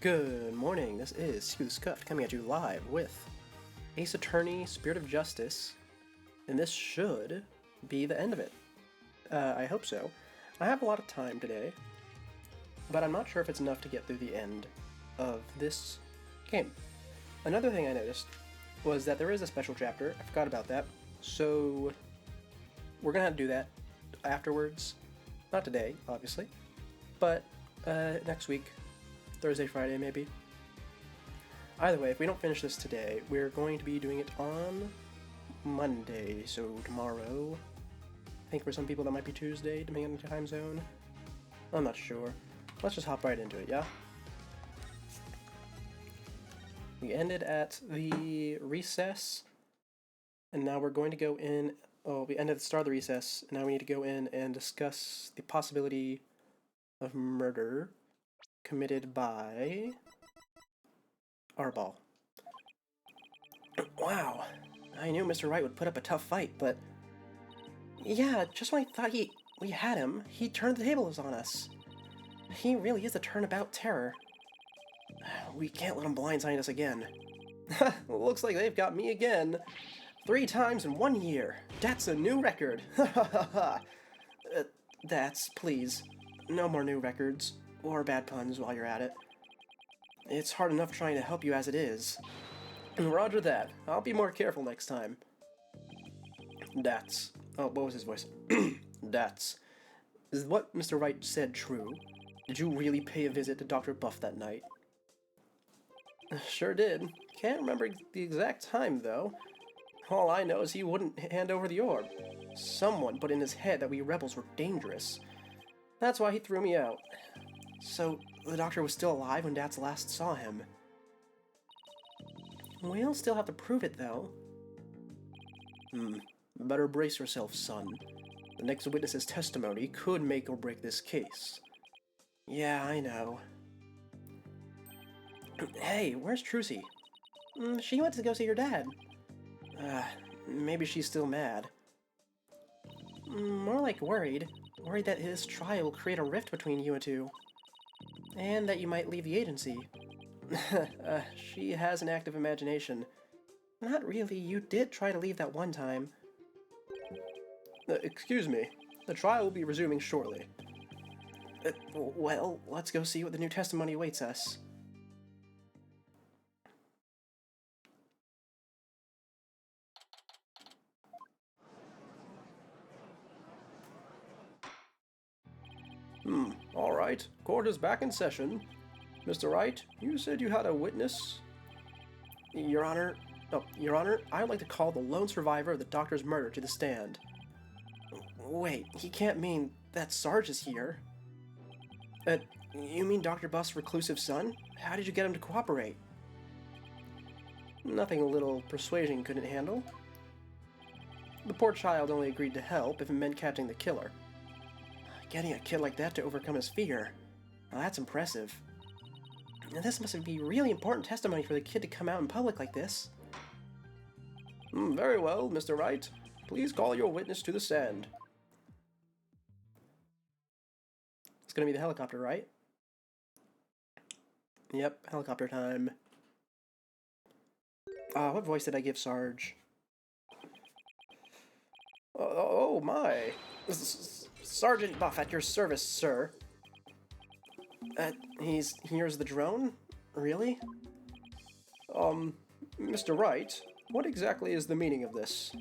Good morning, this is Smooth Scuffed coming at you live with Ace Attorney, Spirit of Justice, and this should be the end of it. I hope so. I have a lot of time today, but I'm not sure if it's enough to get through the end of this game. Another thing I noticed was that there is a special chapter. I forgot about that, so we're gonna have to do that afterwards. Not today, obviously, but next week. Thursday, Friday, maybe. Either way, if we don't finish this today, we're going to be doing it on Monday, so tomorrow. I think for some people that might be Tuesday, depending on the time zone. I'm not sure. Let's just hop right into it, yeah? We ended at the recess, and now we're going to go in. Oh, we ended at the start of the recess, and now we need to go in and discuss the possibility of murder committed by Arbol. Wow, I knew Mr. Wright would put up a tough fight, but yeah, just when I thought we had him, he turned the tables on us. He really is a turnabout terror. We can't let him blindside us again. Looks like they've got me again. 3 times in 1 year. That's a new record. That's, please, no more new records. Or bad puns while you're at it. It's hard enough trying to help you as it is. Roger that. I'll be more careful next time. That's... Oh, what was his voice? That's... Is what Mr. Wright said true? Did you really pay a visit to Dr. Buff that night? Sure did. Can't remember the exact time, though. All I know is he wouldn't hand over the orb. Someone put in his head that we rebels were dangerous. That's why he threw me out. So, the doctor was still alive when Dats last saw him. We'll still have to prove it, though. Better brace yourself, son. The next witness's testimony could make or break this case. Yeah, I know. Hey, where's Trucy? She went to go see your dad. Maybe she's still mad. More like worried. Worried that his trial will create a rift between you two. And that you might leave the agency. She has an active imagination. Not really, you did try to leave that one time. Excuse me. The trial will be resuming shortly. Well, let's go see what the new testimony awaits us. All right. Court is back in session. Mr. Wright, you said you had a witness? Your Honor, I would like to call the lone survivor of the doctor's murder to the stand. Wait, he can't mean that Sarge is here. You mean Dr. Buff's reclusive son? How did you get him to cooperate? Nothing a little persuasion couldn't handle. The poor child only agreed to help if it meant catching the killer. Getting a kid like that to overcome his fear. Well, that's impressive. And this must be really important testimony for the kid to come out in public like this. Very well, Mr. Wright. Please call your witness to the stand. It's gonna be the helicopter, right? Yep, helicopter time. What voice did I give Sarge? Oh my! Sergeant Buff at your service, sir. Here's the drone? Really? Mr. Wright, what exactly is the meaning of this?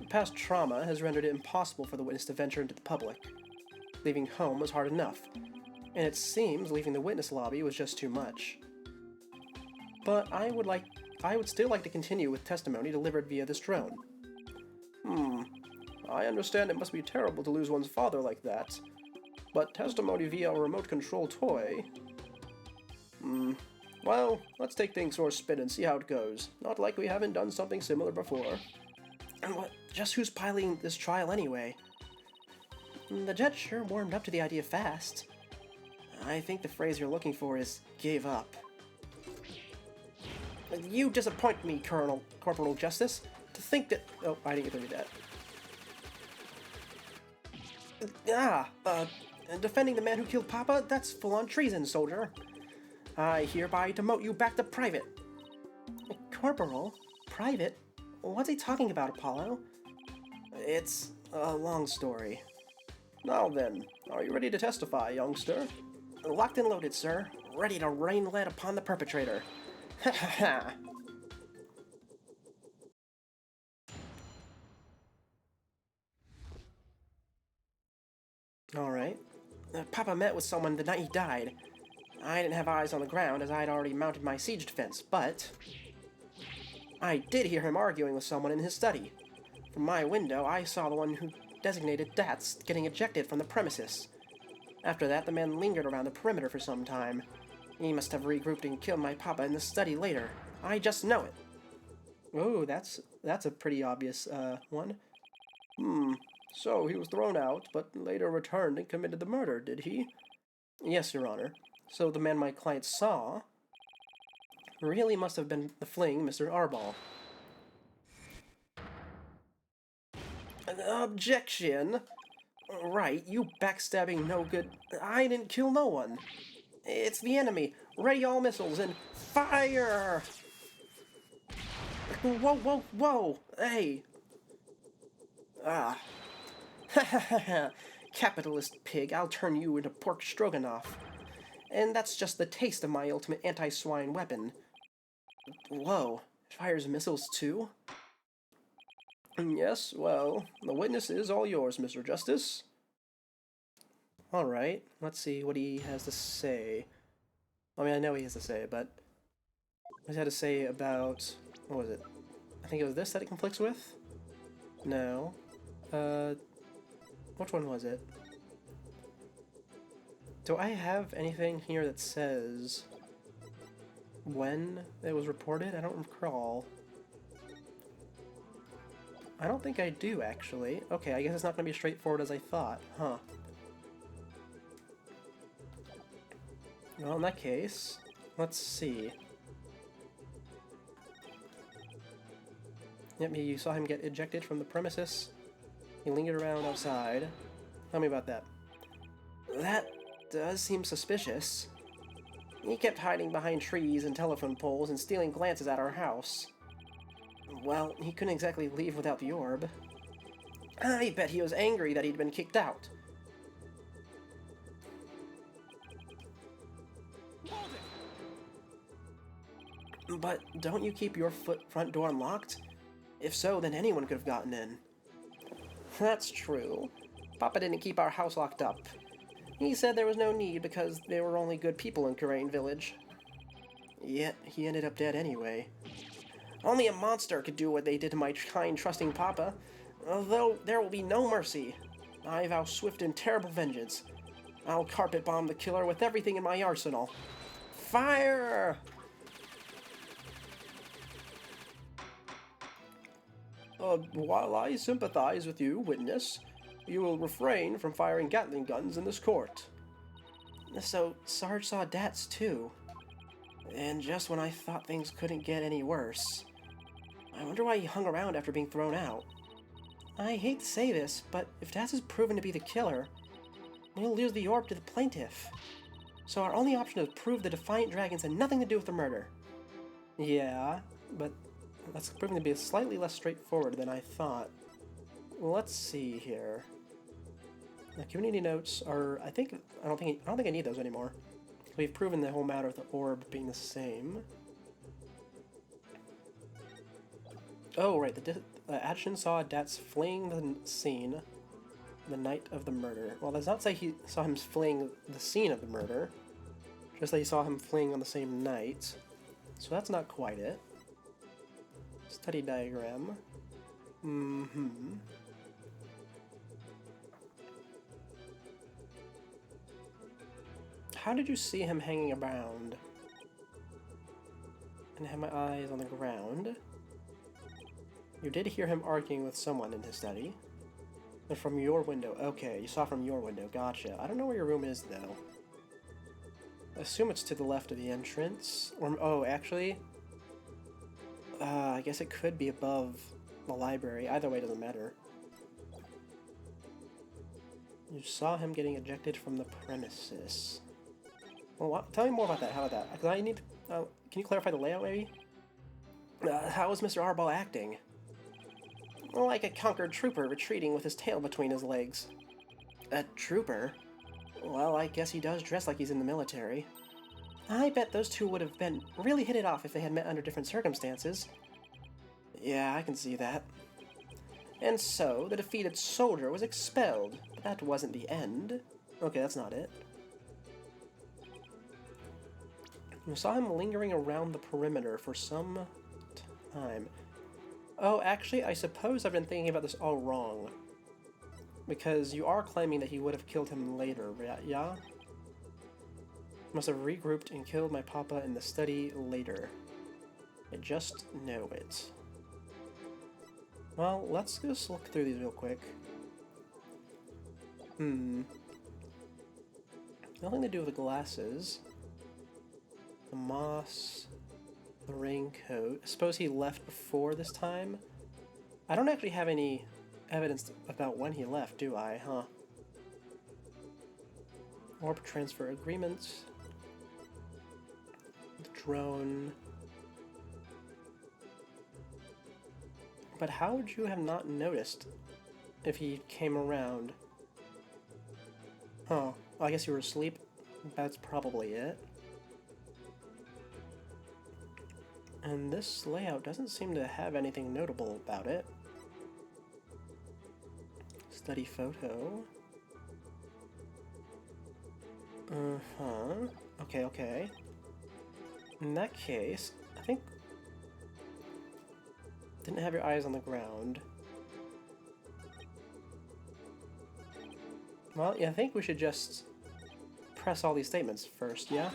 Past trauma has rendered it impossible for the witness to venture into the public. Leaving home was hard enough, and it seems leaving the witness lobby was just too much. But I would still like to continue with testimony delivered via this drone. I understand it must be terrible to lose one's father like that, but testimony via a remote-control toy... Well, let's take things for a spin and see how it goes. Not like we haven't done something similar before. And just who's piloting this trial anyway? The judge sure warmed up to the idea fast. I think the phrase you're looking for is gave up. You disappoint me, Corporal Justice. To think that... Oh, I didn't get to read that. Defending the man who killed Papa? That's full-on treason, soldier. I hereby demote you back to private. Corporal? Private? What's he talking about, Apollo? It's a long story. Now then, are you ready to testify, youngster? Locked and loaded, sir. Ready to rain lead upon the perpetrator. Ha ha ha! Alright. Papa met with someone the night he died. I didn't have eyes on the ground as I had already mounted my siege defense, but I did hear him arguing with someone in his study. From my window, I saw the one who designated Dats getting ejected from the premises. After that, the man lingered around the perimeter for some time. He must have regrouped and killed my papa in the study later. I just know it. Oh, that's a pretty obvious one. So he was thrown out, but later returned and committed the murder, did he? Yes, Your Honor. So the man my client saw really must have been the fling Mr. Arbol. Objection! Right, you backstabbing no good. I didn't kill no one. It's the enemy. Ready all missiles and fire! Whoa, whoa, whoa! Hey! Ah. Ha ha ha ha! Capitalist pig, I'll turn you into pork stroganoff. And that's just the taste of my ultimate anti-swine weapon. Whoa, it fires missiles too? Yes, well, the witness is all yours, Mr. Justice. Alright, let's see what he has to say. I mean, I know he has to say, but what he had to say about, what was it? I think it was this that it conflicts with? No. Which one was it? Do I have anything here that says when it was reported? I don't recall. I don't think I do, actually. Okay, I guess it's not going to be as straightforward as I thought, huh? Well, in that case, let's see. Yep, you saw him get ejected from the premises. He lingered around outside. Tell me about that. That does seem suspicious. He kept hiding behind trees and telephone poles and stealing glances at our house. Well, he couldn't exactly leave without the orb. I bet he was angry that he'd been kicked out. But don't you keep your front door unlocked? If so, then anyone could have gotten in. That's true. Papa didn't keep our house locked up. He said there was no need because there were only good people in Kurain Village. Yet, he ended up dead anyway. Only a monster could do what they did to my kind, trusting Papa. Although there will be no mercy. I vow swift and terrible vengeance. I'll carpet bomb the killer with everything in my arsenal. Fire! While I sympathize with you, witness, you will refrain from firing Gatling guns in this court. So, Sarge saw Dats too. And just when I thought things couldn't get any worse. I wonder why he hung around after being thrown out. I hate to say this, but if Dats is proven to be the killer, we'll lose the orb to the plaintiff. So our only option is to prove the Defiant Dragons had nothing to do with the murder. Yeah, but that's proving to be slightly less straightforward than I thought. Let's see here. The community notes are, I don't think I need those anymore. We've proven the whole matter of the orb being the same. Oh, right, the Addison saw Dats fleeing the scene the night of the murder. Well, does not say he saw him fleeing the scene of the murder, just that he saw him fleeing on the same night. So that's not quite it. Study diagram. How did you see him hanging around? And have my eyes on the ground. You did hear him arguing with someone in his study. And from your window. Okay, you saw from your window. Gotcha. I don't know where your room is, though. I assume it's to the left of the entrance. Or, oh, actually, I guess it could be above the library. Either way, doesn't matter. You saw him getting ejected from the premises. Well, tell me more about that. How about that? Because I need to, can you clarify the layout, maybe? How is Mr. Arbol acting? Like a conquered trooper retreating with his tail between his legs. A trooper? Well, I guess he does dress like he's in the military. I bet those two would have been really hit it off if they had met under different circumstances. Yeah, I can see that. And so, the defeated soldier was expelled, but that wasn't the end. Okay, that's not it. You saw him lingering around the perimeter for some time. Oh, actually, I suppose I've been thinking about this all wrong. Because you are claiming that he would have killed him later, yeah? Must have regrouped and killed my papa in the study later. I just know it. Well, let's just look through these real quick. Nothing to do with the glasses. The moss. The raincoat. I suppose he left before this time? I don't actually have any evidence about when he left, do I, huh? Orb transfer agreements. The drone. But how would you have not noticed if he came around? Huh. Well, I guess you were asleep. That's probably it. And this layout doesn't seem to have anything notable about it. Study photo. Okay, okay. In that case, I think... Didn't have your eyes on the ground. Well, yeah, I think we should just press all these statements first, yeah?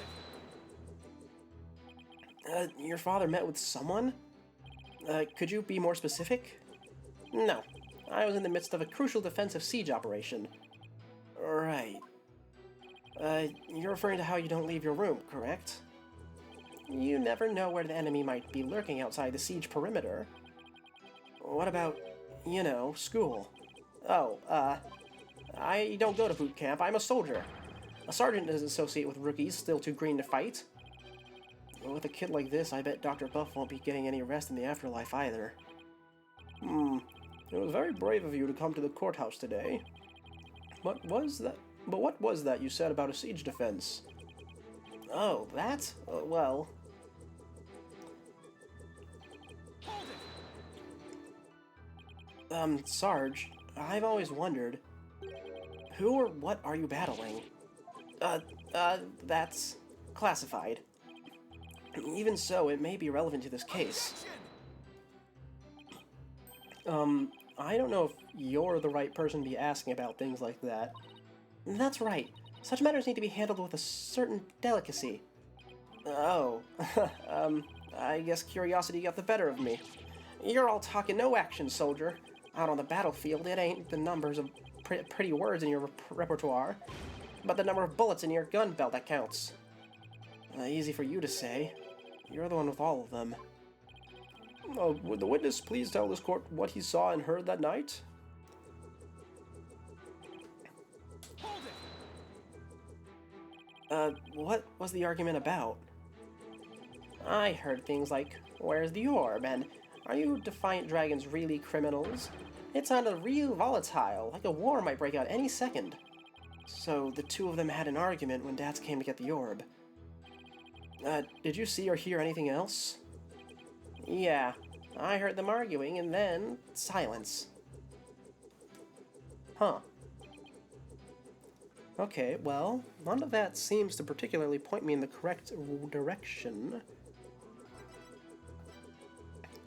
Your father met with someone? Could you be more specific? No. I was in the midst of a crucial defensive siege operation. Right. You're referring to how you don't leave your room, correct? You never know where the enemy might be lurking outside the siege perimeter. What about, you know, school? Oh, I don't go to boot camp. I'm a soldier. A sergeant doesn't associate with rookies still too green to fight. With a kid like this, I bet Dr. Buff won't be getting any rest in the afterlife either. It was very brave of you to come to the courthouse today. What was that you said about a siege defense? Oh, that? Well... Sarge, I've always wondered, who or what are you battling? That's classified. Even so, it may be relevant to this case. I don't know if you're the right person to be asking about things like that. That's right. Such matters need to be handled with a certain delicacy. Oh, I guess curiosity got the better of me. You're all talk and no action, soldier. Out on the battlefield, it ain't the numbers of pretty words in your repertoire, but the number of bullets in your gun belt that counts. Easy for you to say. You're the one with all of them. Would the witness please tell this court what he saw and heard that night? What was the argument about? I heard things like, where's the orb, and are you Defiant Dragons really criminals? It sounded real volatile, like a war might break out any second. So the two of them had an argument when Dats came to get the orb. Did you see or hear anything else? Yeah, I heard them arguing, and then silence. Huh. Okay, well, none of that seems to particularly point me in the correct direction.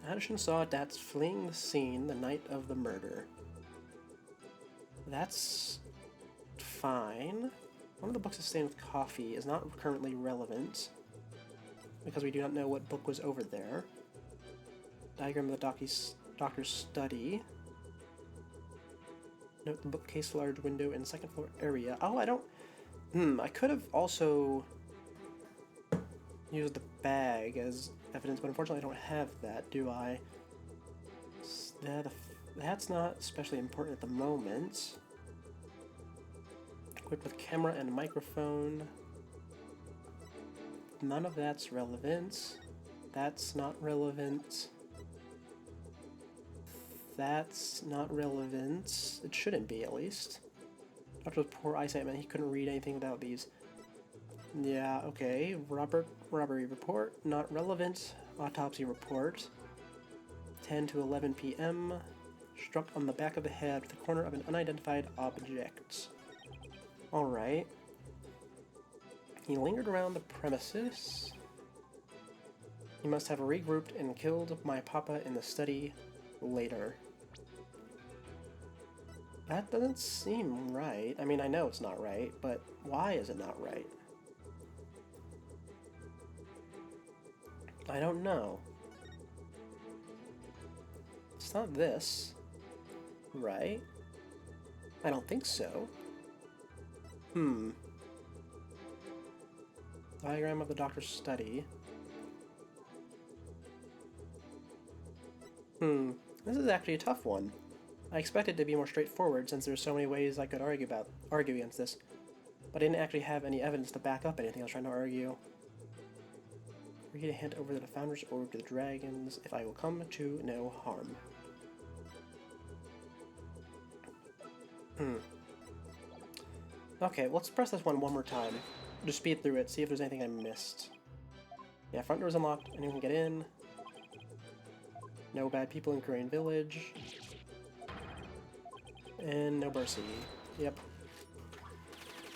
Addison saw Dats fleeing the scene the night of the murder. That's fine. One of the books is stained with coffee is not currently relevant, because we do not know what book was over there. Diagram of the doctor's study. Note the bookcase, large window, and second floor area. Oh, I don't... I could have also used the bag as evidence, but unfortunately I don't have that, do I? That's not especially important at the moment. Equipped with camera and microphone. none of that's relevant. That's not relevant. That's not relevant. It shouldn't be, at least. After the poor eyesight man, he couldn't read anything without these. Yeah, okay. Robbery report, not relevant. Autopsy report. 10 to 11 p.m. Struck on the back of the head with the corner of an unidentified object. Alright. He lingered around the premises. He must have regrouped and killed my papa in the study later. That doesn't seem right. I mean, I know it's not right, but why is it not right? I don't know. It's not this, right? I don't think so. Diagram of the doctor's study. This is actually a tough one. I expected it to be more straightforward since there's so many ways I could argue against this, but I didn't actually have any evidence to back up anything I was trying to argue. Free to hand over the Founder's Orb to the dragons if I will come to no harm. Okay, let's press this one more time. Just speed through it, see if there's anything I missed. Yeah, front door's unlocked. Anyone can get in. No bad people in Korean Village. And no Bercy. Yep.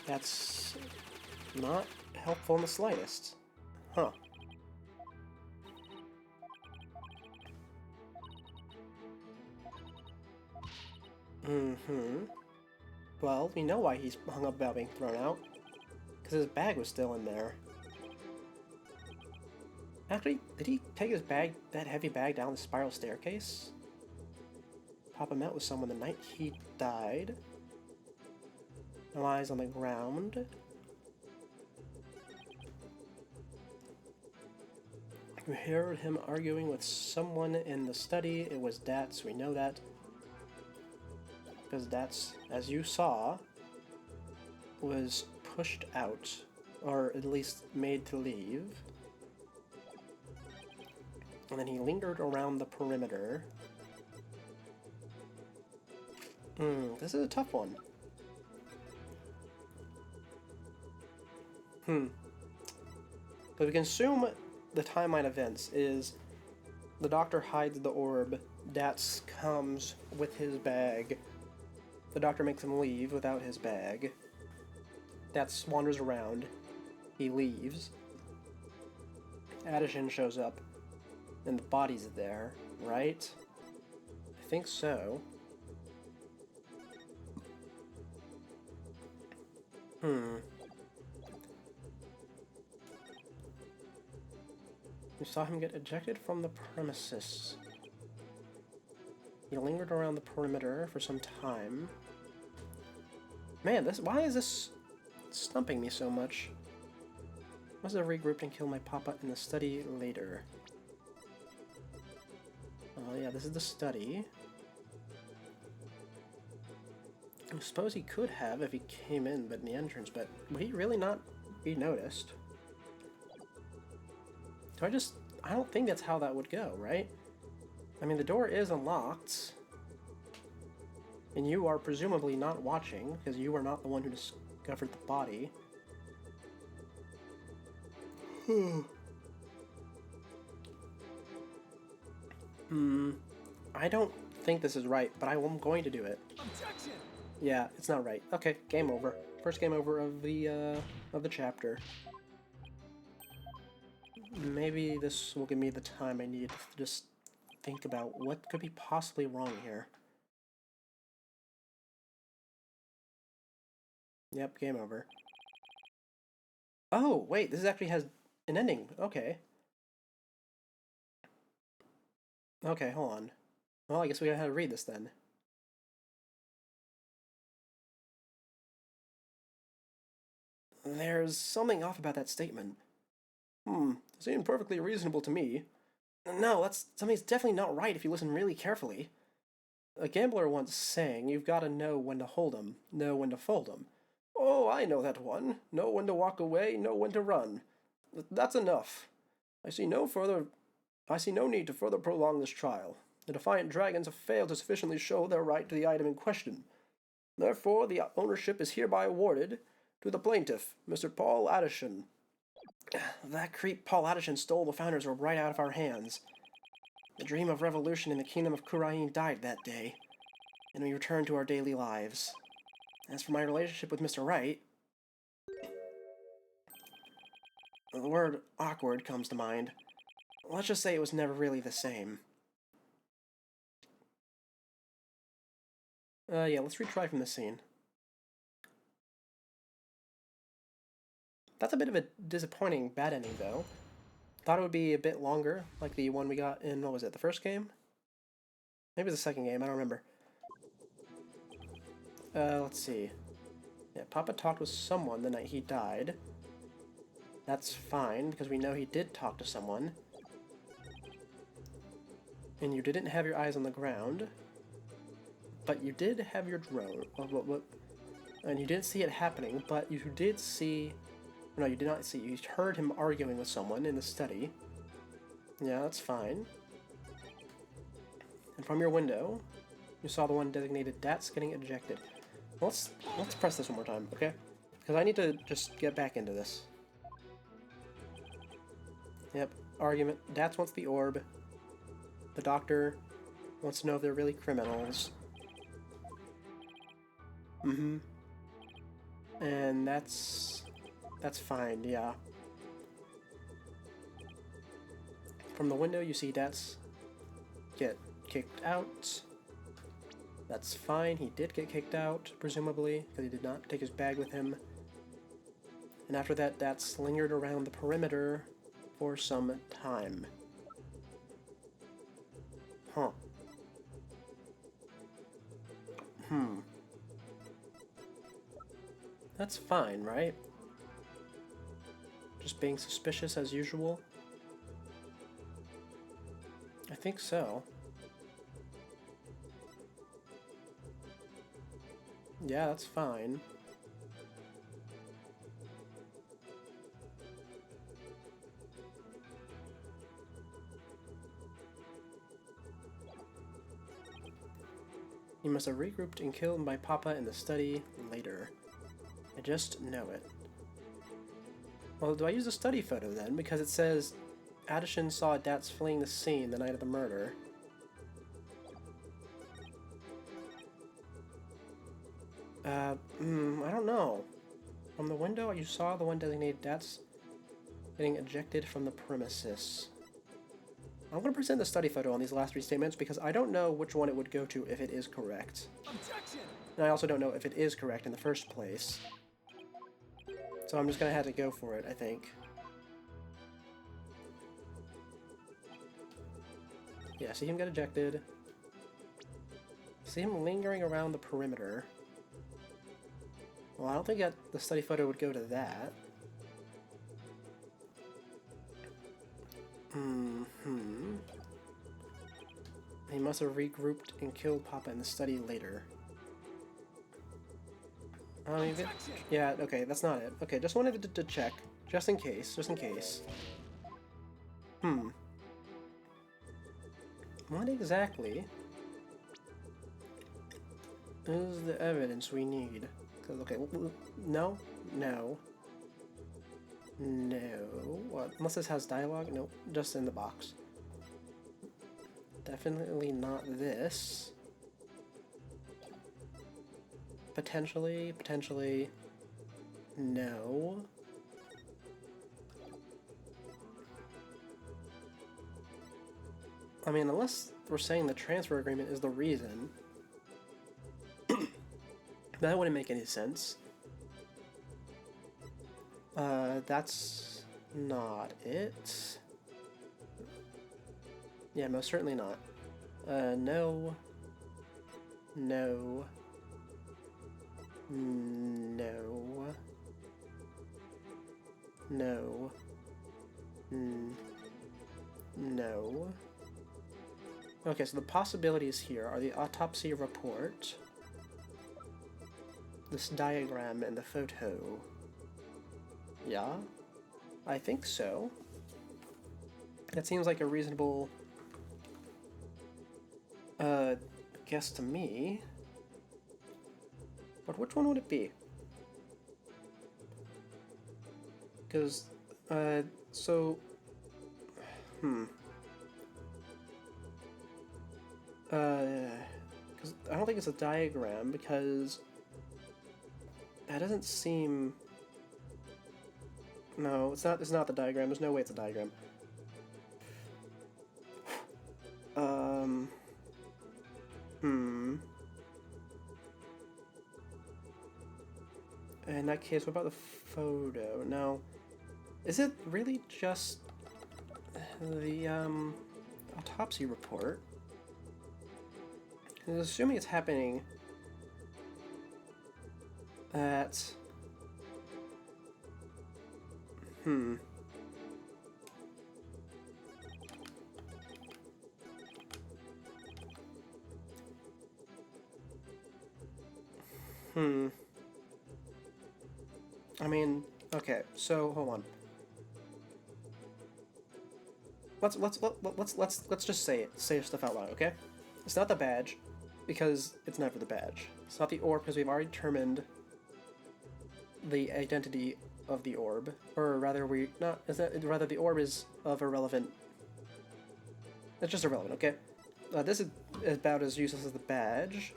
That's not helpful in the slightest. Huh. Well, we know why he's hung up about being thrown out. Because his bag was still in there. Actually, did he take his bag, that heavy bag, down the spiral staircase? Papa met with someone the night he died. No eyes on the ground. We heard him arguing with someone in the study. It was Dats, we know that. Because Dats, as you saw, was pushed out. Or at least made to leave. And then he lingered around the perimeter. This is a tough one. But we can assume the timeline events is the doctor hides the orb, Dats comes with his bag, the doctor makes him leave without his bag, Dats wanders around, he leaves, Addishin shows up, and the body's there, right? I think so. We saw him get ejected from the premises. He lingered around the perimeter for some time. Man, why is this stumping me so much? Must have regrouped and killed my papa in the study later. Oh yeah, this is the study. I suppose he could have if he came in but in the entrance, but would he really not be noticed? I don't think that's how that would go, right? I mean, the door is unlocked. And you are presumably not watching, because you are not the one who discovered the body. I don't think this is right, but I'm going to do it. Objection! Yeah, it's not right. Okay, game over. First game over of the chapter. Maybe this will give me the time I need to just think about what could be possibly wrong here. Yep, game over. Oh, wait, this actually has an ending. Okay. Okay, hold on. Well, I guess we gotta have to read this then. There's something off about that statement. It seemed perfectly reasonable to me. No, something's definitely not right if you listen really carefully. A gambler once sang, you've gotta know when to hold 'em, know when to fold 'em. Oh, I know that one. Know when to walk away, know when to run. That's enough. I see no need to further prolong this trial. The Defiant Dragons have failed to sufficiently show their right to the item in question. Therefore, the ownership is hereby awarded to the plaintiff, Mr. Paul Addison. That creep Paul Addison stole the Founders Orb right out of our hands. The dream of revolution in the kingdom of Khura'in died that day, and we returned to our daily lives. As for my relationship with Mr. Wright, the word awkward comes to mind. Let's just say it was never really the same. Yeah, let's retry from this scene. That's a bit of a disappointing bad ending, though. Thought it would be a bit longer, like the one we got in, what was it, the first game? Maybe it was the second game, I don't remember. Let's see. Yeah, Papa talked with someone the night he died. That's fine, because we know he did talk to someone. And you didn't have your eyes on the ground. But you did have your drone. And you didn't see it happening, but you did see... No, you did not see. You heard him arguing with someone in the study. Yeah, that's fine. And from your window, you saw the one designated DATS getting ejected. Let's press this one more time, okay? Because I need to just get back into this. Yep, argument. DATS wants the orb. The doctor wants to know if they're really criminals. Mm-hmm. And that's fine, yeah. From the window, you see DATS get kicked out. That's fine, he did get kicked out, presumably, because he did not take his bag with him. And after that, DATS lingered around the perimeter for some time. Huh. That's fine, right? Just being suspicious as usual? I think so. Yeah, that's fine. You must have regrouped and killed my Papa in the study later. I just know it. Well, do I use a study photo then? Because it says Addison saw DATS fleeing the scene the night of the murder. I don't know. From the window, you saw the one designated DATS getting ejected from the premises. I'm going to present the study photo on these last three statements because I don't know which one it would go to if it is correct. Objection! And I also don't know if it is correct in the first place. So I'm just going to have to go for it, I think. Yeah, see him get ejected. See him lingering around the perimeter. Well, I don't think that the study photo would go to that. He must have regrouped and killed Papa in the study later. Yeah, okay, that's not it. Okay, just wanted to check. Just in case. What exactly is the evidence we need? Because, okay, no. What? Unless this has dialogue? Nope, just in the box. Definitely not this. Potentially, no. I mean, unless we're saying the transfer agreement is the reason, that wouldn't make any sense. That's not it. Yeah, most certainly not. No. No. Okay, so the possibilities here are the autopsy report, this diagram, and the photo. Yeah? I think so. That seems like a reasonable guess to me. But which one would it be? Because, so... Because I don't think it's a diagram, because that doesn't seem... No, it's not the diagram. There's no way it's a diagram. In that case, what about the photo? Now, is it really just the autopsy report? Assuming it's happening at... I mean, okay, so hold on. Let's just say it. Say stuff out loud, okay? It's not the badge, because it's never the badge. It's not the orb, because we've already determined the identity of the orb, or rather, rather the orb is of irrelevant. It's just irrelevant, okay? This is about as useless as the badge.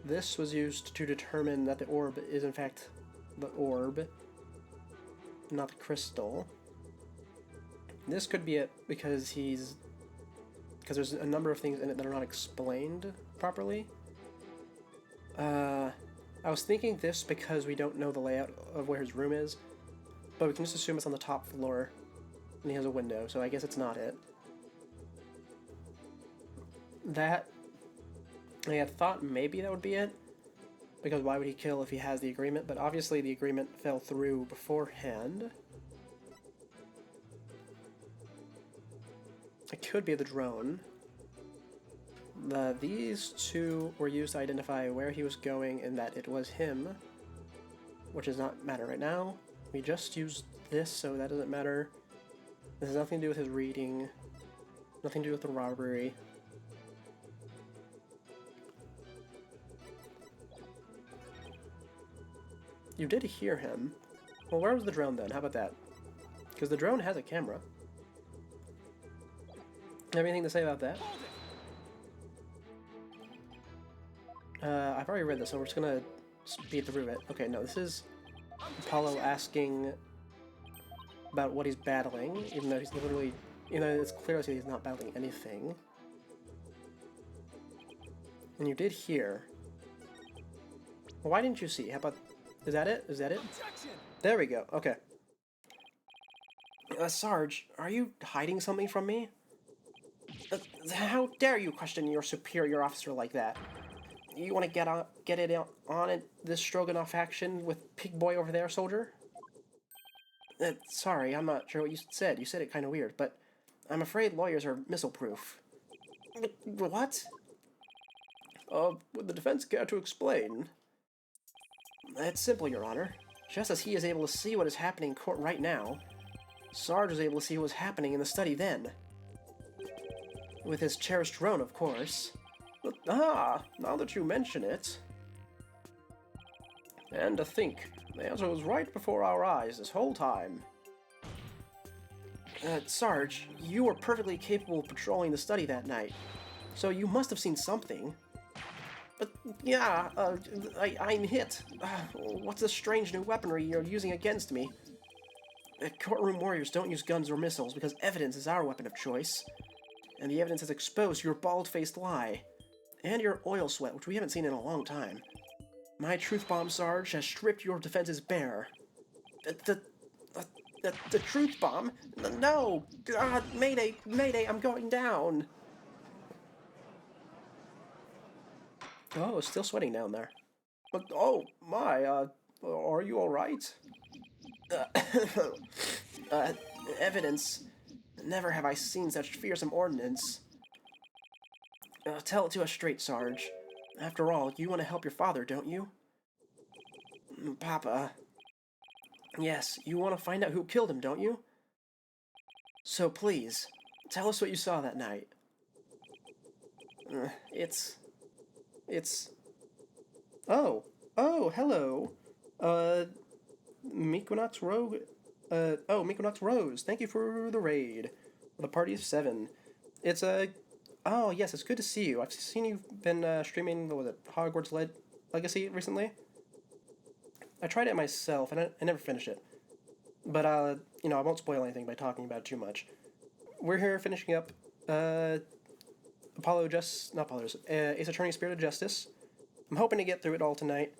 This was used to determine that the orb is in fact the orb, not the crystal. This could be it because there's a number of things in it that are not explained properly. I was thinking this because we don't know the layout of where his room is, but we can just assume it's on the top floor, and he has a window, so I guess it's not it. I had thought maybe that would be it, because why would he kill if he has the agreement? But obviously the agreement fell through beforehand. It could be the drone. These two were used to identify where he was going and that it was him, which does not matter right now. We just used this, so that doesn't matter. This has nothing to do with his reading, nothing to do with the robbery. You did hear him. Well, where was the drone then? How about that? Because the drone has a camera. Have anything to say about that? I've already read this, so we're just gonna speed through it. Okay, no, this is Apollo asking about what he's battling, even though he's literally, it's clear that he's not battling anything. And you did hear. Well, why didn't you see? How about, is that it? Is that it? There we go, okay. Sarge, are you hiding something from me? How dare you question your superior officer like that? You want to get it on in this Stroganoff action with Pig Boy over there, soldier? Sorry, I'm not sure what you said. You said it kind of weird, but I'm afraid lawyers are missile-proof. What? Would the defense care to explain? It's simple, Your Honor. Just as he is able to see what is happening in court right now, Sarge was able to see what was happening in the study then. With his cherished drone, of course. Now that you mention it. And to think, the answer was right before our eyes this whole time. Sarge, you were perfectly capable of patrolling the study that night, so you must have seen something. But, yeah, I'm hit. What's the strange new weaponry you're using against me? Courtroom warriors don't use guns or missiles because evidence is our weapon of choice. And the evidence has exposed your bald-faced lie. And your oil sweat, which we haven't seen in a long time. My truth bomb, Sarge, has stripped your defenses bare. The truth bomb? No! Mayday! Mayday, I'm going down! Oh, still sweating down there. But, oh, my, are you alright? Evidence. Never have I seen such fearsome ordnance. Tell it to us straight, Sarge. After all, you want to help your father, don't you? Papa. Yes, you want to find out who killed him, don't you? So please, tell us what you saw that night. It's... It's... Oh, hello. Uh, Mikonox Rogue... Mikonox Rose, thank you for the raid. The party of 7. It's Oh, yes, it's good to see you. I've seen you've been streaming, what was it, Hogwarts Legacy recently? I tried it myself, and I never finished it. But, I won't spoil anything by talking about it too much. We're here finishing up, Ace Attorney Spirit of Justice. I'm hoping to get through it all tonight,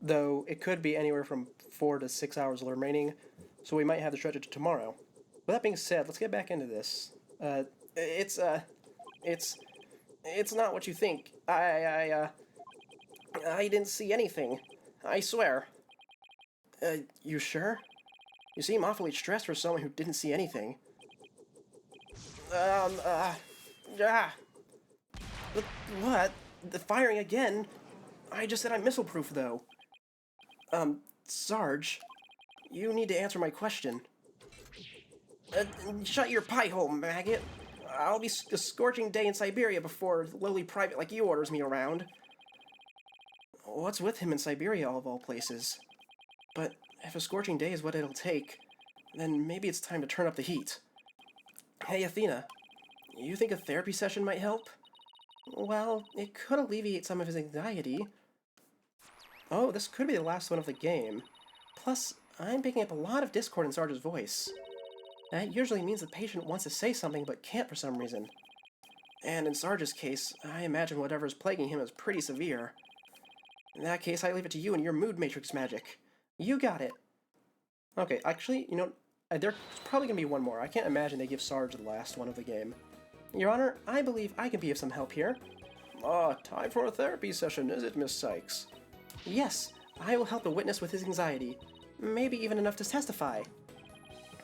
though it could be anywhere from 4 to 6 hours remaining, so we might have to stretch it to tomorrow. With that being said, let's get back into this. It's not what you think. I didn't see anything. I swear. You sure? You seem awfully stressed for someone who didn't see anything. Yeah. What? The firing again? I just said I'm missile-proof, though. Sarge, you need to answer my question. Shut your pie hole, maggot. I'll be a scorching day in Siberia before a lowly private like you orders me around. What's with him in Siberia, of all places? But if a scorching day is what it'll take, then maybe it's time to turn up the heat. Hey, Athena, you think a therapy session might help? Well, it could alleviate some of his anxiety. Oh, this could be the last one of the game. Plus, I'm picking up a lot of discord in Sarge's voice. That usually means the patient wants to say something but can't for some reason. And in Sarge's case, I imagine whatever is plaguing him is pretty severe. In that case, I leave it to you and your mood matrix magic. You got it. Okay, actually, there's probably going to be one more. I can't imagine they give Sarge the last one of the game. Your Honor, I believe I can be of some help here. Time for a therapy session, is it, Miss Sykes? Yes, I will help the witness with his anxiety. Maybe even enough to testify.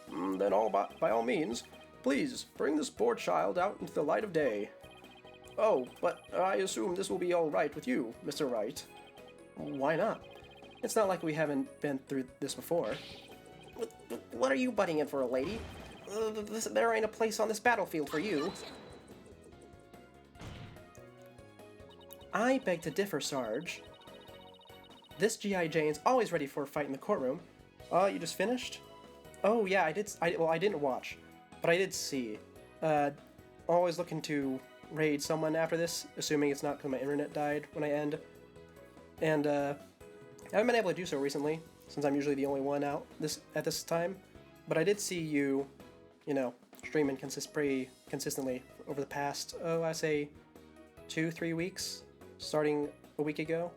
Then by all means, please bring this poor child out into the light of day. Oh, but I assume this will be all right with you, Mr. Wright. Why not? It's not like we haven't been through this before. What are you butting in for, a lady? There ain't a place on this battlefield for you. I beg to differ, Sarge. This G.I. Jane's always ready for a fight in the courtroom. You just finished? Oh, yeah, I didn't watch, but I did see. Always looking to raid someone after this, assuming it's not because my internet died when I end. And, I haven't been able to do so recently, since I'm usually the only one out at this time. But I did see you, streaming pretty consistently over the past, I say 2-3 weeks, starting a week ago.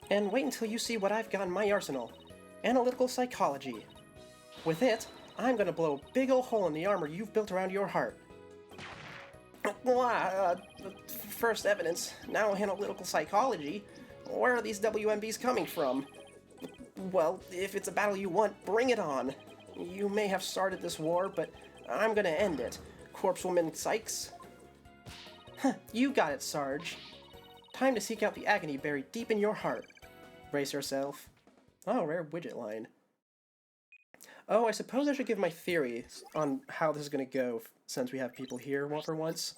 And wait until you see what I've got in my arsenal. Analytical psychology. With it, I'm gonna blow a big ol' hole in the armor you've built around your heart. First evidence, now analytical psychology. Where are these WMBs coming from? Well, if it's a battle you want, bring it on. You may have started this war, but I'm gonna end it. Corpsewoman Sykes. You got it, Sarge. Time to seek out the agony buried deep in your heart. Brace yourself. Oh, rare widget line. Oh, I suppose I should give my theories on how this is going to go, since we have people here for once.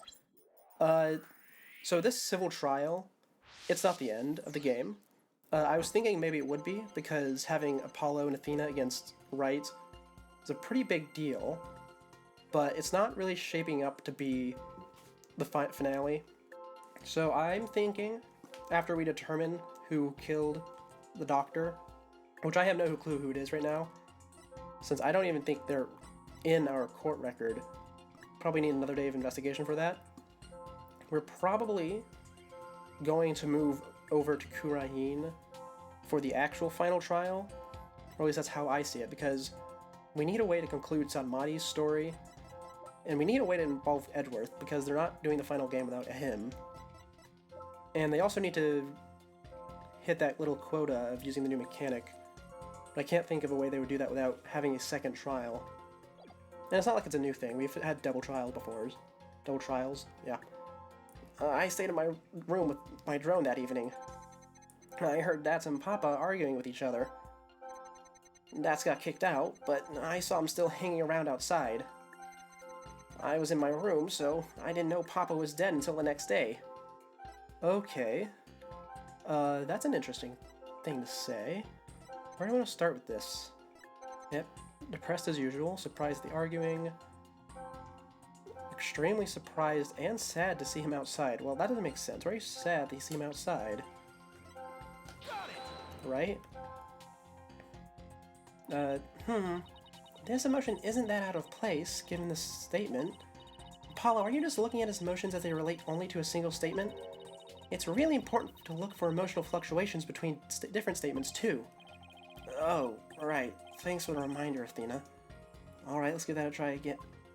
So this civil trial, it's not the end of the game. I was thinking maybe it would be, because having Apollo and Athena against Wright is a pretty big deal, but it's not really shaping up to be the finale. So I'm thinking, after we determine who killed the doctor, which I have no clue who it is right now, since I don't even think they're in our court record. Probably need another day of investigation for that. We're probably going to move over to Khura'in for the actual final trial, or at least that's how I see it, because we need a way to conclude Sanmati's story, and we need a way to involve Edgeworth, because they're not doing the final game without him. And they also need to hit that little quota of using the new mechanic. But I can't think of a way they would do that without having a second trial. And it's not like it's a new thing. We've had double trials before. Double trials, yeah. I stayed in my room with my drone that evening. I heard Dad and Papa arguing with each other. That's got kicked out, but I saw him still hanging around outside. I was in my room, so I didn't know Papa was dead until the next day. Okay. That's an interesting thing to say. Where do I want to start with this? Yep. Depressed as usual, surprised at the arguing. Extremely surprised and sad to see him outside. Well, that doesn't make sense. Very sad that you see him outside. Right? This emotion isn't that out of place, given this statement. Apollo, are you just looking at his emotions as they relate only to a single statement? It's really important to look for emotional fluctuations between different statements, too. Oh, right. Thanks for the reminder, Athena. Alright, let's give that a try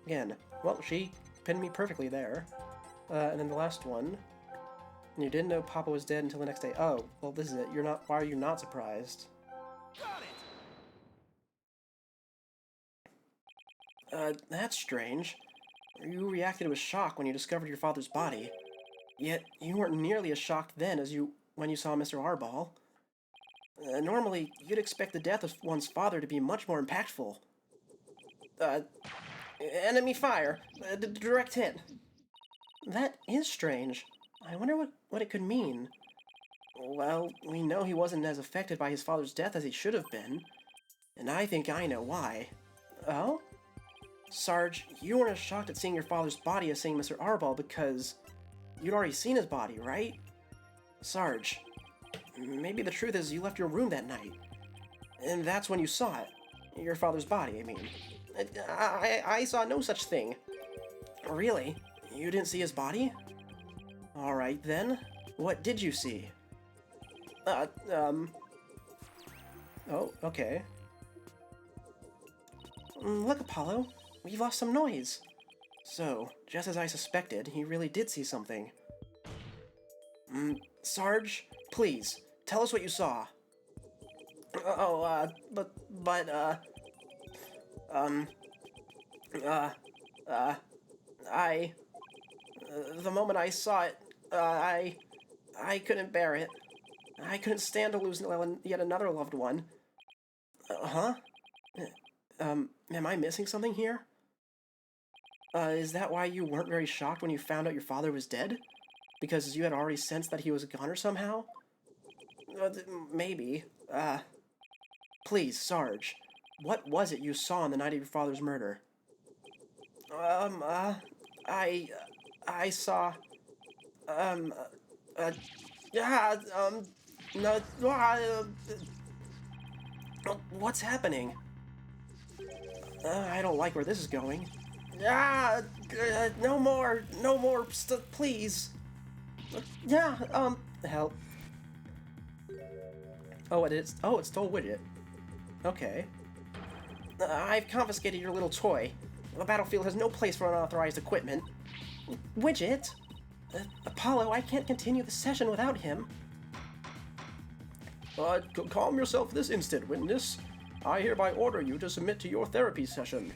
again. Well, she pinned me perfectly there. And then the last one. You didn't know Papa was dead until the next day. Oh, well, this is it. Why are you not surprised? That's strange. You reacted with shock when you discovered your father's body. Yet, you weren't nearly as shocked then as when you saw Mr. Arbol. Normally, you'd expect the death of one's father to be much more impactful. Enemy fire! Direct hit! That is strange. I wonder what it could mean. Well, we know he wasn't as affected by his father's death as he should have been. And I think I know why. Oh? Sarge, you weren't as shocked at seeing your father's body as seeing Mr. Arbol because you'd already seen his body, right? Sarge, maybe the truth is you left your room that night. And that's when you saw it. Your father's body, I mean. I saw no such thing. Really? You didn't see his body? Alright then. What did you see? Oh, okay. Look, Apollo. We've lost some noise. So, just as I suspected, he really did see something. Sarge, please, tell us what you saw. The moment I saw it, I couldn't bear it. I couldn't stand to lose yet another loved one. Am I missing something here? Is that why you weren't very shocked when you found out your father was dead? Because you had already sensed that he was a goner somehow? Maybe. Please, Sarge, what was it you saw on the night of your father's murder? I saw, no, what's happening? I don't like where this is going. No more, please. Help. Oh, it's stole Widget. Okay. I've confiscated your little toy. The battlefield has no place for unauthorized equipment. Widget? Apollo, I can't continue the session without him. Calm yourself this instant, witness. I hereby order you to submit to your therapy session.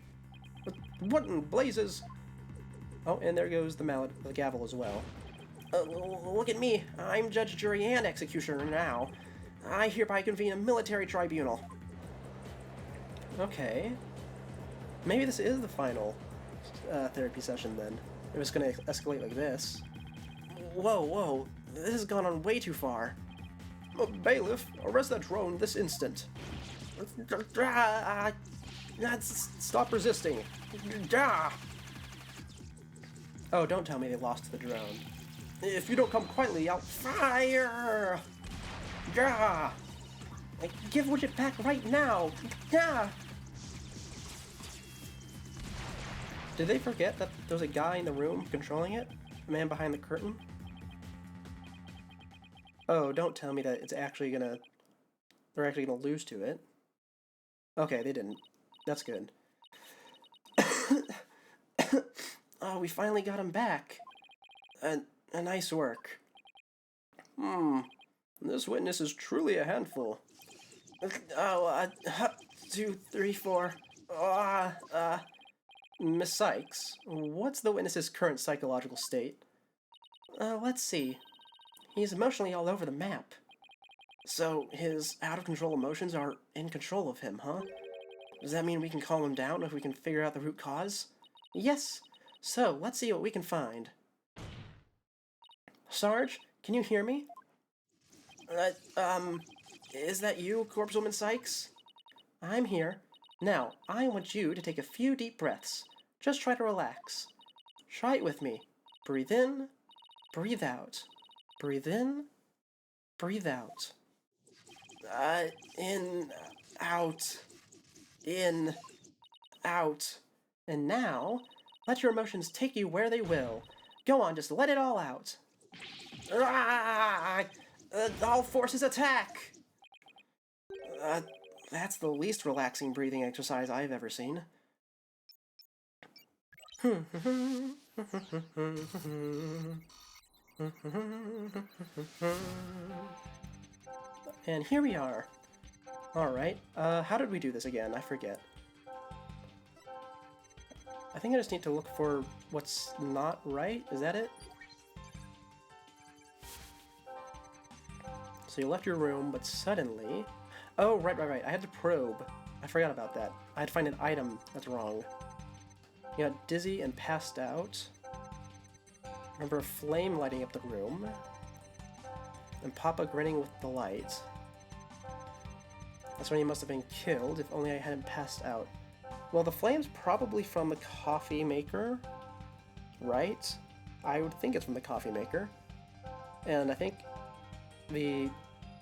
What in blazes? Oh, and there goes the gavel as well. Look at me. I'm judge, jury, and executioner now. I hereby convene a military tribunal. Okay. Maybe this is the final therapy session then. If it's going to escalate like this. Whoa. This has gone on way too far. Bailiff, arrest that drone this instant. Stop resisting. Oh, don't tell me they lost the drone. If you don't come quietly, I'll fire! Give Widget back right now! Did they forget that there's a guy in the room controlling it? The man behind the curtain? Oh, don't tell me that they're actually gonna lose to it. Okay, they didn't. That's good. Oh, we finally got him back. A nice work. This witness is truly a handful. 2, 3, 4. Miss Sykes, what's the witness's current psychological state? Let's see. He's emotionally all over the map. So his out-of-control emotions are in control of him, huh? Does that mean we can calm him down if we can figure out the root cause? Yes. So, let's see what we can find. Sarge, can you hear me? Is that you, Corpsewoman Sykes? I'm here. Now, I want you to take a few deep breaths. Just try to relax. Try it with me. Breathe in, breathe out. Breathe in, breathe out. In, out, in, out. And now, let your emotions take you where they will. Go on, just let it all out. All forces attack! That's the least relaxing breathing exercise I've ever seen. And here we are. Alright, how did we do this again? I forget. I think I just need to look for what's not right. Is that it? So you left your room, but suddenly... Oh, right. I had to probe. I forgot about that. I had to find an item that's wrong. You got dizzy and passed out. Remember a flame lighting up the room. And Papa grinning with delight. That's when he must have been killed, if only I hadn't passed out. Well, the flame's probably from the coffee maker, right? I would think it's from the coffee maker. And I think the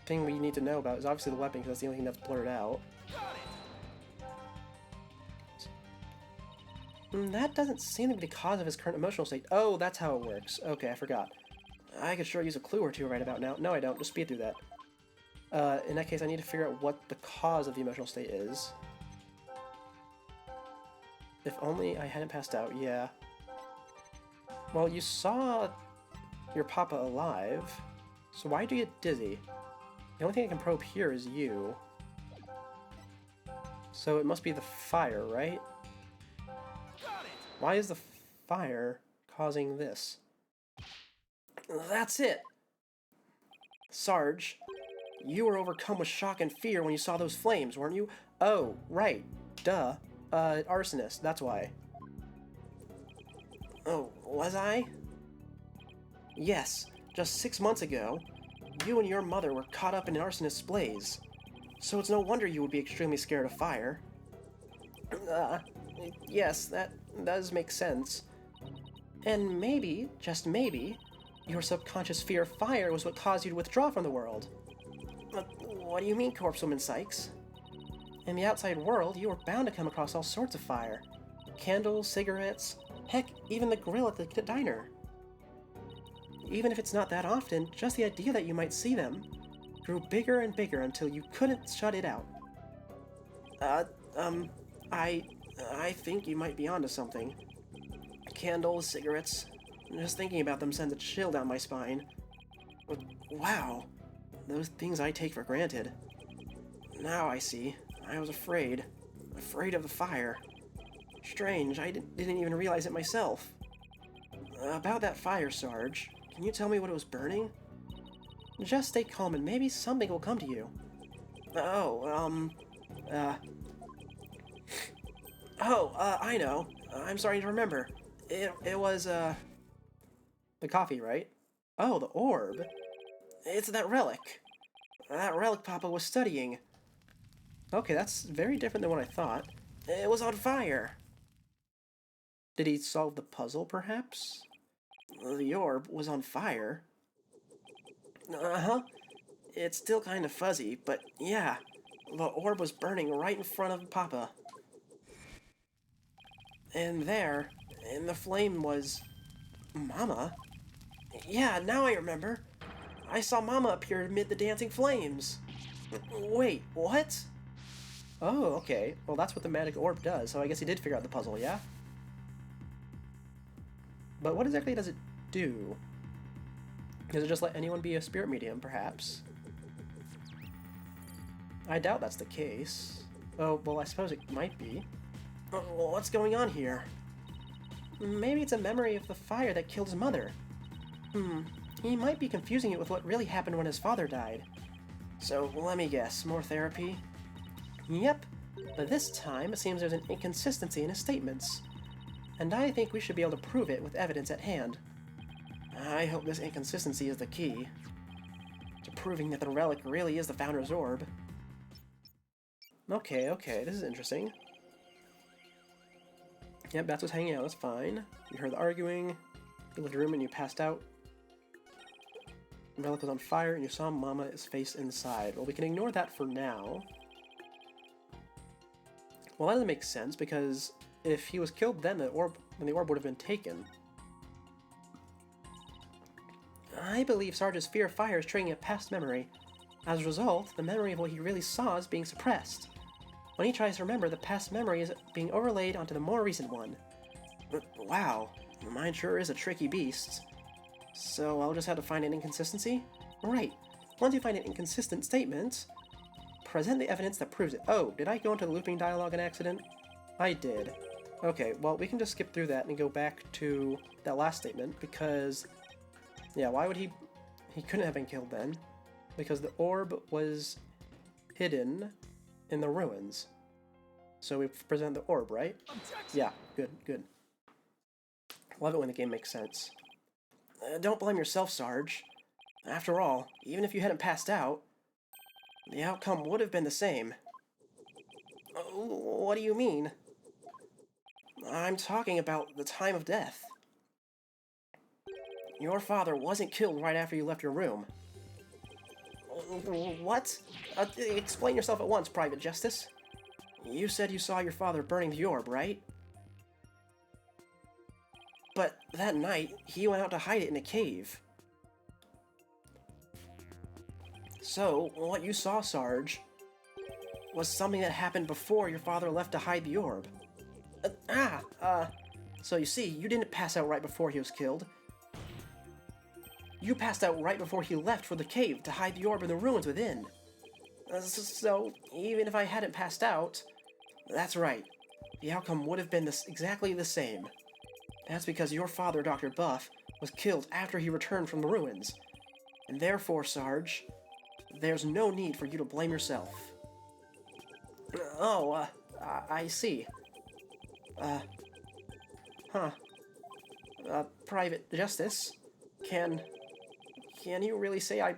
thing we need to know about is obviously the weapon, because that's the only thing that's blurred out. That doesn't seem to be the cause of his current emotional state. Oh, that's how it works. Okay, I forgot. I could sure use a clue or two right about now. No, I don't. Just speed through that. In that case, I need to figure out what the cause of the emotional state is. If only I hadn't passed out, yeah. Well, you saw your Papa alive, so why do you get dizzy? The only thing I can probe here is you. So it must be the fire, right? Why is the fire causing this? That's it! Sarge, you were overcome with shock and fear when you saw those flames, weren't you? Oh, right. Duh. Arsonist, that's why. Oh, was I? Yes, just 6 months ago, you and your mother were caught up in an arsonist's blaze. So it's no wonder you would be extremely scared of fire. Yes, that does make sense. And maybe, just maybe, your subconscious fear of fire was what caused you to withdraw from the world. What do you mean, Corpsewoman Sykes? In the outside world, you are bound to come across all sorts of fire. Candles, cigarettes, heck, even the grill at the diner. Even if it's not that often, just the idea that you might see them grew bigger and bigger until you couldn't shut it out. I think you might be onto something. Candles, cigarettes, just thinking about them sends a chill down my spine. Wow, those things I take for granted. Now I see. I was afraid. Afraid of the fire. Strange, I didn't even realize it myself. About that fire, Sarge, can you tell me what it was burning? Just stay calm and maybe something will come to you. I know. I'm starting to remember. It was, the coffee, right? Oh, the orb. It's that relic. That relic Papa was studying. Okay, that's very different than what I thought. It was on fire. Did he solve the puzzle, perhaps? The orb was on fire. Uh-huh. It's still kind of fuzzy, but yeah. The orb was burning right in front of Papa. And there, in the flame was... Mama? Yeah, now I remember. I saw Mama appear amid the dancing flames. Wait, what? Oh, okay. Well, that's what the magic orb does, so I guess he did figure out the puzzle, yeah? But what exactly does it do? Does it just let anyone be a spirit medium, perhaps? I doubt that's the case. Oh, well, I suppose it might be. What's going on here? Maybe it's a memory of the fire that killed his mother. He might be confusing it with what really happened when his father died. So, let me guess, more therapy? Yep, but this time it seems there's an inconsistency in his statements. And I think we should be able to prove it with evidence at hand. I hope this inconsistency is the key to proving that the relic really is the Founder's Orb. Okay, this is interesting. Yep, Bats was hanging out, that's fine. You heard the arguing, you left the room and you passed out. The relic was on fire and you saw Mama's face inside. Well, we can ignore that for now. Well, that doesn't make sense, because if he was killed then, the orb would have been taken. I believe Sarge's fear of fire is triggering a past memory. As a result, the memory of what he really saw is being suppressed. When he tries to remember, the past memory is being overlaid onto the more recent one. Wow, mine sure is a tricky beast. So I'll just have to find an inconsistency? Right. Once you find an inconsistent statement, present the evidence that proves it. Oh, did I go into the looping dialogue in accident? I did. Okay, well, we can just skip through that and go back to that last statement, because... yeah, why would he... he couldn't have been killed then. Because the orb was hidden in the ruins. So we present the orb, right? Yeah, good. Love it when the game makes sense. Don't blame yourself, Sarge. After all, even if you hadn't passed out, the outcome would have been the same. What do you mean? I'm talking about the time of death. Your father wasn't killed right after you left your room. What? Explain yourself at once, Private Justice. You said you saw your father burning the orb, right? But that night, he went out to hide it in a cave. So, what you saw, Sarge, was something that happened before your father left to hide the orb. So you see, you didn't pass out right before he was killed. You passed out right before he left for the cave to hide the orb in the ruins within. So, even if I hadn't passed out, that's right. The outcome would have been exactly the same. That's because your father, Dr. Buff, was killed after he returned from the ruins. And therefore, Sarge, there's no need for you to blame yourself. I see. Private Justice, can you really say I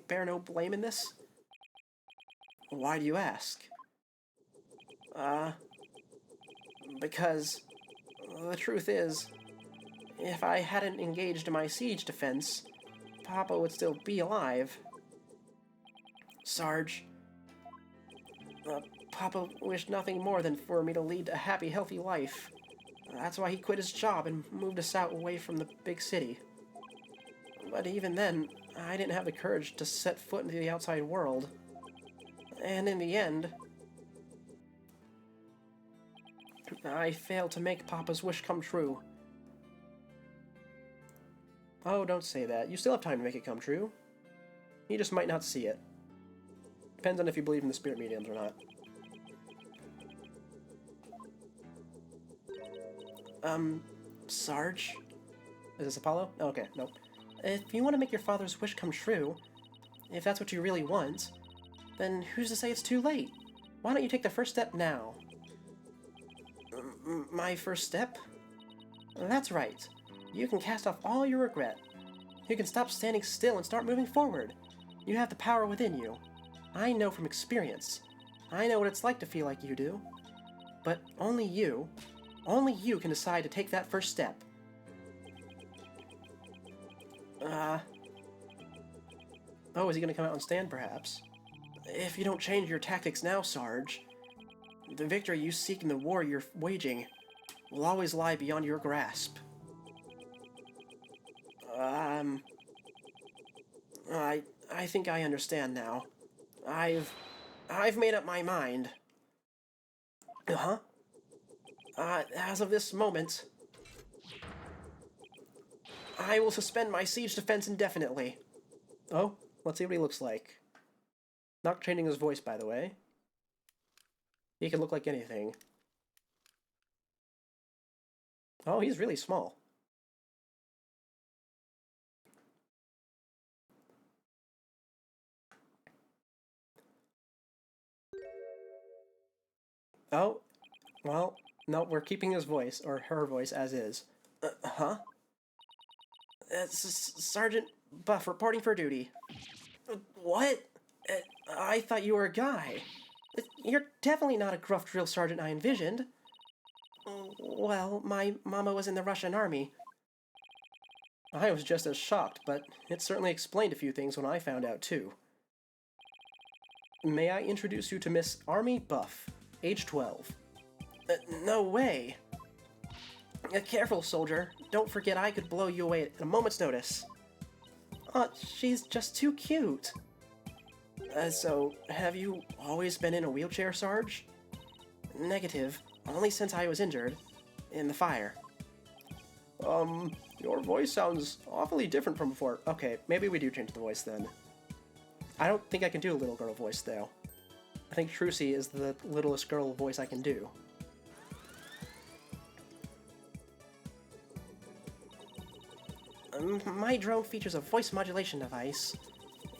bear no blame in this? Why do you ask? Because the truth is, if I hadn't engaged in my siege defense, Papa would still be alive. Sarge, Papa wished nothing more than for me to lead a happy, healthy life. That's why he quit his job and moved us out away from the big city. But even then, I didn't have the courage to set foot into the outside world. And in the end, I failed to make Papa's wish come true. Oh, don't say that. You still have time to make it come true. You just might not see it. Depends on if you believe in the spirit mediums or not. Sarge? Is this Apollo? Oh, okay, nope. If you want to make your father's wish come true, if that's what you really want, then who's to say it's too late? Why don't you take the first step now? My first step? That's right. You can cast off all your regret. You can stop standing still and start moving forward. You have the power within you. I know from experience. I know what it's like to feel like you do. But only you can decide to take that first step. Oh, is he gonna come out and stand, perhaps? If you don't change your tactics now, Sarge, the victory you seek in the war you're waging will always lie beyond your grasp. I think I understand now. I've made up my mind. As of this moment, I will suspend my siege defense indefinitely. Oh, let's see what he looks like. Not changing his voice, by the way. He can look like anything. Oh, he's really small. Oh, well, no, we're keeping his voice, or her voice, as is. Huh? Sergeant Buff reporting for duty. What? I thought you were a guy. You're definitely not a gruff drill sergeant I envisioned. Well, my mama was in the Russian army. I was just as shocked, but it certainly explained a few things when I found out, too. May I introduce you to Miss Army Buff, age 12. No way. Careful, soldier. Don't forget I could blow you away at a moment's notice. She's just too cute. So, have you always been in a wheelchair, Sarge? Negative. Only since I was injured. In the fire. Your voice sounds awfully different from before. Okay, maybe we do change the voice then. I don't think I can do a little girl voice, though. I think Trucy is the littlest girl voice I can do. My drone features a voice modulation device.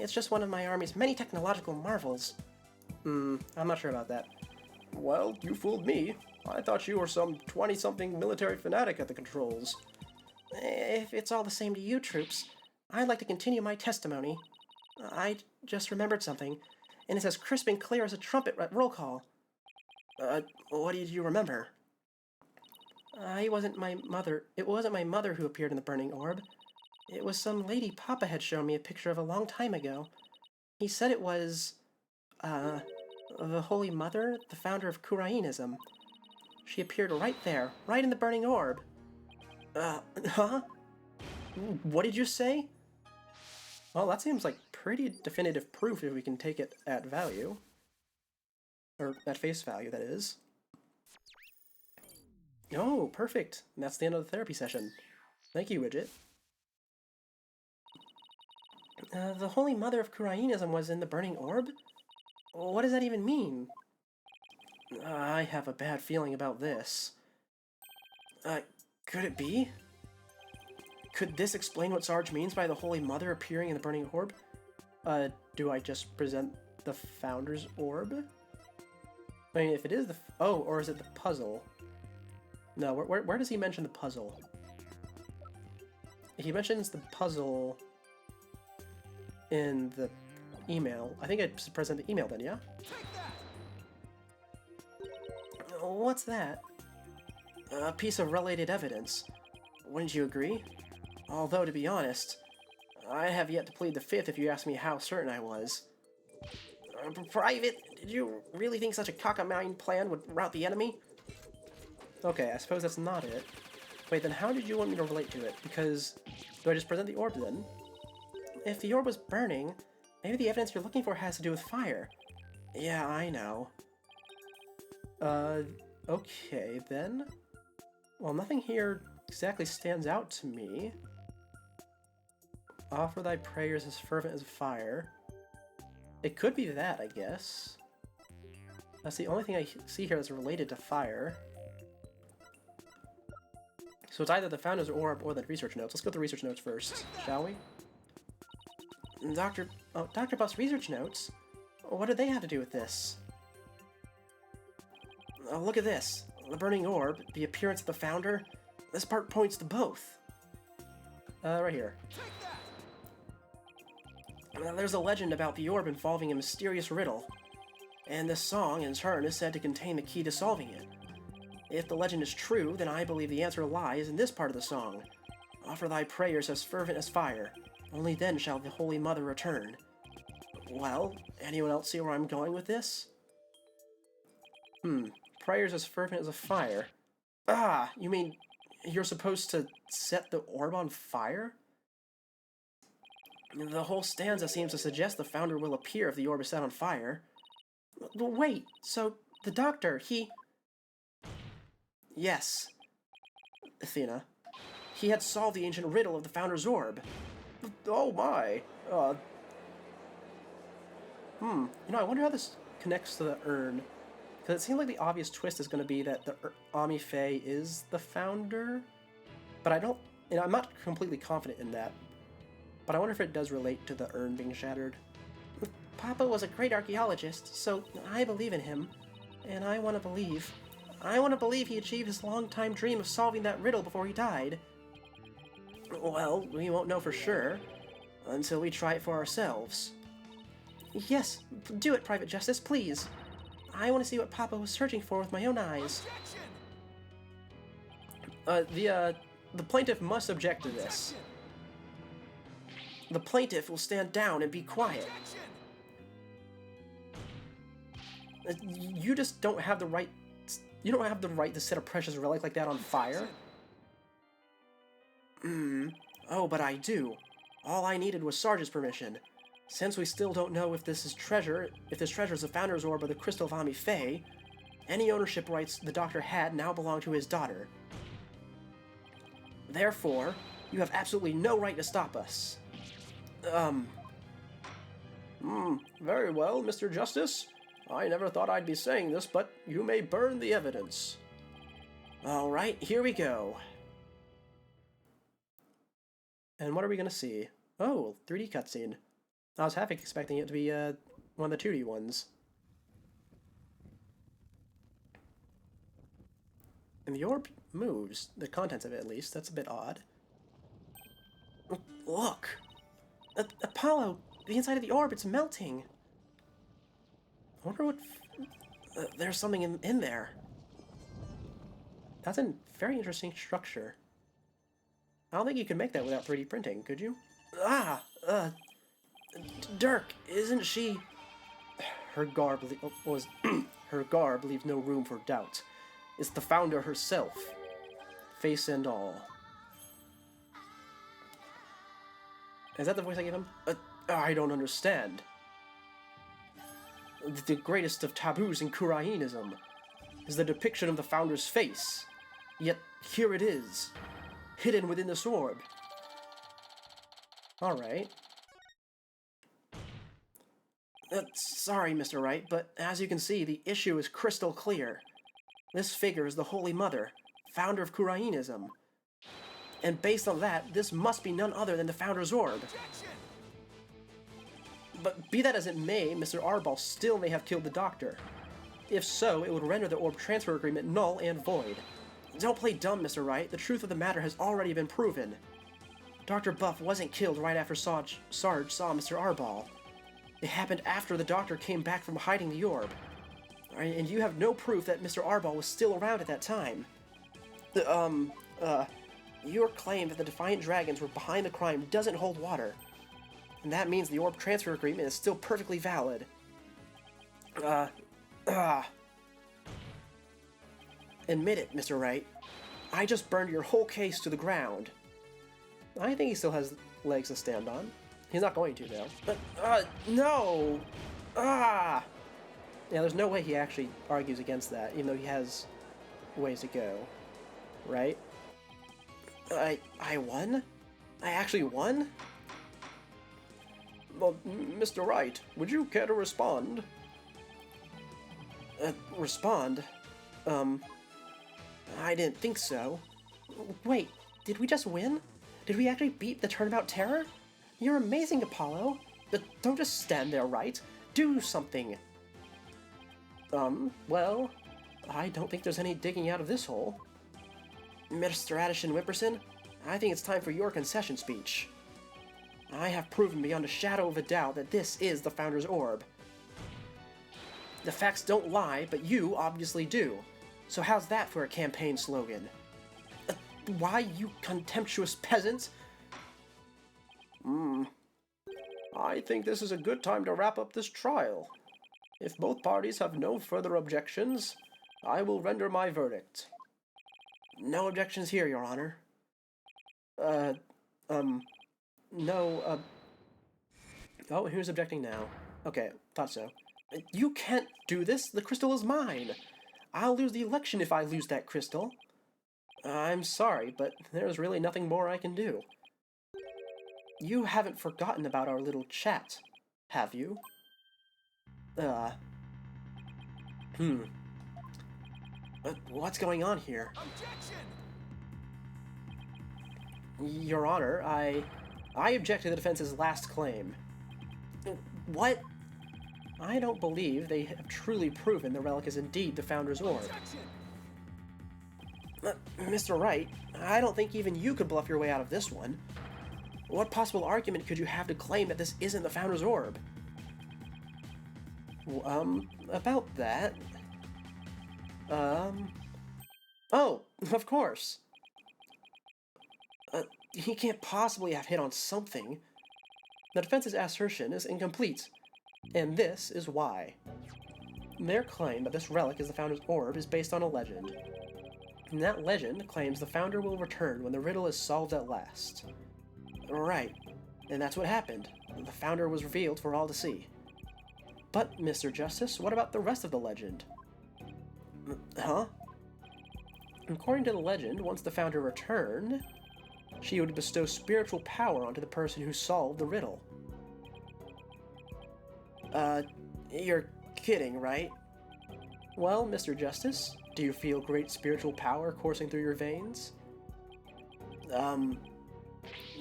It's just one of my Army's many technological marvels. I'm not sure about that. Well, you fooled me. I thought you were some 20-something military fanatic at the controls. If it's all the same to you, troops, I'd like to continue my testimony. I just remembered something, and it's as crisp and clear as a trumpet at roll call. What did you remember? It wasn't my mother who appeared in the burning orb. It was some lady Papa had shown me a picture of a long time ago. He said it was, the Holy Mother, the founder of Kurainism. She appeared right there, right in the burning orb. Huh? What did you say? Well, that seems like pretty definitive proof if we can take it at value. Or at face value, that is. Oh, perfect. And that's the end of the therapy session. Thank you, Widget. The Holy Mother of Kurainism was in the burning orb? What does that even mean? I have a bad feeling about this. Could it be? Could this explain what Sarge means by the Holy Mother appearing in the burning orb? Do I just present the Founder's Orb? I mean, if it is the... Oh, or is it the puzzle? No, where does he mention the puzzle? He mentions the puzzle in the email. I think I'd present the email then, yeah? What's that? A piece of related evidence. Wouldn't you agree? Although, to be honest, I have yet to plead the fifth if you ask me how certain I was. Private, did you really think such a cockamamie plan would rout the enemy? Okay, I suppose that's not it. Wait, then how did you want me to relate to it? Because, do I just present the orb then? If the orb was burning, maybe the evidence you're looking for has to do with fire. Yeah, I know. Okay, then. Well, nothing here exactly stands out to me. Offer thy prayers as fervent as fire. It could be that, I guess. That's the only thing I see here that's related to fire. So it's either the Founder's Orb or the research notes. Let's go with the research notes first, shall we? Dr. Buff's research notes? What do they have to do with this? Oh, look at this. The burning orb, the appearance of the Founder. This part points to both. Right here. There's a legend about the orb involving a mysterious riddle. And this song, in turn, is said to contain the key to solving it. If the legend is true, then I believe the answer lies in this part of the song. Offer thy prayers as fervent as fire. Only then shall the Holy Mother return. Well, anyone else see where I'm going with this? Prayers as fervent as a fire. Ah, you mean you're supposed to set the orb on fire? The whole stanza seems to suggest the Founder will appear if the orb is set on fire. Wait, so the Doctor, he... Yes. Athena. He had solved the ancient riddle of the Founder's orb. Oh my. You know, I wonder how this connects to the urn. Because it seems like the obvious twist is going to be that the Ami Faye is the Founder. But I don't... You know, I'm not completely confident in that. But I wonder if it does relate to the urn being shattered. Papa was a great archaeologist, so I believe in him. And I want to believe. I want to believe he achieved his long-time dream of solving that riddle before he died. Well, we won't know for sure until we try it for ourselves. Yes, do it, Private Justice, please. I want to see what Papa was searching for with my own eyes. The plaintiff must object to this. The plaintiff will stand down and be quiet. You just don't have the right. You don't have the right to set a precious relic like that on fire. Oh, but I do. All I needed was Sarge's permission. Since we still don't know if this treasure is the Founder's Orb or the Crystal of Ami Fe, any ownership rights the Doctor had now belong to his daughter. Therefore, you have absolutely no right to stop us. Very well, Mr. Justice. I never thought I'd be saying this, but you may burn the evidence. Alright, here we go. And what are we gonna see? Oh, 3D cutscene. I was half expecting it to be one of the 2D ones. And the orb moves, the contents of it at least. That's a bit odd. Look! Apollo! The inside of the orb, it's melting! I wonder what... there's something in there. That's a very interesting structure. I don't think you could make that without 3D printing, could you? Dirk, isn't she... Her garb her garb leaves no room for doubt. It's the Founder herself. Face and all. Is that the voice I gave him? I don't understand. The greatest of taboos in Kurainism is the depiction of the Founder's face. Yet here it is, hidden within this orb. Alright. Sorry, Mr. Wright, but as you can see, the issue is crystal clear. This figure is the Holy Mother, founder of Kurainism. And based on that, this must be none other than the Founder's Orb. But be that as it may, Mr. Arbol still may have killed the Doctor. If so, it would render the orb transfer agreement null and void. Don't play dumb, Mr. Wright. The truth of the matter has already been proven. Dr. Buff wasn't killed right after Sarge saw Mr. Arbol. It happened after the Doctor came back from hiding the orb. And you have no proof that Mr. Arbol was still around at that time. Your claim that the Defiant Dragons were behind the crime doesn't hold water. And that means the orb transfer agreement is still perfectly valid. Admit it, Mr. Wright. I just burned your whole case to the ground. I think he still has legs to stand on. He's not going to, though. But, no! Yeah, there's no way he actually argues against that, even though he has ways to go. Right? I won? I actually won? Well, Mr. Wright, would you care to respond? Respond? I didn't think so. Wait, did we just win? Did we actually beat the Turnabout Terror? You're amazing, Apollo. But don't just stand there, right? Do something. Well, I don't think there's any digging out of this hole. Mr. Addison Whipperson, I think it's time for your concession speech. I have proven beyond a shadow of a doubt that this is the Founder's Orb. The facts don't lie, but you obviously do. So how's that for a campaign slogan? Why, you contemptuous peasant? I think this is a good time to wrap up this trial. If both parties have no further objections, I will render my verdict. No objections here, Your Honor. No, Oh, who's objecting now? Okay, thought so. You can't do this! The crystal is mine! I'll lose the election if I lose that crystal. I'm sorry, but there's really nothing more I can do. You haven't forgotten about our little chat, have you? What's going on here? Objection! Your Honor, I object to the defense's last claim. What? I don't believe they have truly proven the relic is indeed the Founder's Orb. Mr. Wright, I don't think even you could bluff your way out of this one. What possible argument could you have to claim that this isn't the Founder's Orb? About that... Oh, of course. He can't possibly have hit on something. The defense's assertion is incomplete, and this is why. Their claim that this relic is the Founder's Orb is based on a legend. And that legend claims the Founder will return when the riddle is solved at last. Right, and that's what happened. The Founder was revealed for all to see. But, Mr. Justice, what about the rest of the legend? Huh? According to the legend, once the Founder returned, she would bestow spiritual power onto the person who solved the riddle. You're kidding, right? Well, Mr. Justice, do you feel great spiritual power coursing through your veins?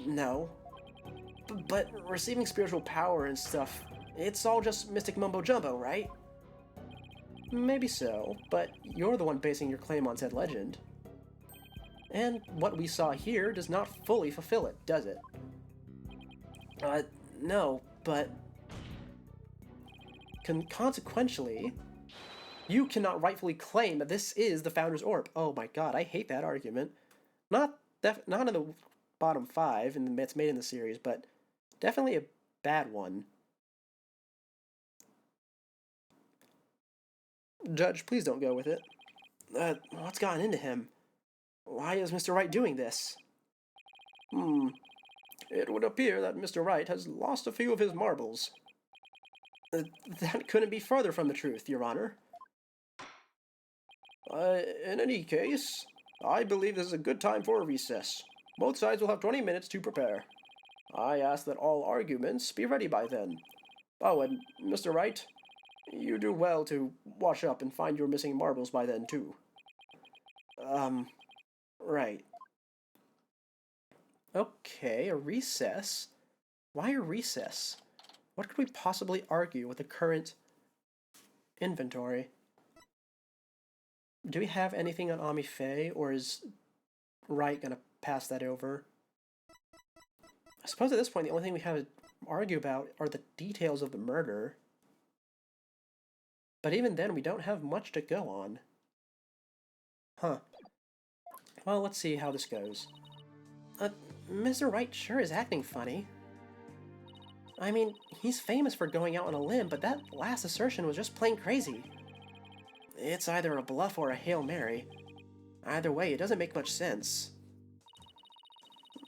No. But receiving spiritual power and stuff, it's all just mystic mumbo-jumbo, right? Maybe so, but you're the one basing your claim on said legend. And what we saw here does not fully fulfill it, does it? No, but... consequentially, you cannot rightfully claim that this is the Founder's Orb. Oh my god, I hate that argument. Not in the bottom 5 it's made in the series, but definitely a bad one. Judge, please don't go with it. What's gotten into him? Why is Mr. Wright doing this? It would appear that Mr. Wright has lost a few of his marbles. That couldn't be further from the truth, Your Honor. In any case, I believe this is a good time for a recess. Both sides will have 20 minutes to prepare. I ask that all arguments be ready by then. Oh, and Mr. Wright, you do well to wash up and find your missing marbles by then, too. Right. Okay, a recess? Why a recess? What could we possibly argue with the current inventory? Do we have anything on Ami Faye, or is Wright gonna pass that over? I suppose at this point the only thing we have to argue about are the details of the murder. But even then, we don't have much to go on. Huh. Well, let's see how this goes. Mr. Wright sure is acting funny. I mean, he's famous for going out on a limb, but that last assertion was just plain crazy. It's either a bluff or a Hail Mary. Either way, it doesn't make much sense.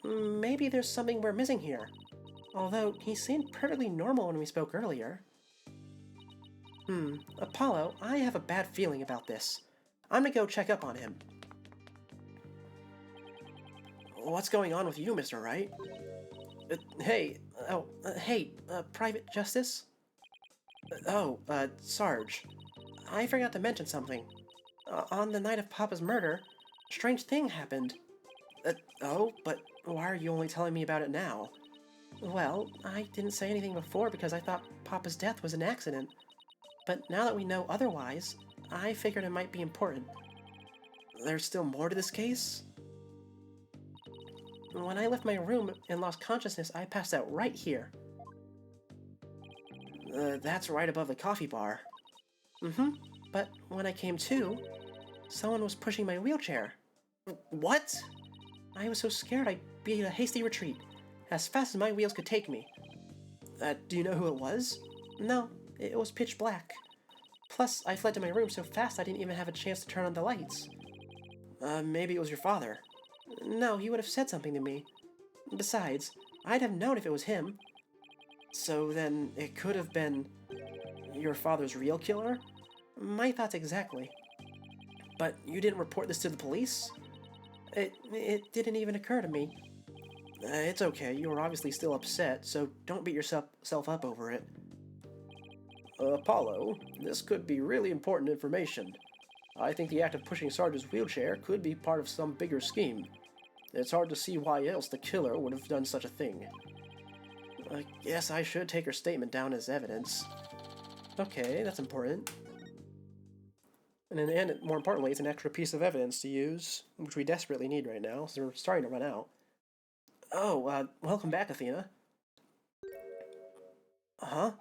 Maybe there's something we're missing here. Although, he seemed perfectly normal when we spoke earlier. Apollo, I have a bad feeling about this. I'm gonna go check up on him. What's going on with you, Mr. Wright? Hey, Private Justice? Sarge. I forgot to mention something. On the night of Papa's murder, a strange thing happened. But why are you only telling me about it now? Well, I didn't say anything before because I thought Papa's death was an accident. But now that we know otherwise, I figured it might be important. There's still more to this case? When I left my room and lost consciousness, I passed out right here. That's right above the coffee bar. But when I came to, someone was pushing my wheelchair. What? I was so scared I beat a hasty retreat, as fast as my wheels could take me. Do you know who it was? No, it was pitch black. Plus, I fled to my room so fast I didn't even have a chance to turn on the lights. Maybe it was your father. No, he would have said something to me. Besides, I'd have known if it was him. So then, it could have been your father's real killer? My thoughts exactly. But you didn't report this to the police? It didn't even occur to me. It's okay, you were obviously still upset, so don't beat yourself up over it. Apollo, this could be really important information. I think the act of pushing Sarge's wheelchair could be part of some bigger scheme. It's hard to see why else the killer would have done such a thing. I guess I should take her statement down as evidence. Okay, that's important. And more importantly, it's an extra piece of evidence to use, which we desperately need right now, so we're starting to run out. Oh, welcome back, Athena. Huh?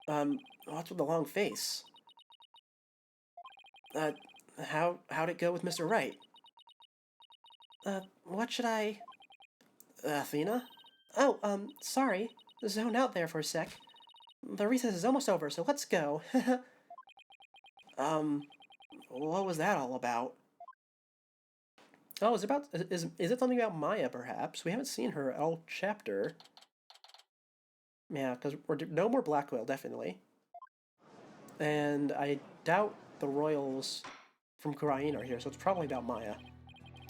What's with the long face? Uh, how'd it go with Mr. Wright? What should I... Athena? Oh, sorry. Zoned out there for a sec. The recess is almost over, so let's go. What was that all about? Oh, is it something about Maya, perhaps? We haven't seen her all chapter. Yeah, because we're no more Blackwell, definitely. And I doubt the royals from Khura'in are here, so it's probably about Maya.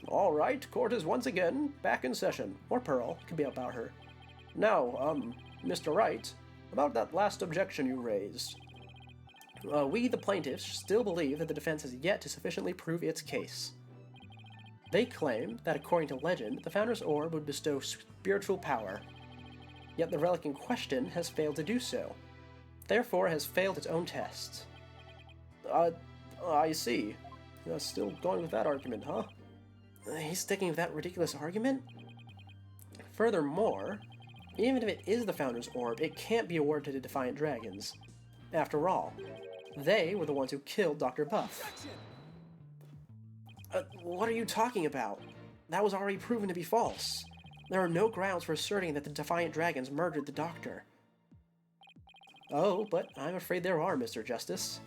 All right, court is once again back in session. Or Pearl, could be about her. Now, Mr. Wright, about that last objection you raised. We, the plaintiffs, still believe that the defense has yet to sufficiently prove its case. They claim that, according to legend, the Founder's Orb would bestow spiritual power. Yet the relic in question has failed to do so. Therefore, has failed its own test. I see. You're still going with that argument, huh? He's sticking with that ridiculous argument? Furthermore, even if it is the Founder's Orb, it can't be awarded to the Defiant Dragons. After all, they were the ones who killed Dr. Buff. What are you talking about? That was already proven to be false. There are no grounds for asserting that the Defiant Dragons murdered the Doctor. Oh, but I'm afraid there are, Mr. Justice.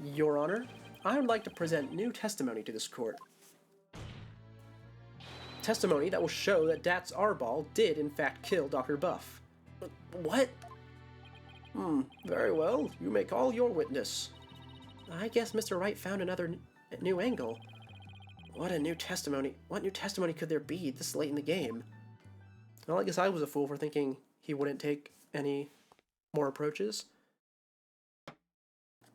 Your Honor, I would like to present new testimony to this court. Testimony that will show that Dats Arbol did in fact kill Dr. Buff. What? Very well. You may call your witness. I guess Mr. Wright found another new angle. What new testimony could there be this late in the game? Well, I guess I was a fool for thinking he wouldn't take any more approaches.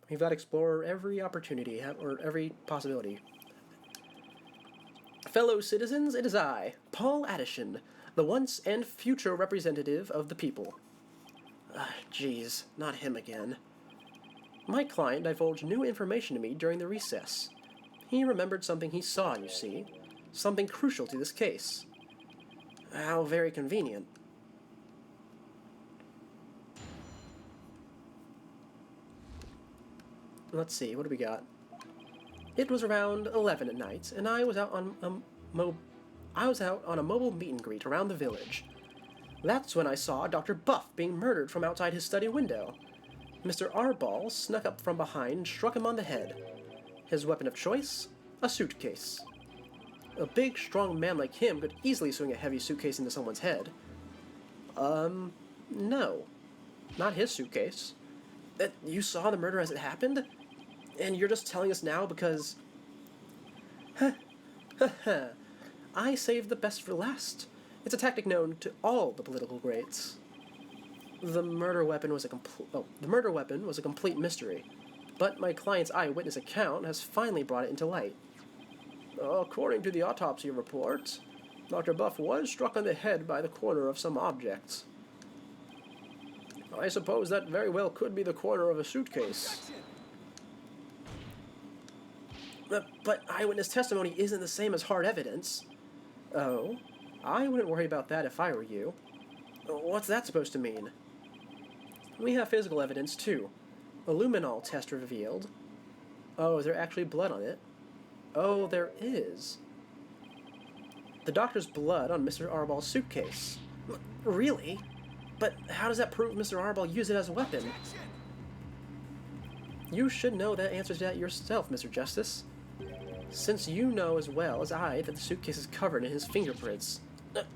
We've got to explore every opportunity, or every possibility. Fellow citizens, it is I, Paul Addison, the once and future representative of the people. Geez, not him again. My client divulged new information to me during the recess. He remembered something he saw, you see. Something crucial to this case. How very convenient. Let's see, what do we got? It was around 11 at night, and I was out on a mobile meet and greet around the village. That's when I saw Dr. Buff being murdered from outside his study window. Mr. Arbol snuck up from behind and struck him on the head. His weapon of choice? A suitcase. A big, strong man like him could easily swing a heavy suitcase into someone's head. No. Not his suitcase. You saw the murder as it happened? And you're just telling us now because... I saved the best for last. It's a tactic known to all the political greats. The murder weapon was a complete mystery, but my client's eyewitness account has finally brought it into light. According to the autopsy report, Dr. Buff was struck on the head by the corner of some object. I suppose that very well could be the corner of a suitcase. But eyewitness testimony isn't the same as hard evidence. Oh? I wouldn't worry about that if I were you. What's that supposed to mean? We have physical evidence, too. A luminol test revealed. Oh, is there actually blood on it? Oh, there is. The doctor's blood on Mr. Arbol's suitcase. Really? But how does that prove Mr. Arbol used it as a weapon? You should know the answer to that yourself, Mr. Justice. Since you know as well as I that the suitcase is covered in his fingerprints.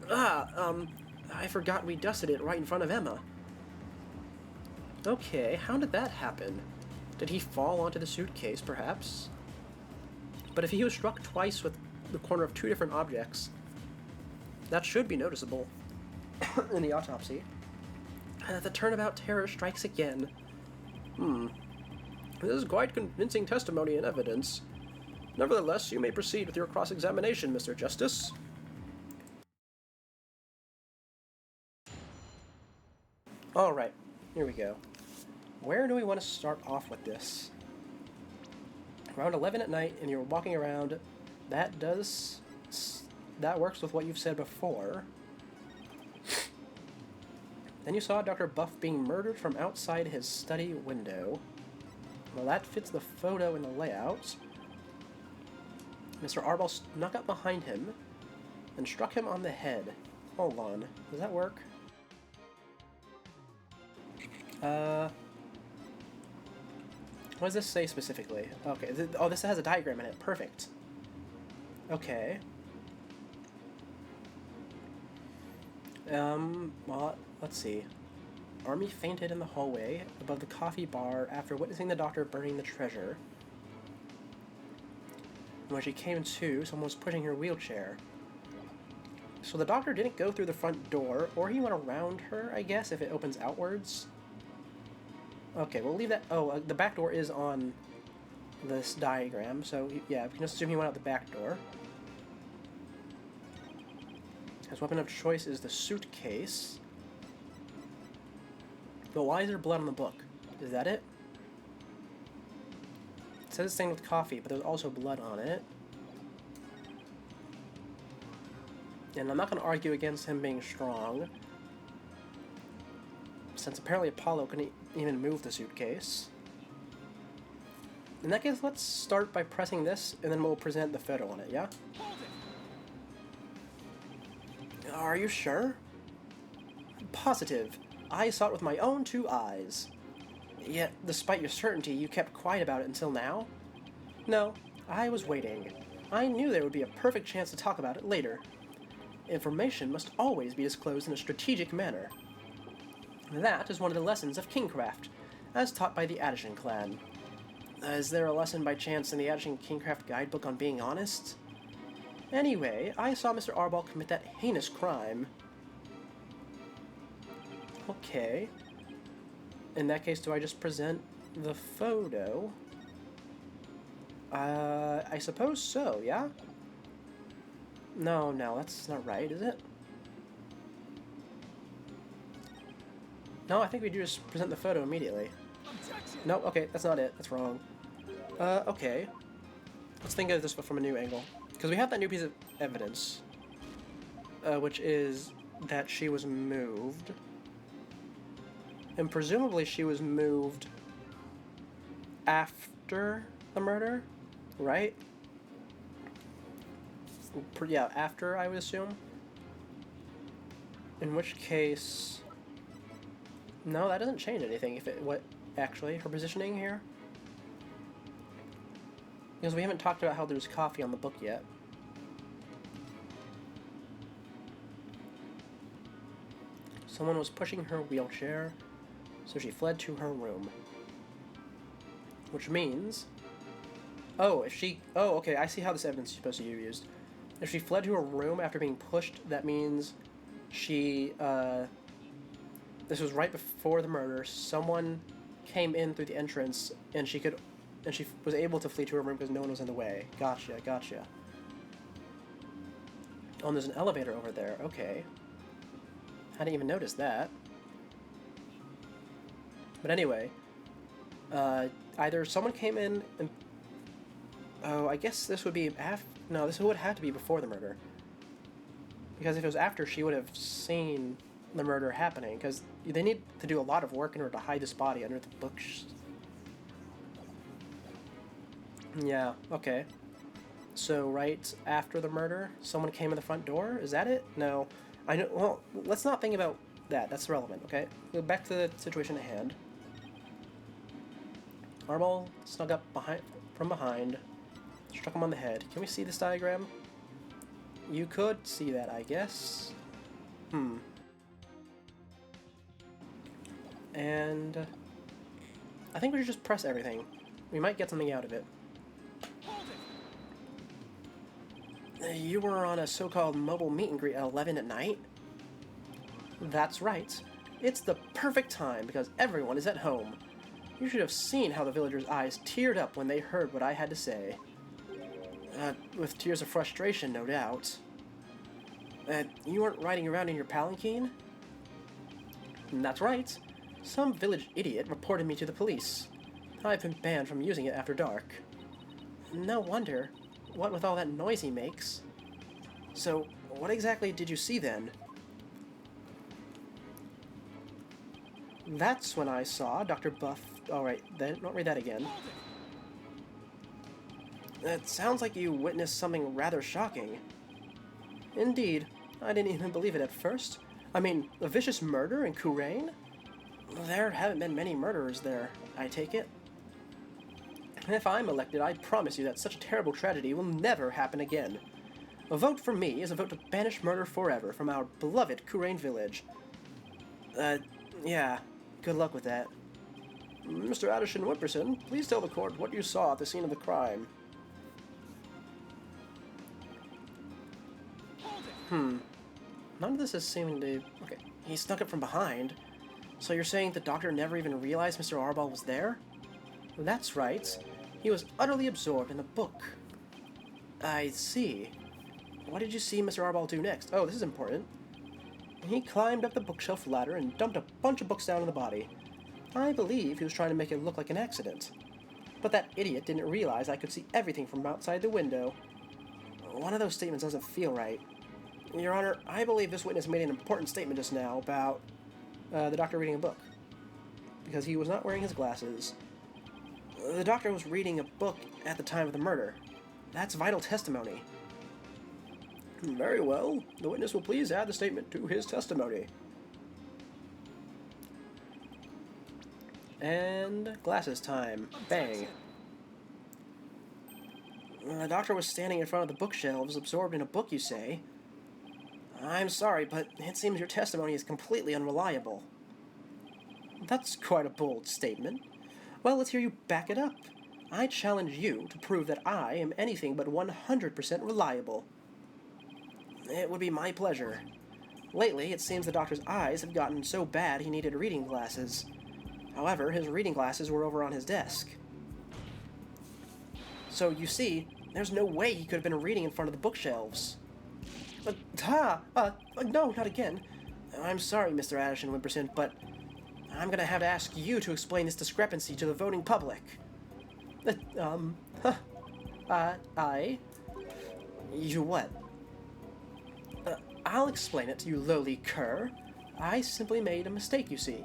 I forgot we dusted it right in front of Emma. Okay, how did that happen? Did he fall onto the suitcase, perhaps? But if he was struck twice with the corner of two different objects, that should be noticeable in the autopsy. The turnabout terror strikes again. This is quite convincing testimony and evidence. Nevertheless, you may proceed with your cross-examination, Mr. Justice. Alright, here we go. where do we want to start off with this? Around 11 at night, and you're walking around. That works with what you've said before. Then you saw Dr. Buff being murdered from outside his study window. Well, that fits the photo in the layout. Mr. Arbol snuck up behind him and struck him on the head. Hold on. Does that work? What does this say specifically? Okay. Oh, this has a diagram in it. Perfect. Okay. Well, let's see. Army fainted in the hallway above the coffee bar after witnessing the doctor burning the treasure. When she came to, someone was pushing her wheelchair. So the doctor didn't go through the front door, or he went around her, I guess, if it opens outwards. Okay, we'll leave that. Oh, the back door is on this diagram, so yeah, we can just assume he went out the back door. His weapon of choice is the suitcase. But why is there blood on the book? Is that it? It says it's stained with coffee, but there's also blood on it. And I'm not going to argue against him being strong, since apparently Apollo couldn't even move the suitcase. In that case, let's start by pressing this, and then we'll present the photo on it, yeah? Are you sure? Positive. I saw it with my own 2 eyes. Yet, despite your certainty, you kept quiet about it until now? No, I was waiting. I knew there would be a perfect chance to talk about it later. Information must always be disclosed in a strategic manner. That is one of the lessons of Kingcraft, as taught by the Addison clan. Is there a lesson by chance in the Addison Kingcraft guidebook on being honest? Anyway, I saw Mr. Arbol commit that heinous crime. Okay. In that case, do I just present the photo? I suppose so, yeah? No, that's not right, is it? No, I think we do just present the photo immediately. No, okay, that's not it. That's wrong. Okay. Let's think of this from a new angle. Because we have that new piece of evidence, which is that she was moved. And presumably she was moved after the murder, right? Yeah, after, I would assume. In which case... No, that doesn't change anything. Actually, her positioning here? Because we haven't talked about how there's coffee on the book yet. Someone was pushing her wheelchair, so she fled to her room. Which means... Oh, okay, I see how this evidence is supposed to be used. If she fled to her room after being pushed, that means she, this was right before the murder. Someone came in through the entrance, and she was able to flee to her room because no one was in the way. Gotcha. Oh, and there's an elevator over there. Okay. I didn't even notice that. But anyway, either someone came in and... Oh, I guess this would be no, this would have to be before the murder. Because if it was after, she would have seen the murder happening. Because they need to do a lot of work in order to hide this body under the books. Yeah, okay. So right after the murder, someone came in the front door? Is that it? No. I know. Well, let's not think about that. That's irrelevant, okay? Back to the situation at hand. Arbol snuck up from behind. Struck him on the head. Can we see this diagram? You could see that, I guess. And I think we should just press everything. We might get something out of it. You were on a so-called mobile meet and greet at 11 at night? That's right. It's the perfect time because everyone is at home. You should have seen how the villagers' eyes teared up when they heard what I had to say. With tears of frustration, no doubt. You weren't riding around in your palanquin? That's right. Some village idiot reported me to the police. I've been banned from using it after dark. No wonder. What with all that noise he makes. So, what exactly did you see then? That's when I saw Dr. Buff... Alright, then, don't read that again. It sounds like you witnessed something rather shocking. Indeed. I didn't even believe it at first. I mean, a vicious murder in Khura'in? There haven't been many murderers there, I take it. If I'm elected, I promise you that such a terrible tragedy will never happen again. A vote for me is a vote to banish murder forever from our beloved Khura'in village. Yeah. Good luck with that. Mr. Addison Whipperson, please tell the court what you saw at the scene of the crime. None of this is seeming to... Okay, he snuck it from behind. So you're saying the doctor never even realized Mr. Arbol was there? That's right. He was utterly absorbed in the book. I see. What did you see Mr. Arbol do next? Oh, this is important. He climbed up the bookshelf ladder and dumped a bunch of books down on the body. I believe he was trying to make it look like an accident. But that idiot didn't realize I could see everything from outside the window. One of those statements doesn't feel right. Your Honor, I believe this witness made an important statement just now about the doctor reading a book. Because he was not wearing his glasses. The doctor was reading a book at the time of the murder. That's vital testimony. Very well. The witness will please add the statement to his testimony. And glasses time. Bang. The doctor was standing in front of the bookshelves, absorbed in a book, you say? I'm sorry, but it seems your testimony is completely unreliable. That's quite a bold statement. Well, let's hear you back it up. I challenge you to prove that I am anything but 100% reliable. It would be my pleasure. Lately, it seems the doctor's eyes have gotten so bad he needed reading glasses. However, his reading glasses were over on his desk. So, you see, there's no way he could have been reading in front of the bookshelves. No, not again. I'm sorry, Mr. Addison Whipperson, but I'm gonna have to ask you to explain this discrepancy to the voting public. You what? I'll explain it to you, lowly cur. I simply made a mistake, you see.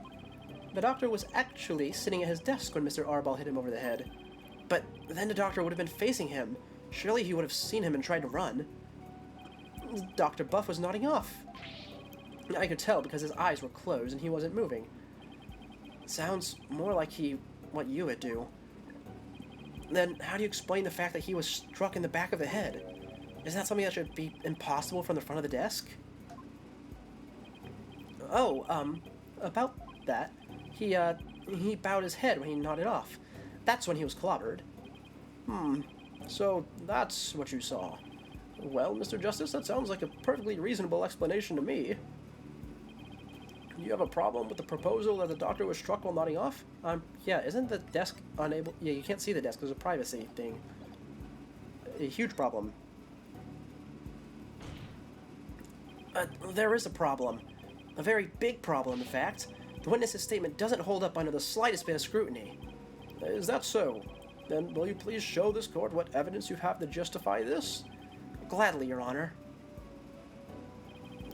The doctor was actually sitting at his desk when Mr. Arbol hit him over the head. But then the doctor would have been facing him. Surely he would have seen him and tried to run. Dr. Buff was nodding off. I could tell because his eyes were closed and he wasn't moving. Sounds more like what you would do. Then how do you explain the fact that he was struck in the back of the head? Isn't that something that should be impossible from the front of the desk? Oh, about that. He bowed his head when he nodded off. That's when he was clobbered. So that's what you saw. Well, Mr. Justice, that sounds like a perfectly reasonable explanation to me. You have a problem with the proposal that the doctor was struck while nodding off? Yeah, isn't the desk unable... Yeah, you can't see the desk. There's a privacy thing. A huge problem. There is a problem. A very big problem, in fact. The witness's statement doesn't hold up under the slightest bit of scrutiny. Is that so? Then will you please show this court what evidence you have to justify this? Gladly, Your Honor.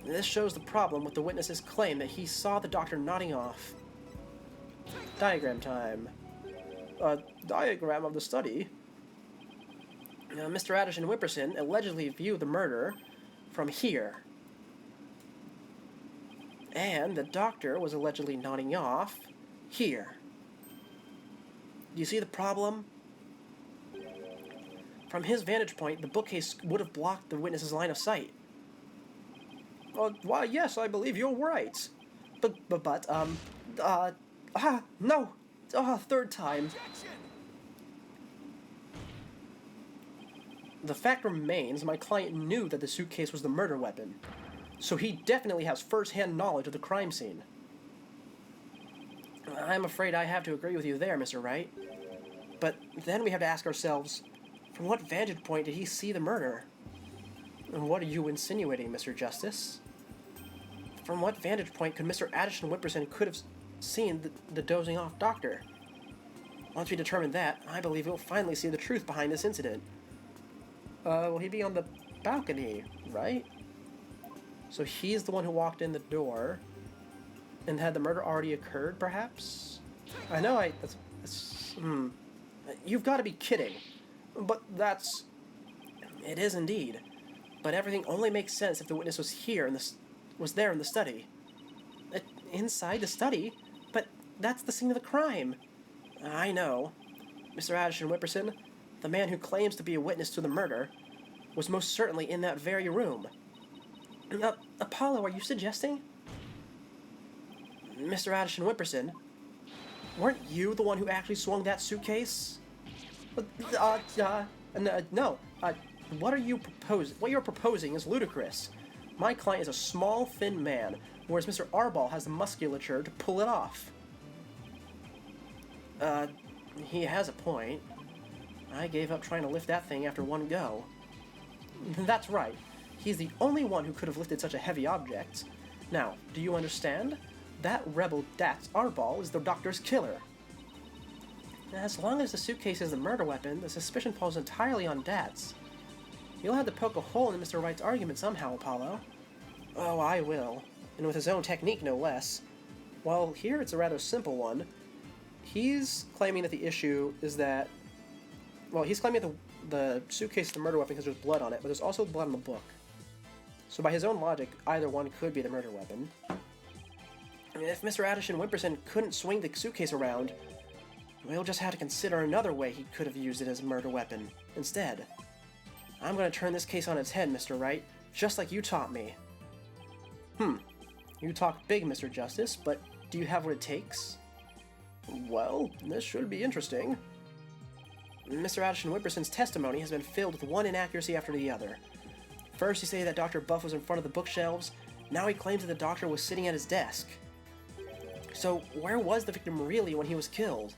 This shows the problem with the witness's claim that he saw the doctor nodding off. Diagram time. A diagram of the study. Mr. Addison Whipperson allegedly viewed the murder from here. And the doctor was allegedly nodding off here. Do you see the problem? From his vantage point, the bookcase would have blocked the witness's line of sight. Why, yes, I believe you're right. No! Third time. The fact remains, my client knew that the suitcase was the murder weapon. So he definitely has first-hand knowledge of the crime scene. I'm afraid I have to agree with you there, Mr. Wright. But then we have to ask ourselves, from what vantage point did he see the murder? And what are you insinuating, Mr. Justice? From what vantage point could Mr. Addison Whipperson could have... seen the dozing off doctor. Once we determine that, I believe we'll finally see the truth behind this incident. Will he be on the balcony, right? So he's the one who walked in the door. And had the murder already occurred, perhaps? I know You've got to be kidding. But that's... It is indeed. But everything only makes sense if the witness was there in the study. Inside the study? But that's the scene of the crime. I know. Mr. Addison Whipperson, the man who claims to be a witness to the murder, was most certainly in that very room. Apollo, are you suggesting? Mr. Addison Whipperson, weren't you the one who actually swung that suitcase? No. What you're proposing is ludicrous. My client is a small, thin man, whereas Mr. Arbol has the musculature to pull it off. He has a point. I gave up trying to lift that thing after one go. That's right. He's the only one who could have lifted such a heavy object. Now, do you understand? That rebel Dax Arbol is the doctor's killer. As long as the suitcase is the murder weapon, the suspicion falls entirely on Dax. You'll have to poke a hole in Mr. Wright's argument somehow, Apollo. Oh, I will. And with his own technique, no less. Well, here it's a rather simple one. He's claiming that the issue is that... Well, he's claiming that the suitcase is the murder weapon because there's blood on it, but there's also blood on the book. So by his own logic, either one could be the murder weapon. I mean, if Mr. Addison Whipperson couldn't swing the suitcase around, we'll just have to consider another way he could have used it as a murder weapon instead. I'm going to turn this case on its head, Mr. Wright, just like you taught me. You talk big, Mr. Justice, but do you have what it takes? Well, this should be interesting. Mr. Addison Whipperson's testimony has been filled with one inaccuracy after the other. First, he said that Dr. Buff was in front of the bookshelves. Now he claims that the doctor was sitting at his desk. So, where was the victim really when he was killed?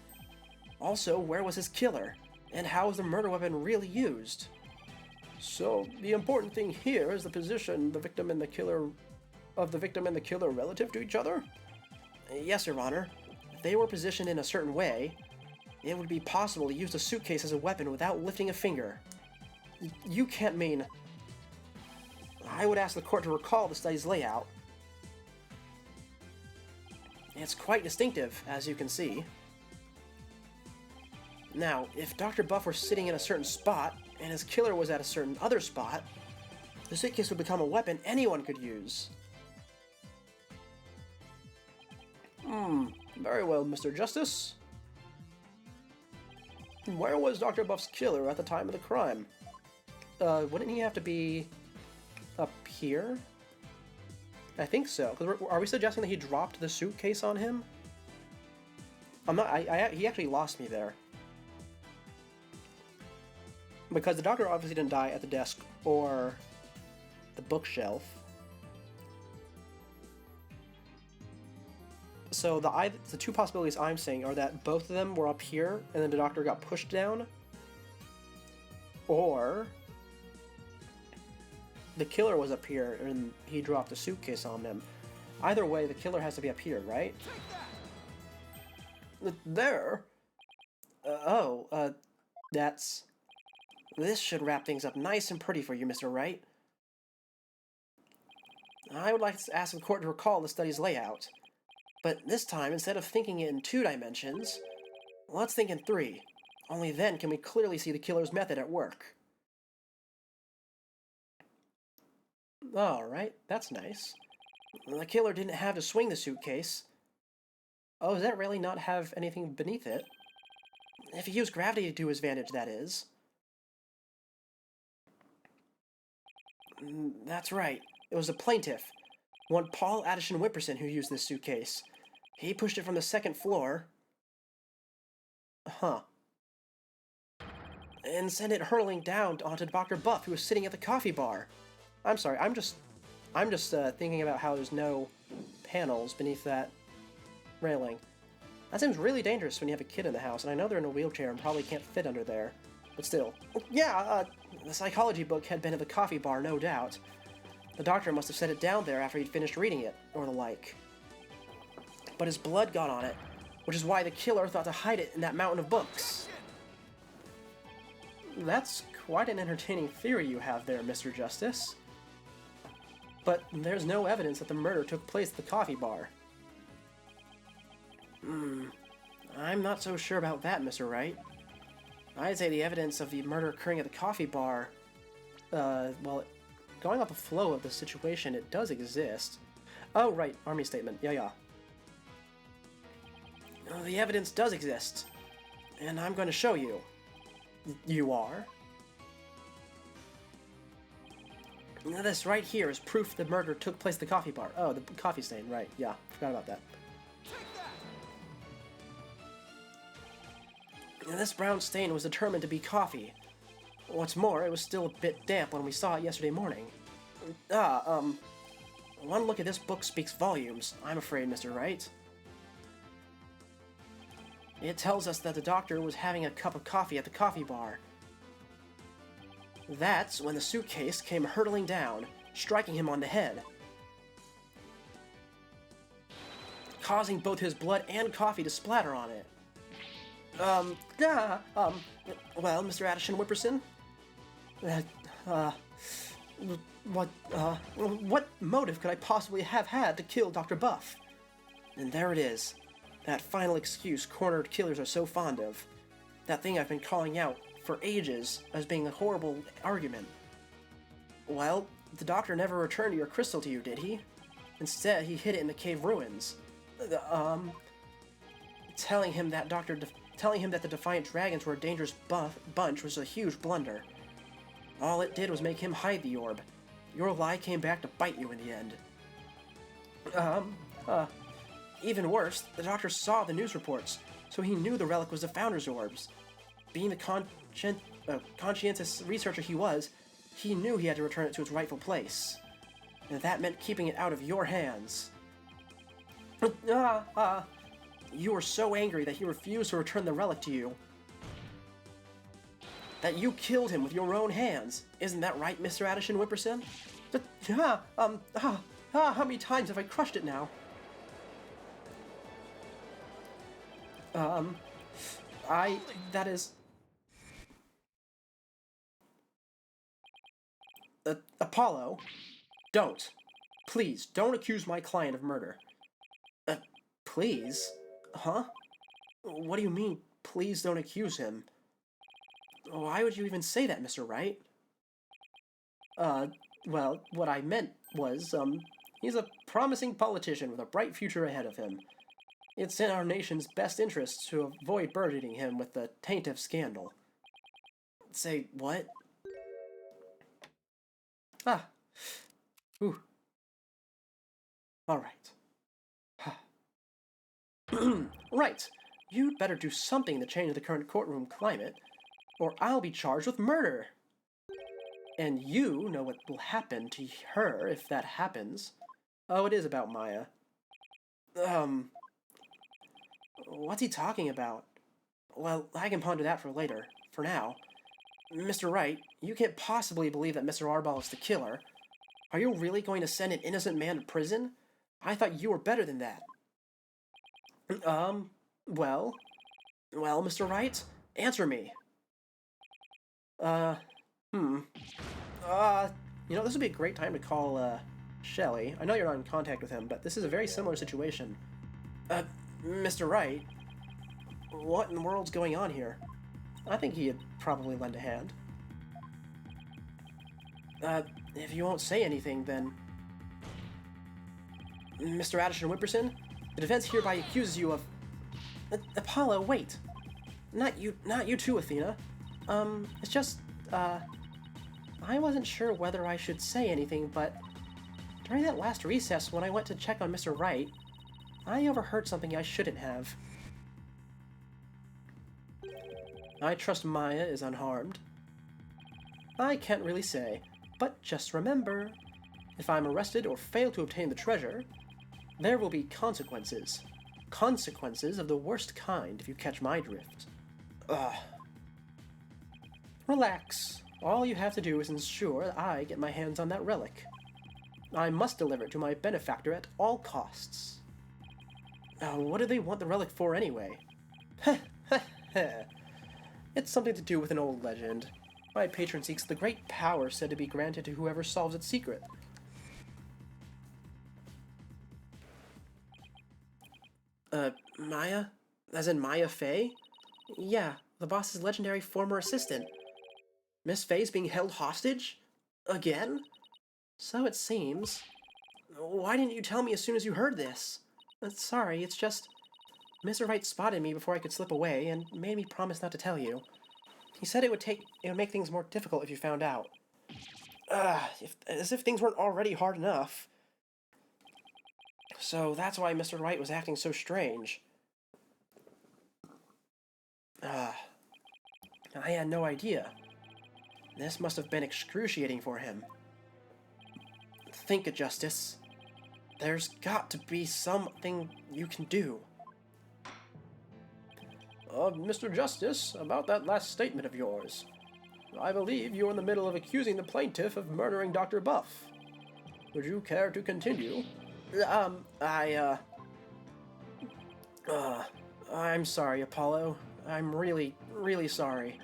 Also, where was his killer? And how was the murder weapon really used? So, the important thing here is the position of the victim and the killer relative to each other? Yes, Your Honor. If they were positioned in a certain way, it would be possible to use the suitcase as a weapon without lifting a finger. You can't mean... I would ask the court to recall the study's layout. It's quite distinctive, as you can see. Now, if Dr. Buff were sitting in a certain spot, and his killer was at a certain other spot, the suitcase would become a weapon anyone could use. Very well, Mr. Justice. Where was Dr. Buff's killer at the time of the crime? Wouldn't he have to be up here? I think so. 'Cause are we suggesting that he dropped the suitcase on him? I'm not. He actually lost me there. Because the doctor obviously didn't die at the desk or the bookshelf. So the two possibilities I'm saying are that both of them were up here and then the doctor got pushed down, or the killer was up here and he dropped a suitcase on them. Either way, the killer has to be up here, right? There? That's... This should wrap things up nice and pretty for you, Mr. Wright. I would like to ask the court to recall the study's layout. But this time, instead of thinking it in 2 dimensions, let's think in 3. Only then can we clearly see the killer's method at work. Alright, that's nice. The killer didn't have to swing the suitcase. Oh, does that really not have anything beneath it? If he used gravity to his advantage, that is. That's right. It was the plaintiff, one Paul Addison Whipperson, who used this suitcase. He pushed it from the 2nd floor. And sent it hurtling down onto Dr. Buff, who was sitting at the coffee bar. I'm sorry, I'm just thinking about how there's no panels beneath that railing. That seems really dangerous when you have a kid in the house, and I know they're in a wheelchair and probably can't fit under there. But still. Yeah, the psychology book had been at the coffee bar, no doubt. The doctor must have set it down there after he'd finished reading it, or the like. but his blood got on it, which is why the killer thought to hide it in that mountain of books. That's quite an entertaining theory you have there, Mr. Justice. But there's no evidence that the murder took place at the coffee bar. I'm not so sure about that, Mr. Wright. I'd say the evidence of the murder occurring at the coffee bar, well, going off the flow of the situation, it does exist. Oh, right, Army statement, yeah. The evidence does exist, and I'm going to show you. You are? Now this right here is proof the murder took place at the coffee bar. Oh, the coffee stain, right, yeah, forgot about that. Now this brown stain was determined to be coffee. What's more, it was still a bit damp when we saw it yesterday morning. One look at this book speaks volumes, I'm afraid, Mr. Wright. It tells us that the doctor was having a cup of coffee at the coffee bar. That's when the suitcase came hurtling down, striking him on the head, causing both his blood and coffee to splatter on it. Well, Mr. Addison Whipperson? What motive could I possibly have had to kill Dr. Buff? And there it is. That final excuse cornered killers are so fond of. That thing I've been calling out for ages as being a horrible argument. Well, the doctor never returned your crystal to you, did he? Instead, he hid it in the cave ruins. Telling him that the Defiant Dragons were a dangerous bunch was a huge blunder. All it did was make him hide the orb. Your lie came back to bite you in the end. Even worse, the doctor saw the news reports, so he knew the relic was the Founder's orbs. Being the conscientious researcher he was, he knew he had to return it to its rightful place. And that meant keeping it out of your hands. You were so angry that he refused to return the relic to you. That you killed him with your own hands. Isn't that right, Mr. Addison Whipperson? How many times have I crushed it now? That is... Apollo, don't. Please, don't accuse my client of murder. Please? Huh? What do you mean, please don't accuse him? Why would you even say that, Mr. Wright? Well, what I meant was, he's a promising politician with a bright future ahead of him. It's in our nation's best interest to avoid burdening him with the taint of scandal. Say what? Ooh. Alright. Right. You'd better do something to change the current courtroom climate, or I'll be charged with murder. And you know what will happen to her if that happens. Oh, it is about Maya. What's he talking about? Well, I can ponder that for later. For now. Mr. Wright, you can't possibly believe that Mr. Arbol is the killer. Are you really going to send an innocent man to prison? I thought you were better than that. Well, Mr. Wright, answer me. This would be a great time to call, Shelley. I know you're not in contact with him, but this is a very similar situation. Mr. Wright, what in the world's going on here? I think he'd probably lend a hand. If you won't say anything, then... Mr. Addison Whipperson, the defense hereby accuses you of... Apollo, wait. Not you too, Athena. It's just, I wasn't sure whether I should say anything, but during that last recess when I went to check on Mr. Wright, I overheard something I shouldn't have. I trust Maya is unharmed. I can't really say, but just remember, if I'm arrested or fail to obtain the treasure, there will be consequences. Consequences of the worst kind, if you catch my drift. Relax. All you have to do is ensure that I get my hands on that relic. I must deliver it to my benefactor at all costs. What do they want the relic for anyway? It's something to do with an old legend. My patron seeks the great power said to be granted to whoever solves its secret. Maya? As in Maya Fey? Yeah, the boss's legendary former assistant. Miss Fey's being held hostage? Again? So it seems. Why didn't you tell me as soon as you heard this? Sorry, it's just... Mr. Wright spotted me before I could slip away and made me promise not to tell you. He said it would make things more difficult if you found out. As if things weren't already hard enough. So that's why Mr. Wright was acting so strange. I had no idea. This must have been excruciating for him. Think it, Justice. There's got to be something you can do. Mr. Justice, about that last statement of yours. I believe you're in the middle of accusing the plaintiff of murdering Dr. Buff. Would you care to continue? I'm sorry, Apollo. I'm really, really sorry.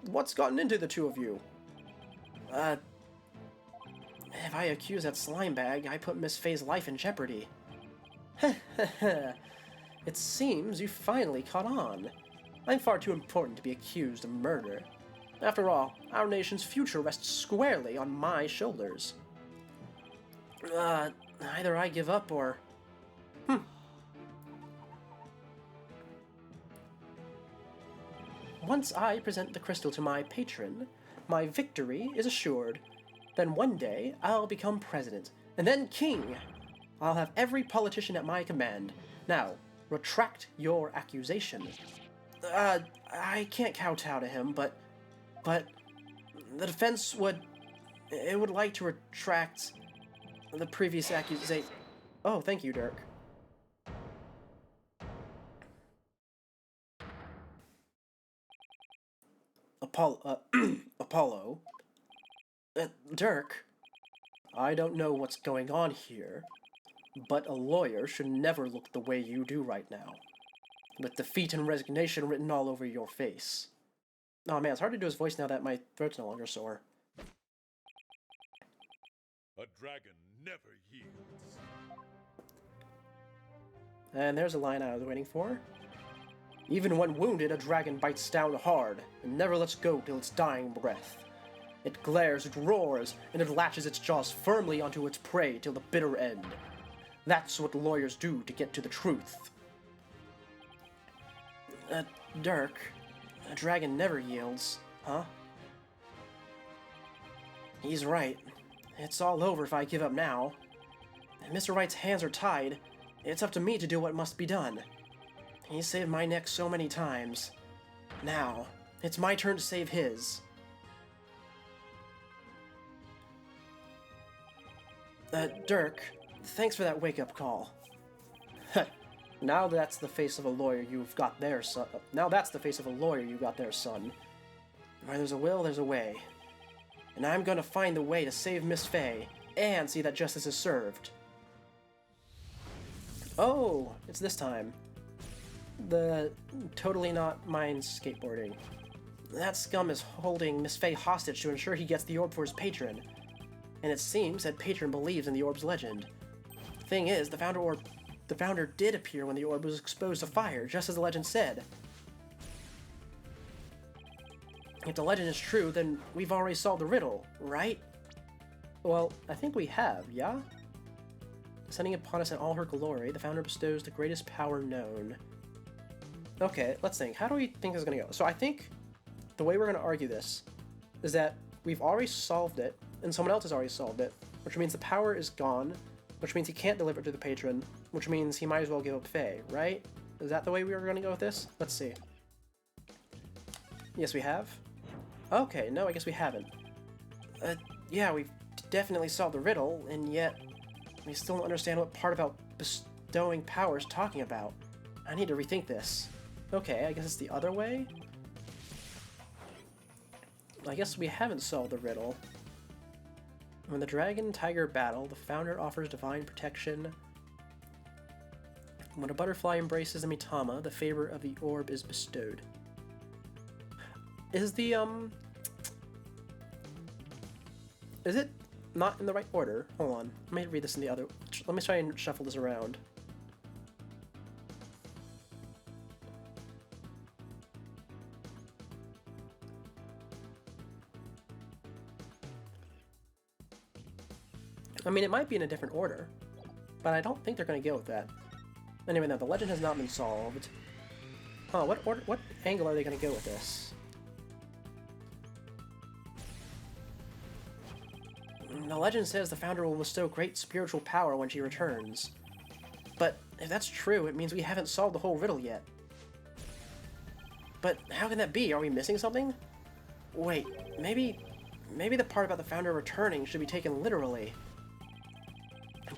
What's gotten into the two of you? If I accuse that slime bag, I put Miss Fey's life in jeopardy. It seems you finally caught on. I'm far too important to be accused of murder. After all, our nation's future rests squarely on my shoulders. Either I give up or... Once I present the crystal to my patron, my victory is assured. Then one day, I'll become president, and then king. I'll have every politician at my command. Now, retract your accusation. I can't kowtow to him, but the defense would like to retract the previous accusation. Oh, thank you, Dirk. Apollo. Dirk. I don't know what's going on here, but a lawyer should never look the way you do right now, with defeat and resignation written all over your face. Oh man, it's hard to do his voice now that my throat's no longer sore. A dragon never yields. And there's a line I was waiting for. Even when wounded, a dragon bites down hard, and never lets go till its dying breath. It glares, it roars, and it latches its jaws firmly onto its prey till the bitter end. That's what lawyers do to get to the truth. Dirk, a dragon never yields, huh? He's right. It's all over if I give up now. Mr. Wright's hands are tied. It's up to me to do what must be done. He saved my neck so many times. Now, it's my turn to save his. Dirk, thanks for that wake-up call. Now that's the face of a lawyer you've got there, son. Now that's the face of a lawyer you got there, son. Where there's a will, there's a way. And I'm gonna find the way to save Miss Fey, and see that justice is served. Oh, it's this time. The totally not mine skateboarding. That scum is holding Miss Fey hostage to ensure he gets the orb for his patron. And it seems that patron believes in the orb's legend. Thing is, the founder did appear when the orb was exposed to fire, just as the legend said. If the legend is true, then we've already solved the riddle, right? Well, I think we have, yeah? Descending upon us in all her glory, the founder bestows the greatest power known. Okay, let's think. How do we think this is going to go? So I think the way we're going to argue this is that we've already solved it, and someone else has already solved it, which means the power is gone, which means he can't deliver it to the patron, which means he might as well give up Fey, right? Is that the way we were going to go with this? Let's see. Yes, we have? Okay, no, I guess we haven't. Yeah, we've definitely solved the riddle, and yet we still don't understand what part about bestowing power is talking about. I need to rethink this. Okay, I guess it's the other way? I guess we haven't solved the riddle. When the Dragon Tiger battle, the founder offers divine protection When a butterfly embraces the Mitama, the favor of the orb is bestowed. Is the, is it not in the right order? Hold on. Let me read this in the other... Let me try and shuffle this around. I mean, it might be in a different order, but I don't think they're going to go with that. Anyway, now the legend has not been solved. Huh, what angle are they going to go with this? The legend says the founder will bestow great spiritual power when she returns. But if that's true, it means we haven't solved the whole riddle yet. But how can that be? Are we missing something? Wait, maybe the part about the founder returning should be taken literally.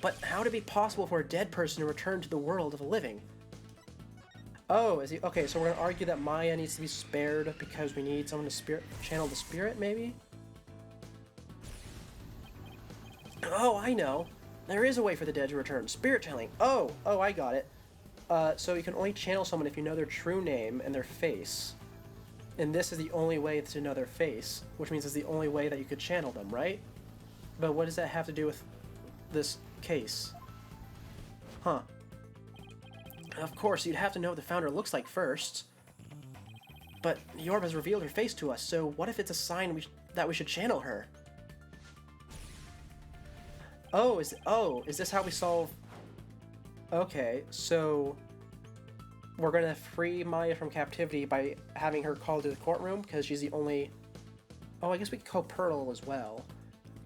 But how would it be possible for a dead person to return to the world of the living? Oh, is he... Okay, so we're gonna argue that Maya needs to be spared because we need someone to channel the spirit, maybe? Oh, I know. There is a way for the dead to return. Spirit channeling. Oh, I got it. So you can only channel someone if you know their true name and their face. And this is the only way to know their face, which means it's the only way that you could channel them, right? But what does that have to do with this case? Huh. Of course, you'd have to know what the founder looks like first. But the orb has revealed her face to us, so what if it's a sign that we should channel her? Oh, is this how we solve... Okay, so... We're gonna free Maya from captivity by having her called to the courtroom, because she's the only... Oh, I guess we could call Pearl as well.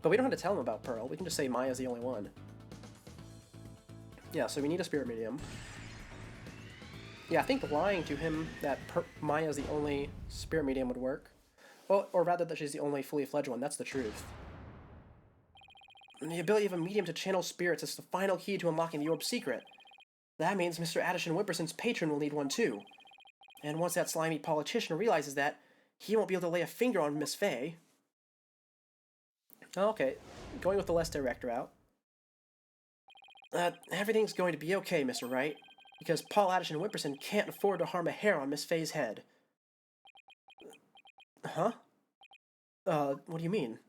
But we don't have to tell them about Pearl, we can just say Maya's the only one. Yeah, so we need a spirit medium. Yeah, I think lying to him that Maya's the only spirit medium would work. Well, or rather that she's the only fully fledged one, that's the truth. And the ability of a medium to channel spirits is the final key to unlocking the orb's secret. That means Mr. Addison Whimperson's patron will need one too. And once that slimy politician realizes that, he won't be able to lay a finger on Miss Fey. Okay, going with the less direct route. Everything's going to be okay, Mr. Wright, because Paul Addison Whimperson can't afford to harm a hair on Miss Fey's head. Huh? What do you mean?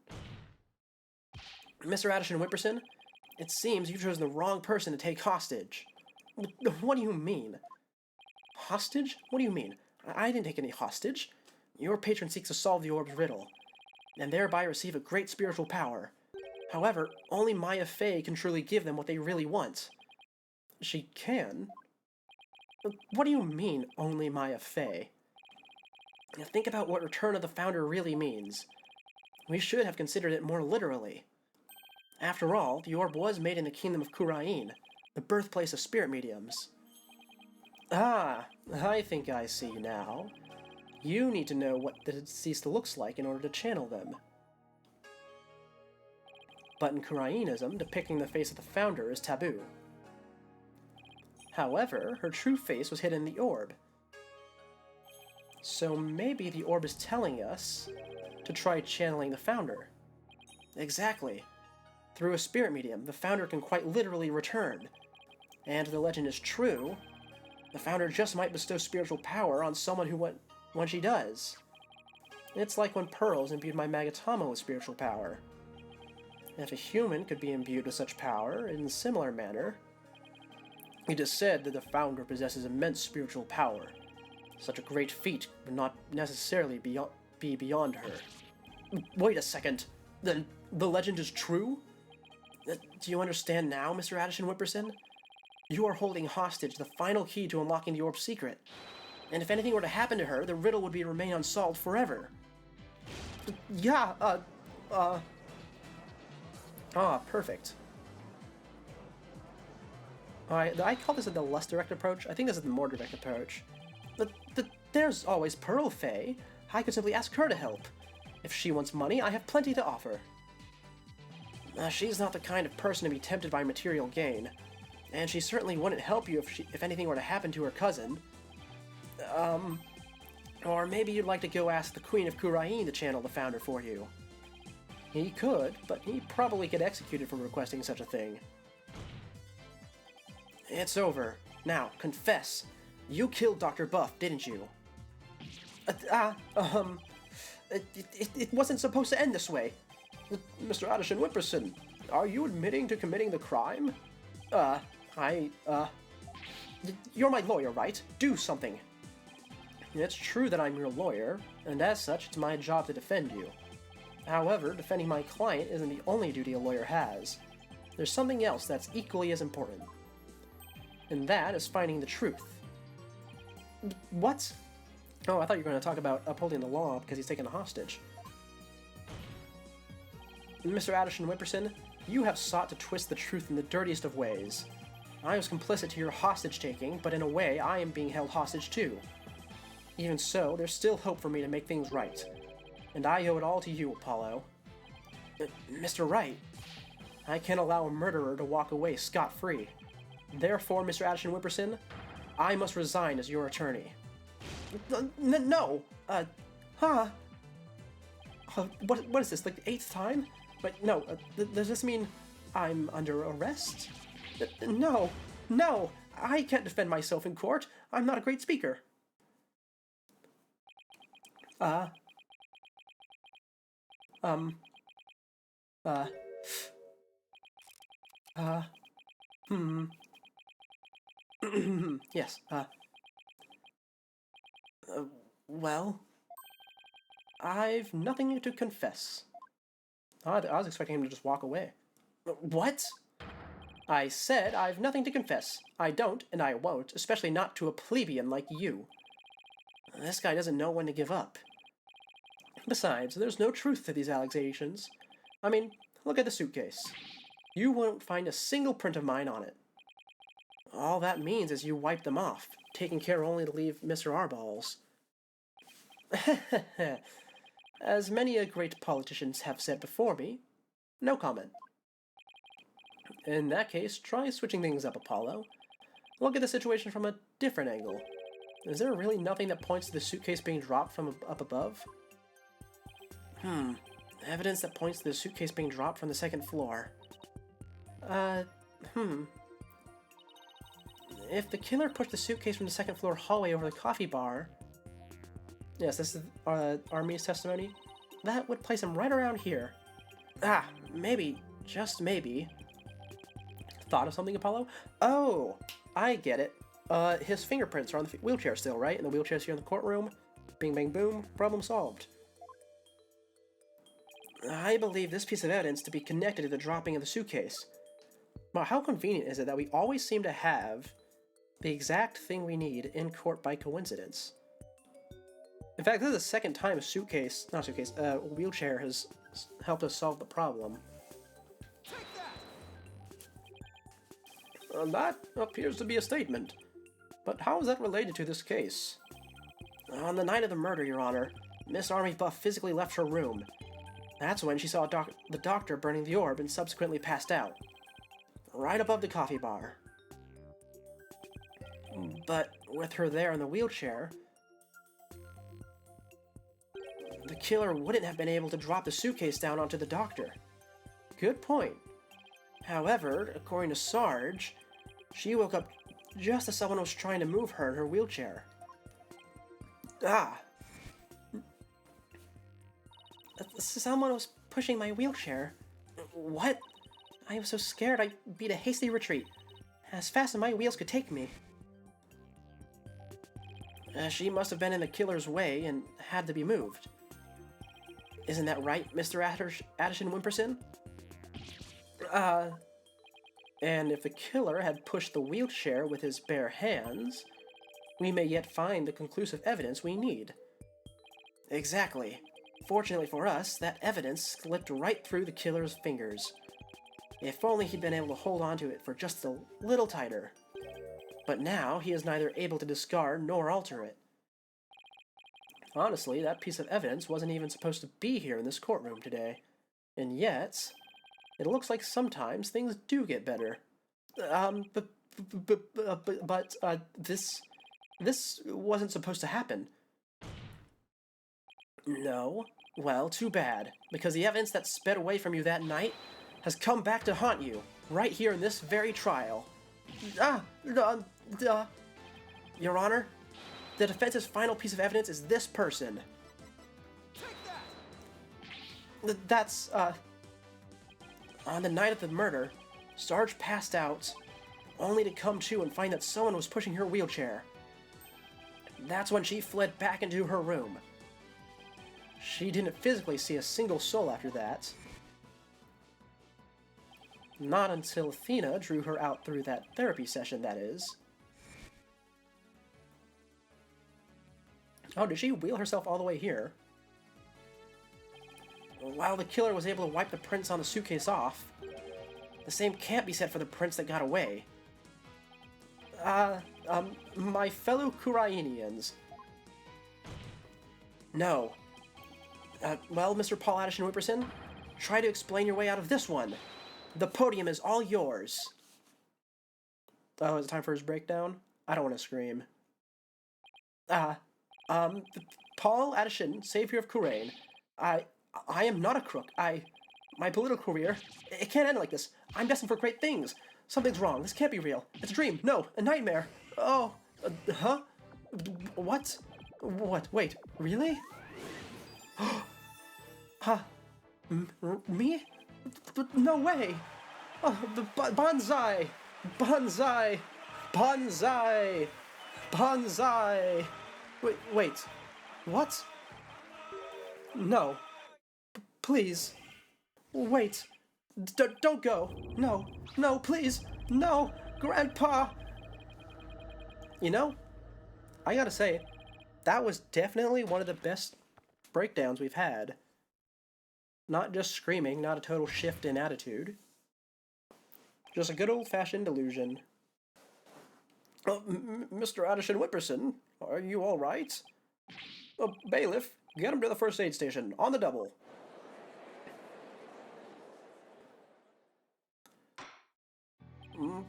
Mr. Addison Whimperson, it seems you've chosen the wrong person to take hostage. What do you mean? Hostage? What do you mean? I didn't take any hostage. Your patron seeks to solve the orb's riddle, and thereby receive a great spiritual power. However, only Maya Fey can truly give them what they really want. She can? What do you mean, only Maya Fey? Think about what Return of the Founder really means. We should have considered it more literally. After all, the orb was made in the kingdom of Khura'in, the birthplace of spirit mediums. Ah, I think I see now. You need to know what the deceased looks like in order to channel them. But in Khura'in'ism, depicting the face of the founder is taboo. However, her true face was hidden in the orb. So maybe the orb is telling us to try channeling the founder. Exactly. Through a spirit medium, the founder can quite literally return. And if the legend is true, the founder just might bestow spiritual power on someone when she does. It's like when Pearls imbued my Magatama with spiritual power. If a human could be imbued with such power in a similar manner, it is said that the founder possesses immense spiritual power. Such a great feat would not necessarily be beyond her. Wait a second. Then the legend is true? Do you understand now, Mr. Addison Whimperson? You are holding hostage the final key to unlocking the orb's secret. And if anything were to happen to her, the riddle would remain unsolved forever. Yeah, perfect. Alright, I call this the less direct approach. I think this is the more direct approach. But there's always Pearl Fey. I could simply ask her to help. If she wants money, I have plenty to offer. She's not the kind of person to be tempted by material gain. And she certainly wouldn't help you if anything were to happen to her cousin. Or maybe you'd like to go ask the Queen of Khura'in to channel the founder for you. He could, but he'd probably get executed for requesting such a thing. It's over. Now, confess. You killed Dr. Buff, didn't you? It wasn't supposed to end this way. Mr. Addison Whipperson, are you admitting to committing the crime? You're my lawyer, right? Do something. It's true that I'm your lawyer, and as such, it's my job to defend you. However, defending my client isn't the only duty a lawyer has. There's something else that's equally as important. And that is finding the truth. What? Oh, I thought you were going to talk about upholding the law because he's taken a hostage. Mr. Addison Whipperson, you have sought to twist the truth in the dirtiest of ways. I was complicit to your hostage-taking, but in a way, I am being held hostage too. Even so, there's still hope for me to make things right. And I owe it all to you, Apollo. Mr. Wright, I can't allow a murderer to walk away scot-free. Therefore, Mr. Addison Whipperson, I must resign as your attorney. No! What is this, like the 8th time? But no, does this mean I'm under arrest? No! I can't defend myself in court. I'm not a great speaker. Yes, well, I've nothing to confess. I was expecting him to just walk away. What? I said I've nothing to confess. I don't, and I won't, especially not to a plebeian like you. This guy doesn't know when to give up. Besides, there's no truth to these allegations. I mean, look at the suitcase. You won't find a single print of mine on it. All that means is you wiped them off, taking care only to leave Mr. Arballs. As many a great politicians have said before me, no comment. In that case, try switching things up, Apollo. Look at the situation from a different angle. Is there really nothing that points to the suitcase being dropped from up above? Evidence that points to the suitcase being dropped from the 2nd floor. If the killer pushed the suitcase from the 2nd floor hallway over the coffee bar... Yes, this is Army's testimony. That would place him right around here. Maybe, just maybe. Thought of something, Apollo? Oh, I get it. His fingerprints are on the wheelchair still, right? And the wheelchair's here in the courtroom. Bing, bang, boom. Problem solved. I believe this piece of evidence to be connected to the dropping of the suitcase. Well, how convenient is it that we always seem to have the exact thing we need in court by coincidence? In fact, this is the second time a wheelchair has helped us solve the problem. That appears to be a statement. But how is that related to this case? On the night of the murder, Your Honor, Miss Army Buff physically left her room. That's when she saw the doctor burning the orb and subsequently passed out. Right above the coffee bar. But with her there in the wheelchair, the killer wouldn't have been able to drop the suitcase down onto the doctor. Good point. However, according to Sarge, she woke up just as someone was trying to move her in her wheelchair. Someone was pushing my wheelchair. What? I was so scared I beat a hasty retreat, as fast as my wheels could take me. She must have been in the killer's way and had to be moved. Isn't that right, Mr. Addison Whipperson? And if the killer had pushed the wheelchair with his bare hands, we may yet find the conclusive evidence we need. Exactly. Fortunately for us, that evidence slipped right through the killer's fingers. If only he'd been able to hold onto it for just a little tighter. But now he is neither able to discard nor alter it. Honestly, that piece of evidence wasn't even supposed to be here in this courtroom today. And yet, it looks like sometimes things do get better. This wasn't supposed to happen. No? Well, too bad, because the evidence that sped away from you that night has come back to haunt you, right here in this very trial. Your Honor, the defense's final piece of evidence is this person. That's, on the night of the murder, Sarge passed out, only to come to and find that someone was pushing her wheelchair. That's when she fled back into her room. She didn't physically see a single soul after that. Not until Athena drew her out through that therapy session, that is. Oh, did she wheel herself all the way here? While the killer was able to wipe the prints on the suitcase off, the same can't be said for the prints that got away. My fellow Kurainians. No. Well, Mr. Paul Addison Whipperson, try to explain your way out of this one. The podium is all yours. Oh, is it time for his breakdown? I don't want to scream. Paul Addison, savior of Kurain. I am not a crook. My political career, it can't end like this. I'm destined for great things. Something's wrong. This can't be real. It's a dream. No, a nightmare. Oh, huh? What? What? Wait, really? Huh? Me? No way! Oh, the bonsai! Bonsai! Bonsai! Bonsai! Wait. What? No. Please. Wait. Don't go. No, please. No, Grandpa! You know, I gotta say, that was definitely one of the best breakdowns we've had. Not just screaming, not a total shift in attitude. Just a good old-fashioned delusion. Mr. Addison Whipperson, are you all right? Bailiff, get him to the first aid station, on the double.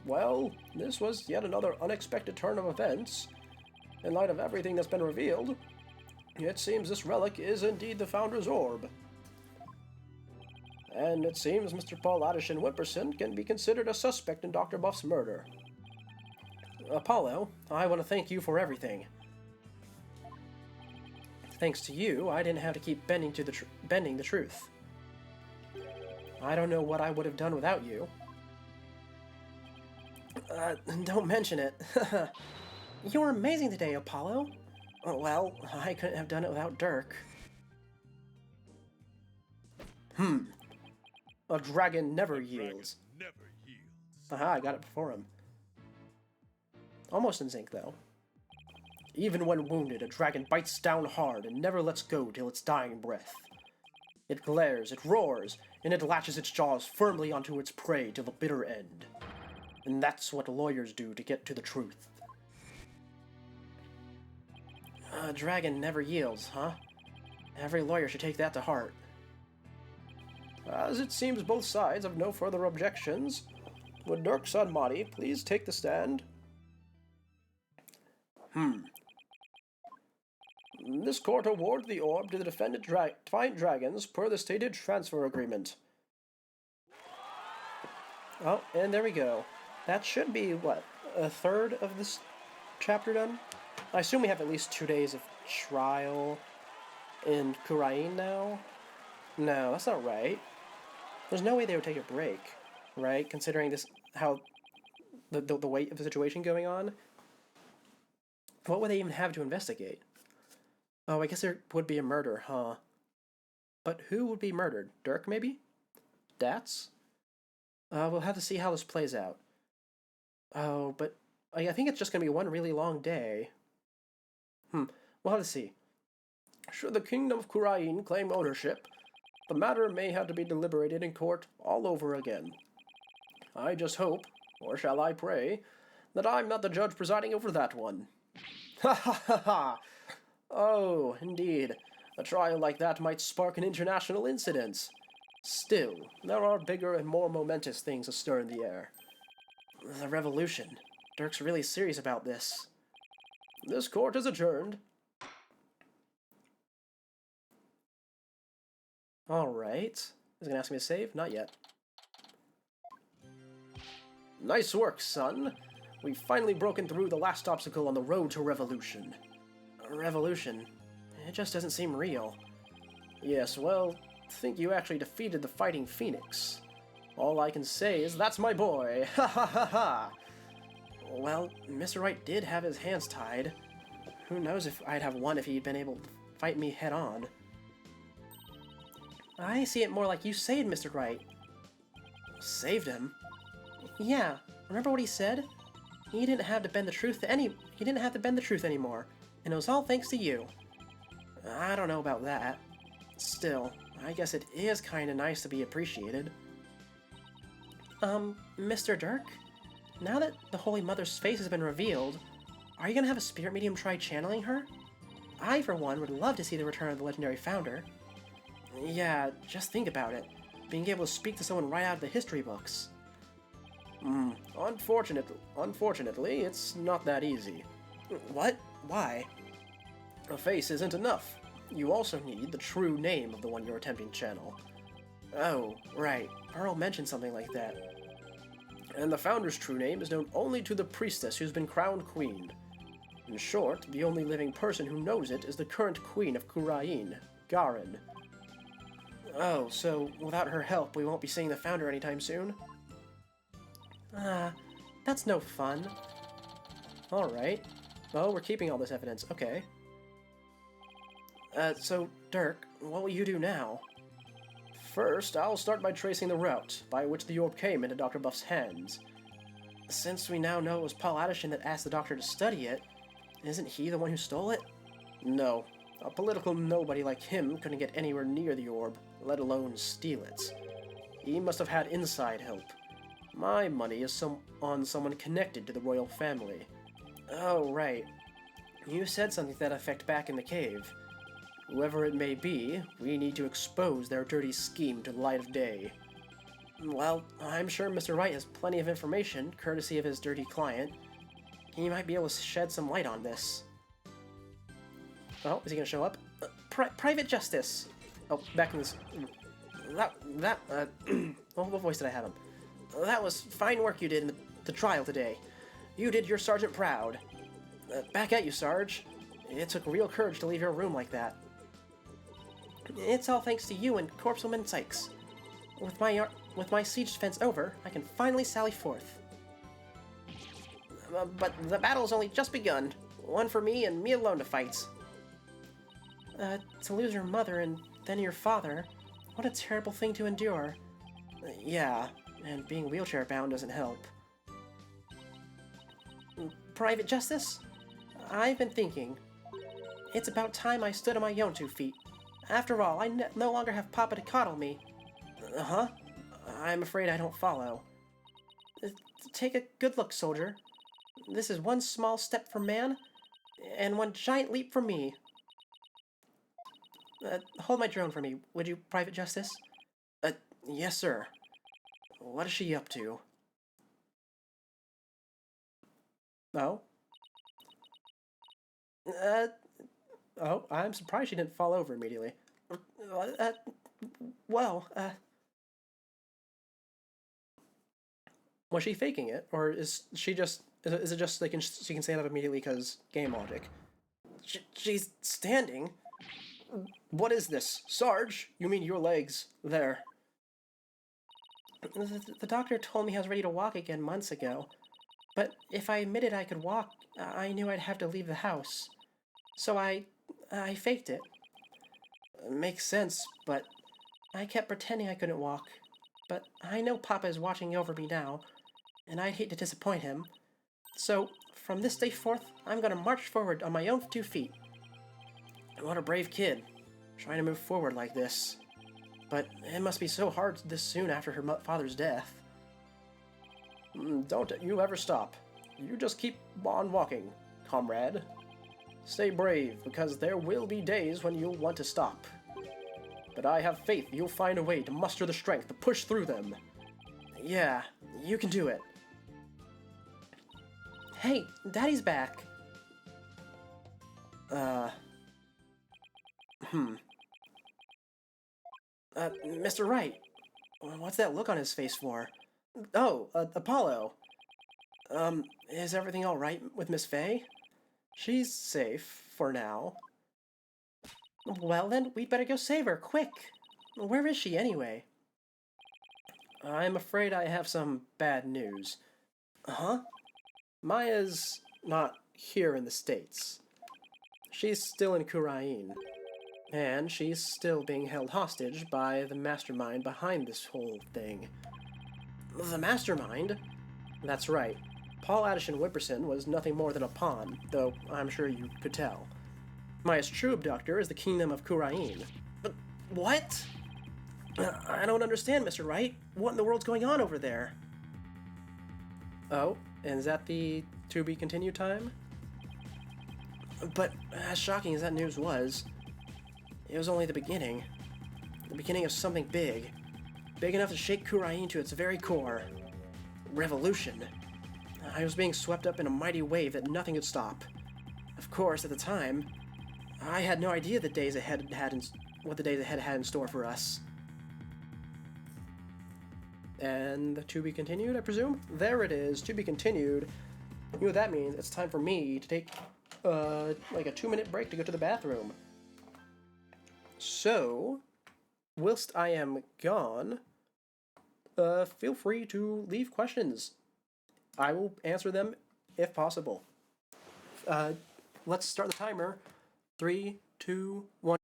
Well, this was yet another unexpected turn of events. In light of everything that's been revealed, it seems this relic is indeed the Founder's Orb. And it seems Mr. Paul Addison Whipperson can be considered a suspect in Dr. Buff's murder. Apollo, I want to thank you for everything. Thanks to you, I didn't have to keep bending the truth. I don't know what I would have done without you. Don't mention it. You were amazing today, Apollo. Well, I couldn't have done it without Dirk. A dragon never yields. Aha, I got it before him. Almost in sync, though. Even when wounded, a dragon bites down hard and never lets go till its dying breath. It glares, it roars, and it latches its jaws firmly onto its prey till the bitter end. And that's what lawyers do to get to the truth. A dragon never yields, huh? Every lawyer should take that to heart. As it seems both sides have no further objections, would Dirk Sunmati please take the stand? This court awards the orb to the defendant Defiant Dragons per the stated transfer agreement. Oh, and there we go. That should be, what, a third of this chapter done? I assume we have at least 2 days of trial in Kurain now? No, that's not right. There's no way they would take a break, right? Considering this, how the weight of the situation going on. What would they even have to investigate? Oh, I guess there would be a murder, huh? But who would be murdered? Dirk, maybe? Dats? We'll have to see how this plays out. Oh, but I think it's just going to be one really long day. We'll have to see. Should the Kingdom of Kurain claim ownership, the matter may have to be deliberated in court all over again. I just hope, or shall I pray, that I'm not the judge presiding over that one. Ha ha ha ha! Oh, indeed. A trial like that might spark an international incident. Still, there are bigger and more momentous things astir in the air. The revolution. Dirk's really serious about this. This court is adjourned. Alright. Is it gonna ask me to save? Not yet. Nice work, son. We've finally broken through the last obstacle on the road to revolution. Revolution? It just doesn't seem real. Yes, well, think you actually defeated the Fighting Phoenix. All I can say is that's my boy! Ha ha ha ha! Well, Mr. Wright did have his hands tied. Who knows if I'd have won if he'd been able to fight me head-on. I see it more like you saved Mr. Wright. Saved him? Yeah, remember what he said? He didn't have to bend the truth anymore, and it was all thanks to you. I don't know about that. Still, I guess it is kinda nice to be appreciated. Mr. Dirk? Now that the Holy Mother's face has been revealed, are you gonna have a spirit medium try channeling her? I, for one, would love to see the return of the legendary founder. Yeah, just think about it. Being able to speak to someone right out of the history books. Unfortunately, it's not that easy. What? Why? A face isn't enough. You also need the true name of the one you're attempting to channel. Oh, right. Pearl mentioned something like that. And the Founder's true name is known only to the priestess who's been crowned queen. In short, the only living person who knows it is the current queen of Khura'in, Garen. Oh, so without her help, we won't be seeing the Founder anytime soon? That's no fun. Alright. Oh, we're keeping all this evidence. Okay. So, Dirk, what will you do now? First, I'll start by tracing the route by which the orb came into Dr. Buff's hands. Since we now know it was Paul Addison that asked the Doctor to study it, isn't he the one who stole it? No. A political nobody like him couldn't get anywhere near the orb, let alone steal it. He must have had inside help. My money is on someone connected to the royal family. Oh, right. You said something to that effect back in the cave. Whoever it may be, we need to expose their dirty scheme to the light of day. Well, I'm sure Mr. Wright has plenty of information, courtesy of his dirty client. He might be able to shed some light on this. Oh, is he gonna show up? Private Justice! Oh, back in this... what voice did I have him? That was fine work you did in the trial today. You did your sergeant proud. Back at you, Sarge. It took real courage to leave your room like that. It's all thanks to you and Corpswoman Sykes. With my siege defense over, I can finally sally forth. But the battle's only just begun. One for me and me alone to fight. To lose your mother and then your father, what a terrible thing to endure. Yeah, and being wheelchair-bound doesn't help. Private Justice? I've been thinking. It's about time I stood on my own 2 feet. After all, I no longer have Papa to coddle me. Uh-huh. I'm afraid I don't follow. Take a good look, soldier. This is one small step for man, and one giant leap for me. Hold my drone for me, would you, Private Justice? Yes, sir. What is she up to? Oh? Oh, I'm surprised she didn't fall over immediately. Was she faking it, or is she just... Is it just like she can stand up immediately because game logic? She's standing? What is this? Sarge? You mean your legs? There. The doctor told me I was ready to walk again months ago. But if I admitted I could walk, I knew I'd have to leave the house. So I faked it. Makes sense, but I kept pretending I couldn't walk. But I know Papa is watching over me now, and I'd hate to disappoint him. So, from this day forth, I'm gonna march forward on my own 2 feet. What a brave kid, trying to move forward like this. But it must be so hard this soon after her father's death. Don't you ever stop. You just keep on walking, comrade. Stay brave, because there will be days when you'll want to stop. But I have faith you'll find a way to muster the strength to push through them. Yeah, you can do it. Hey, Daddy's back. Mr. Wright, what's that look on his face for? Oh, Apollo. Is everything alright with Miss Faye? She's safe, for now. Well then, we'd better go save her, quick! Where is she, anyway? I'm afraid I have some bad news. Huh? Maya's not here in the States. She's still in Kurain. And she's still being held hostage by the mastermind behind this whole thing. The mastermind? That's right. Paul Addison Whipperson was nothing more than a pawn, though I'm sure you could tell. Maya's true abductor is the Kingdom of Kurain. But what? I don't understand, Mr. Wright. What in the world's going on over there? Oh, and is that the to be continued time? But as shocking as that news was, it was only the beginning. The beginning of something big. Big enough to shake Kurain to its very core. Revolution. I was being swept up in a mighty wave that nothing could stop. Of course, at the time, I had no idea what the days ahead had in store for us. And to be continued, I presume? There it is, to be continued. You know what that means? It's time for me to take, like a 2-minute break to go to the bathroom. So, whilst I am gone, feel free to leave questions. I will answer them if possible. Let's start the timer. 3, 2, 1.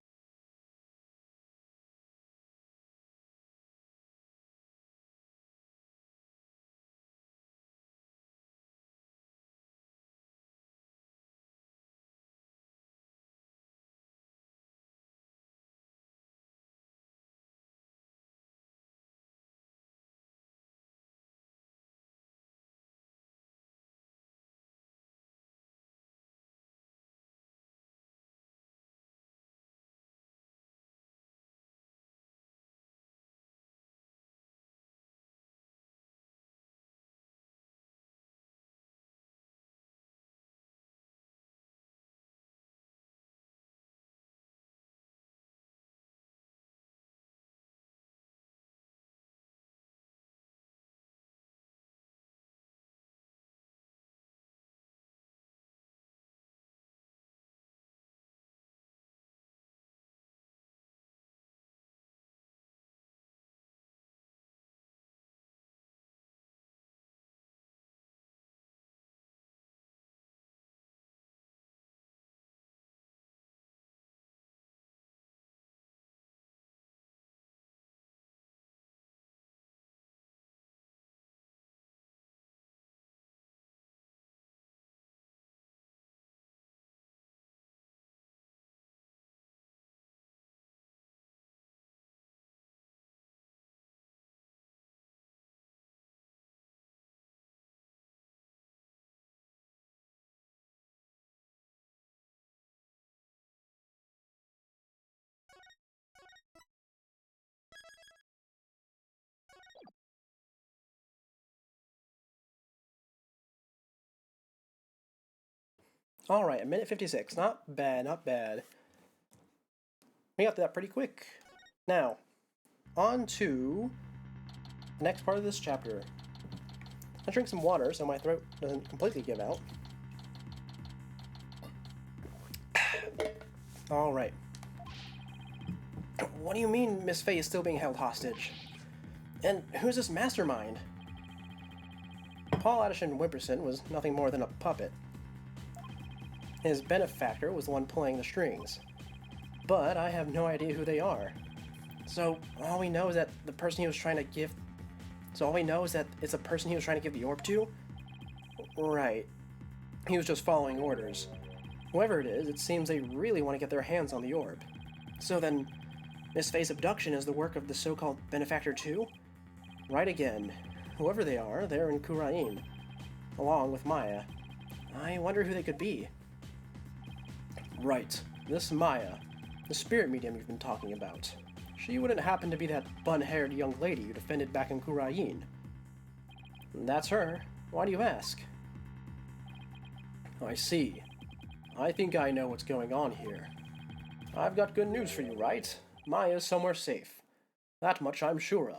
Alright, 1:56. Not bad, not bad. We got that pretty quick. Now, on to the next part of this chapter. I drink some water so my throat doesn't completely give out. Alright. What do you mean Miss Faye is still being held hostage? And who's this mastermind? Paul Addison Whipperson was nothing more than a puppet. His benefactor was the one pulling the strings. But I have no idea who they are. So all we know is that the person he was trying to give... So all we know is that it's a person he was trying to give the orb to? Right. He was just following orders. Whoever it is, it seems they really want to get their hands on the orb. So then, Miss Faye's abduction is the work of the so-called benefactor too? Right again. Whoever they are, they're in Kurain, along with Maya. I wonder who they could be. Right. This Maya, the spirit medium you've been talking about. She wouldn't happen to be that bun-haired young lady you defended back in Kurain. That's her. Why do you ask? I see. I think I know what's going on here. I've got good news for you, right? Maya's somewhere safe. That much I'm sure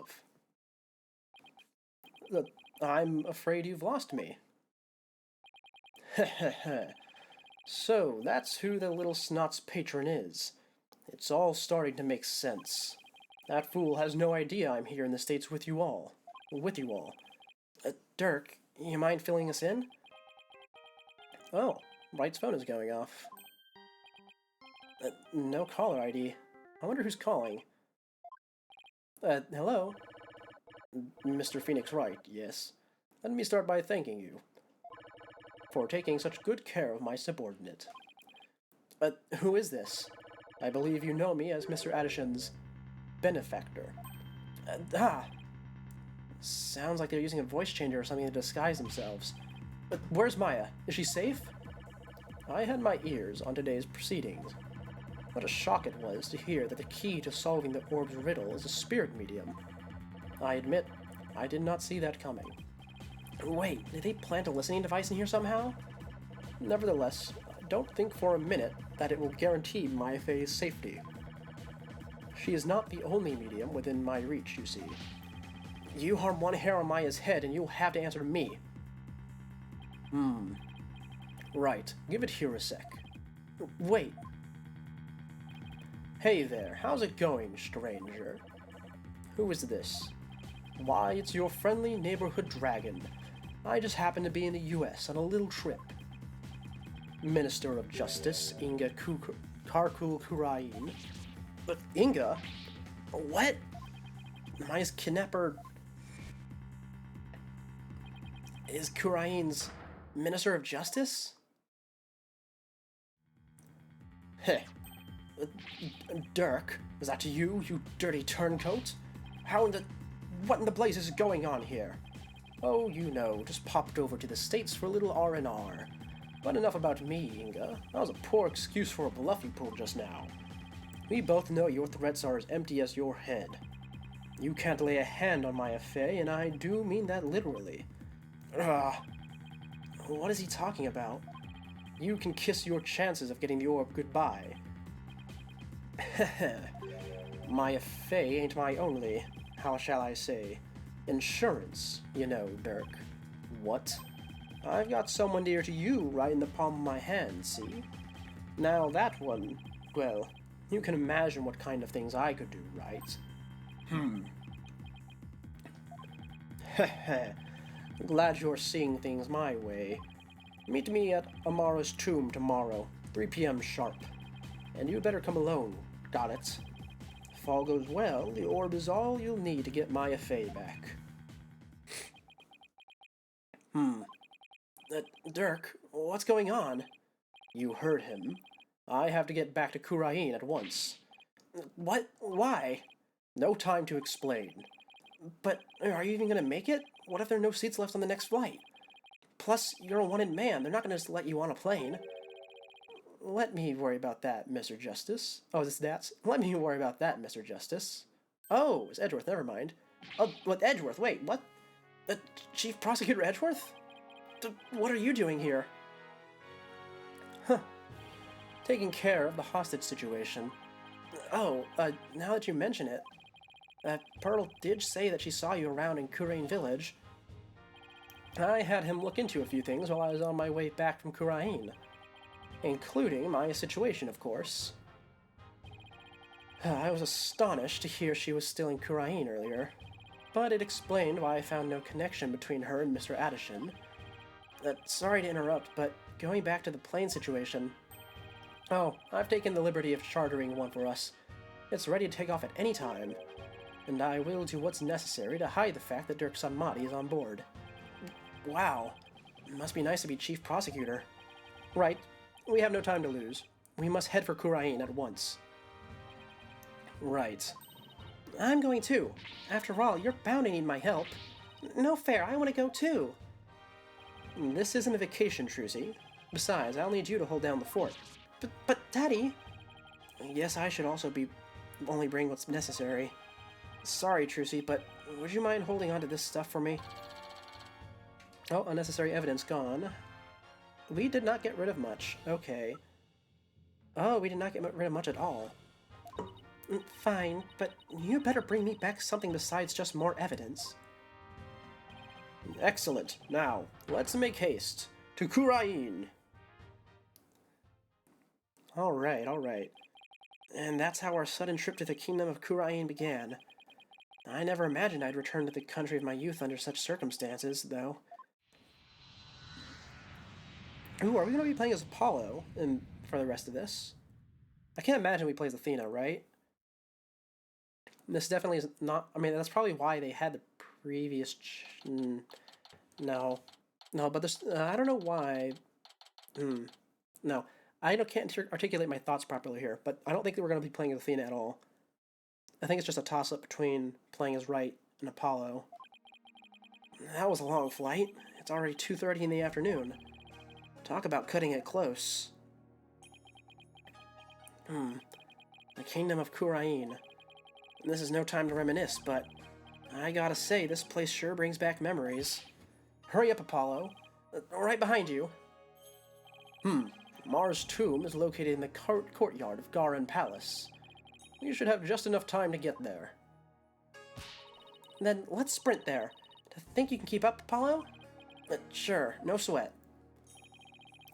of. I'm afraid you've lost me. Heh. So, that's who the little snot's patron is. It's all starting to make sense. That fool has no idea I'm here in the States with you all. Dirk, you mind filling us in? Oh, Wright's phone is going off. No caller ID. I wonder who's calling. Hello? Mr. Phoenix Wright, yes. Let me start by thanking you for taking such good care of my subordinate. Who is this? I believe you know me as Mr. Addison's benefactor. Sounds like they're using a voice changer or something to disguise themselves. Where's Maya? Is she safe? I had my ears on today's proceedings. What a shock it was to hear that the key to solving the orb's riddle is a spirit medium. I admit, I did not see that coming. Wait, did they plant a listening device in here somehow? Nevertheless, don't think for a minute that it will guarantee Maya Fey's safety. She is not the only medium within my reach, you see. You harm one hair on Maya's head and you'll have to answer to me. Right, give it here a sec. Wait. Hey there, how's it going, stranger? Who is this? Why, it's your friendly neighborhood dragon. I just happened to be in the US on a little trip. Minister of Justice, Inga Karkul Kurain. But Inga? What? Maya's kidnapper is Kurain's Minister of Justice? Heh. Dirk, is that you, you dirty turncoat? What in the blazes is going on here? Oh, you know, just popped over to the States for a little R&R. But enough about me, Inga. That was a poor excuse for a bluff you pulled just now. We both know your threats are as empty as your head. You can't lay a hand on Maya Fey, and I do mean that literally. What is he talking about? You can kiss your chances of getting the orb goodbye. Maya Fey ain't my only, how shall I say, insurance, you know, Dirk. What? I've got someone dear to you right in the palm of my hand, see? Now that one, well, you can imagine what kind of things I could do, right? Glad you're seeing things my way. Meet me at Amara's tomb tomorrow, 3 p.m. sharp. And you better come alone, got it? If all goes well, the orb is all you'll need to get Maya Fey back. Dirk, what's going on? You heard him. I have to get back to Kurain at once. What? Why? No time to explain. But are you even gonna make it? What if there are no seats left on the next flight? Plus, you're a wanted man. They're not gonna just let you on a plane. Let me worry about that, Mr. Justice. Oh, is this that? Let me worry about that, Mr. Justice. Oh, it's Edgeworth, never mind. Oh, what, Edgeworth? Wait, what? Chief Prosecutor Edgeworth? What are you doing here? Huh. Taking care of the hostage situation. Oh, now that you mention it, Pearl did say that she saw you around in Kurain Village. I had him look into a few things while I was on my way back from Kurain. Including my situation, of course. I was astonished to hear she was still in Kurain earlier, but it explained why I found no connection between her and Mr. Addison. Sorry to interrupt, but going back to the plane situation... Oh, I've taken the liberty of chartering one for us. It's ready to take off at any time, and I will do what's necessary to hide the fact that Dirk Sanmati is on board. Wow, it must be nice to be chief prosecutor. Right, we have no time to lose. We must head for Kurain at once. Right. I'm going too. After all, you're bound to need my help. No fair, I want to go too. This isn't a vacation, Trucy. Besides, I'll need you to hold down the fort. But Daddy... Yes, I should also only bring what's necessary. Sorry, Trucy, but would you mind holding on to this stuff for me? Oh, unnecessary evidence gone. We did not get rid of much. Okay. Oh, we did not get rid of much at all. Fine, but you better bring me back something besides just more evidence. Excellent. Now, let's make haste. To Khurain! Alright, alright. And that's how our sudden trip to the kingdom of Khurain began. I never imagined I'd return to the country of my youth under such circumstances, though. Ooh, are we going to be playing as Apollo for the rest of this? I can't imagine we play as Athena, right? This definitely is not... I mean, that's probably why they had the previous... No. No, but this... I don't know why... No. Can't articulate my thoughts properly here, but I don't think that we're going to be playing as Athena at all. I think it's just a toss-up between playing as Right and Apollo. That was a long flight. It's already 2:30 in the afternoon. Talk about cutting it close. The kingdom of Khurain. This is no time to reminisce, but I gotta say, this place sure brings back memories. Hurry up, Apollo. Right behind you. Mara's tomb is located in the courtyard of Garan Palace. You should have just enough time to get there. Then let's sprint there. Think you can keep up, Apollo? Sure, no sweat.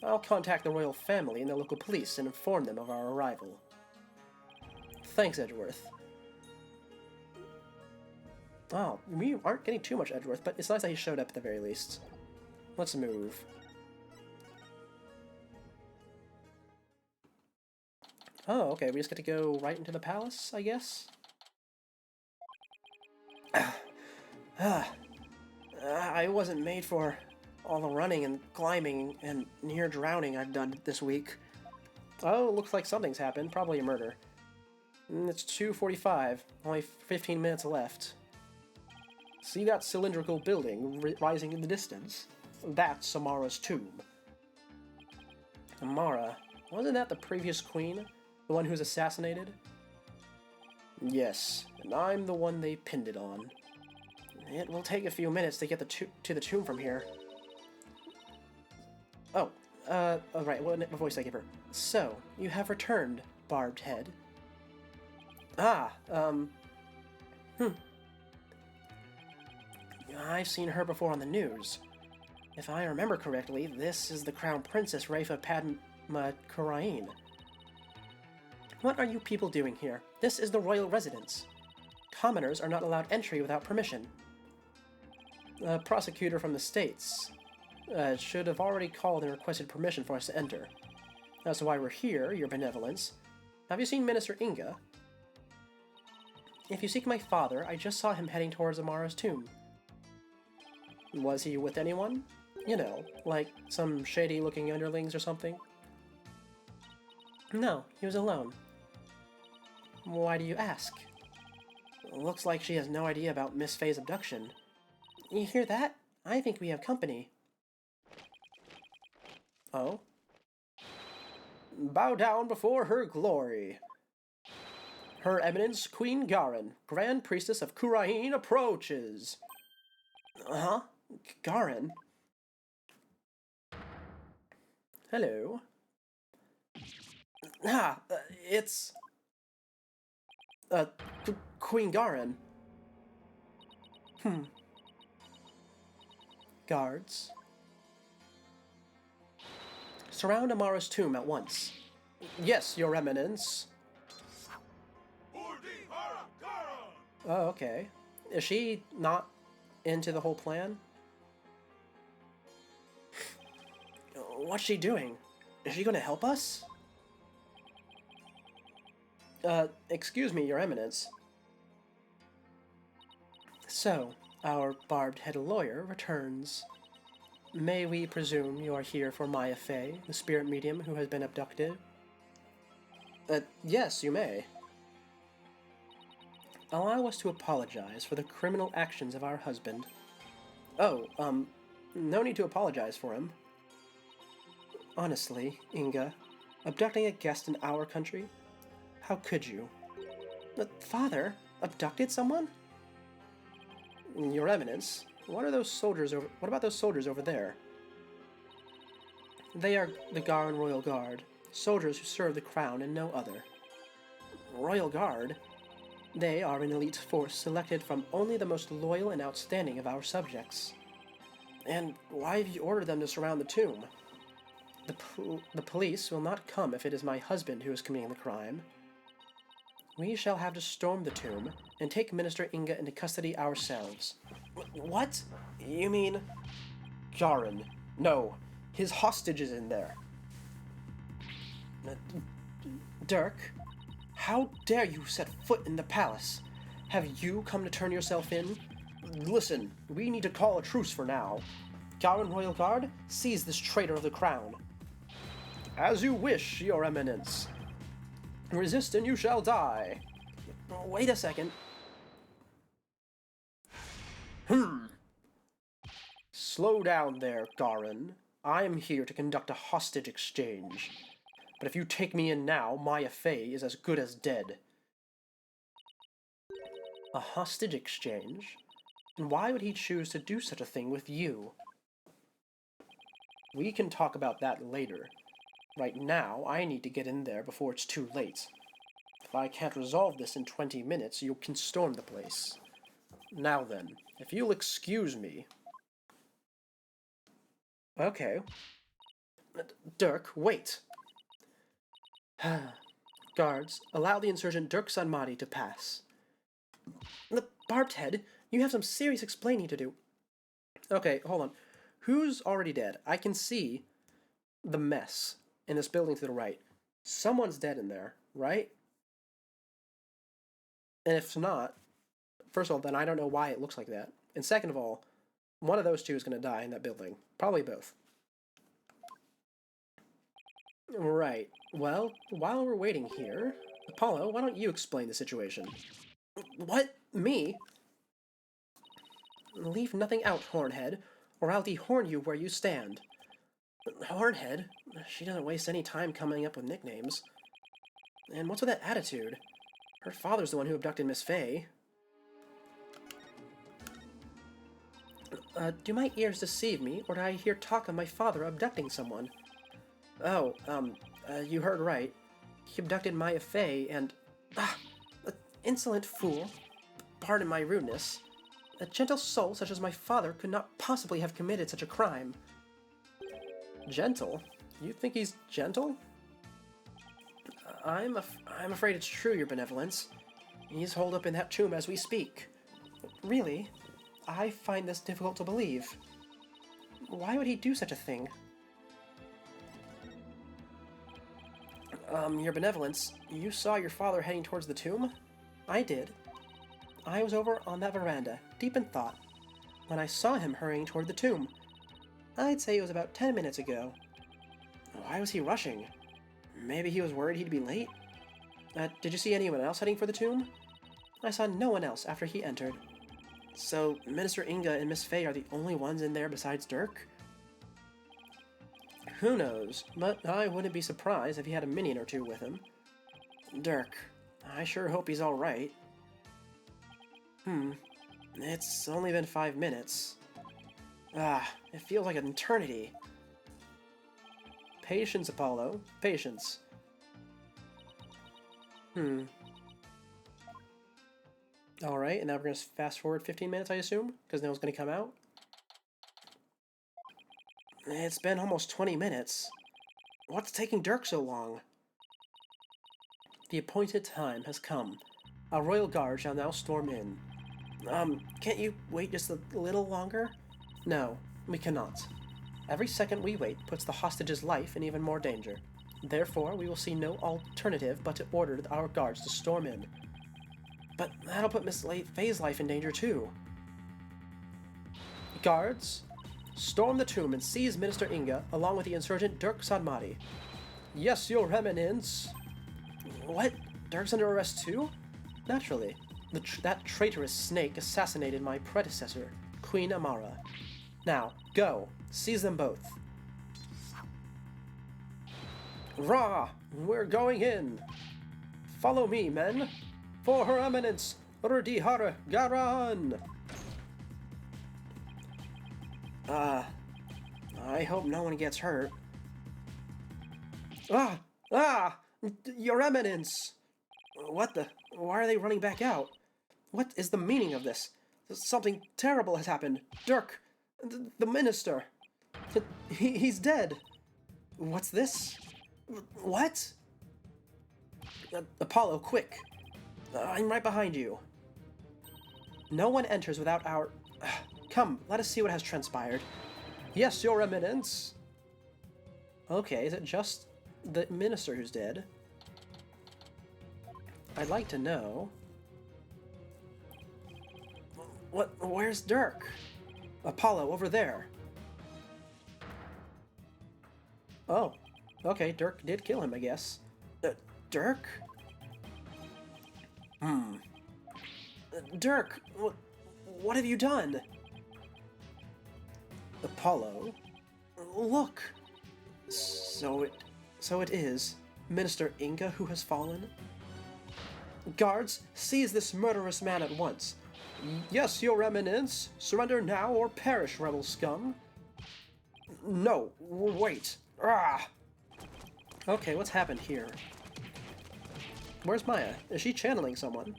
I'll contact the royal family and the local police and inform them of our arrival. Thanks, Edgeworth. Oh, we aren't getting too much Edgeworth, but it's nice that he showed up at the very least. Let's move. Oh, okay, we just get to go right into the palace, I guess? I wasn't made for all the running and climbing and near drowning I've done this week. Oh, looks like something's happened. Probably a murder. It's 2:45. Only 15 minutes left. See that cylindrical building rising in the distance? That's Amara's tomb. Amara? Wasn't that the previous queen? The one who's assassinated? Yes, and I'm the one they pinned it on. It will take a few minutes to get to the tomb from here. Oh, right, what voice I give her? So, you have returned, Barbed Head. I've seen her before on the news. If I remember correctly, this is the Crown Princess Raifa Padma Khurain. What are you people doing here? This is the royal residence. Commoners are not allowed entry without permission. A prosecutor from the States should have already called and requested permission for us to enter. That's why we're here, your benevolence. Have you seen Minister Inga? If you seek my father, I just saw him heading towards Amara's tomb. Was he with anyone? You know, like some shady-looking underlings or something? No, he was alone. Why do you ask? Looks like she has no idea about Miss Faye's abduction. You hear that? I think we have company. Oh? Bow down before her glory. Her Eminence Queen Garan, Grand Priestess of Khurain, approaches. Huh? Garan? Hello. It's... Queen Garan. Guards. Surround Amara's tomb at once. Yes, Your Eminence. Oh, okay. Is she not into the whole plan? What's she doing? Is she gonna help us? Excuse me, Your Eminence. So, our barbed-headed lawyer returns. May we presume you are here for Maya Fey, the spirit medium who has been abducted? Yes, you may. Allow us to apologize for the criminal actions of our husband. Oh, no need to apologize for him. Honestly, Inga, abducting a guest in our country? How could you? Father, abducted someone? Your Eminence, what about those soldiers over there? They are the Garan Royal Guard, soldiers who serve the crown and no other. Royal Guard? They are an elite force selected from only the most loyal and outstanding of our subjects. And why have you ordered them to surround the tomb? The police will not come if it is my husband who is committing the crime. We shall have to storm the tomb and take Minister Inga into custody ourselves. What? You mean... Garin. No. His hostage is in there. Dirk, how dare you set foot in the palace? Have you come to turn yourself in? Listen, we need to call a truce for now. Garin Royal Guard, seize this traitor of the crown. As you wish, Your Eminence. Resist and you shall die. Wait a second. Slow down there, Garin. I am here to conduct a hostage exchange. But if you take me in now, Maya Fey is as good as dead. A hostage exchange? And why would he choose to do such a thing with you? We can talk about that later. Right now, I need to get in there before it's too late. If I can't resolve this in 20 minutes, you can storm the place. Now then, if you'll excuse me... Okay. Dirk, wait! Guards, allow the insurgent Dirk Sanmari to pass. Barbed you have some serious explaining to do. Okay, hold on. Who's already dead? I can see the mess in this building to the right. Someone's dead in there, right? And if not, first of all, then I don't know why it looks like that. And second of all, one of those two is going to die in that building. Probably both. Right. Well, while we're waiting here, Apollo, why don't you explain the situation? What? Me? Leave nothing out, Hornhead, or I'll dehorn you where you stand. Hornhead? She doesn't waste any time coming up with nicknames. And what's with that attitude? Her father's the one who abducted Miss Fey. Do my ears deceive me, or did I hear talk of my father abducting someone? Oh, you heard right. He abducted Maya Fey, and... insolent fool. Pardon my rudeness. A gentle soul such as my father could not possibly have committed such a crime. Gentle? You think he's gentle? I'm afraid it's true, Your Benevolence. He's holed up in that tomb as we speak. Really? I find this difficult to believe. Why would he do such a thing? Your Benevolence, you saw your father heading towards the tomb? I did. I was over on that veranda, deep in thought, when I saw him hurrying toward the tomb. I'd say it was about 10 minutes ago. Why was he rushing? Maybe he was worried he'd be late? Did you see anyone else heading for the tomb? I saw no one else after he entered. So, Minister Inga and Miss Fey are the only ones in there besides Dirk? Who knows, but I wouldn't be surprised if he had a minion or two with him. Dirk, I sure hope he's alright. It's only been 5 minutes. It feels like an eternity. Patience, Apollo. Patience. Alright, and now we're going to fast forward 15 minutes, I assume? Because no one's going to come out? It's been almost 20 minutes. What's taking Dirk so long? The appointed time has come. Our royal guard shall now storm in. Can't you wait just a little longer? No, we cannot. Every second we wait puts the hostage's life in even more danger. Therefore, we will see no alternative but to order our guards to storm in. But that'll put Miss Fey's life in danger too. Guards, storm the tomb and seize Minister Inga along with the insurgent Dirk Sanmari. Yes, Your Eminence. What? Dirk's under arrest too? Naturally. That traitorous snake assassinated my predecessor, Queen Amara. Now, go. Seize them both. Rah! We're going in! Follow me, men! For Her Eminence, Rudihara Garan! I hope no one gets hurt. Your Eminence! What the? Why are they running back out? What is the meaning of this? Something terrible has happened. Dirk! The minister! He's dead! What's this? What? Apollo, quick! I'm right behind you. No one enters without our... Come, let us see what has transpired. Yes, Your Eminence! Okay, is it just the minister who's dead? I'd like to know... Where's Dirk? Apollo, over there. Oh, okay, Dirk did kill him, I guess. Dirk? Dirk, what have you done? Apollo? Look! So it is Minister Inga who has fallen? Guards, seize this murderous man at once. Yes, Your Eminence. Surrender now or perish, rebel scum. No, wait. Ah! Okay, what's happened here? Where's Maya? Is she channeling someone?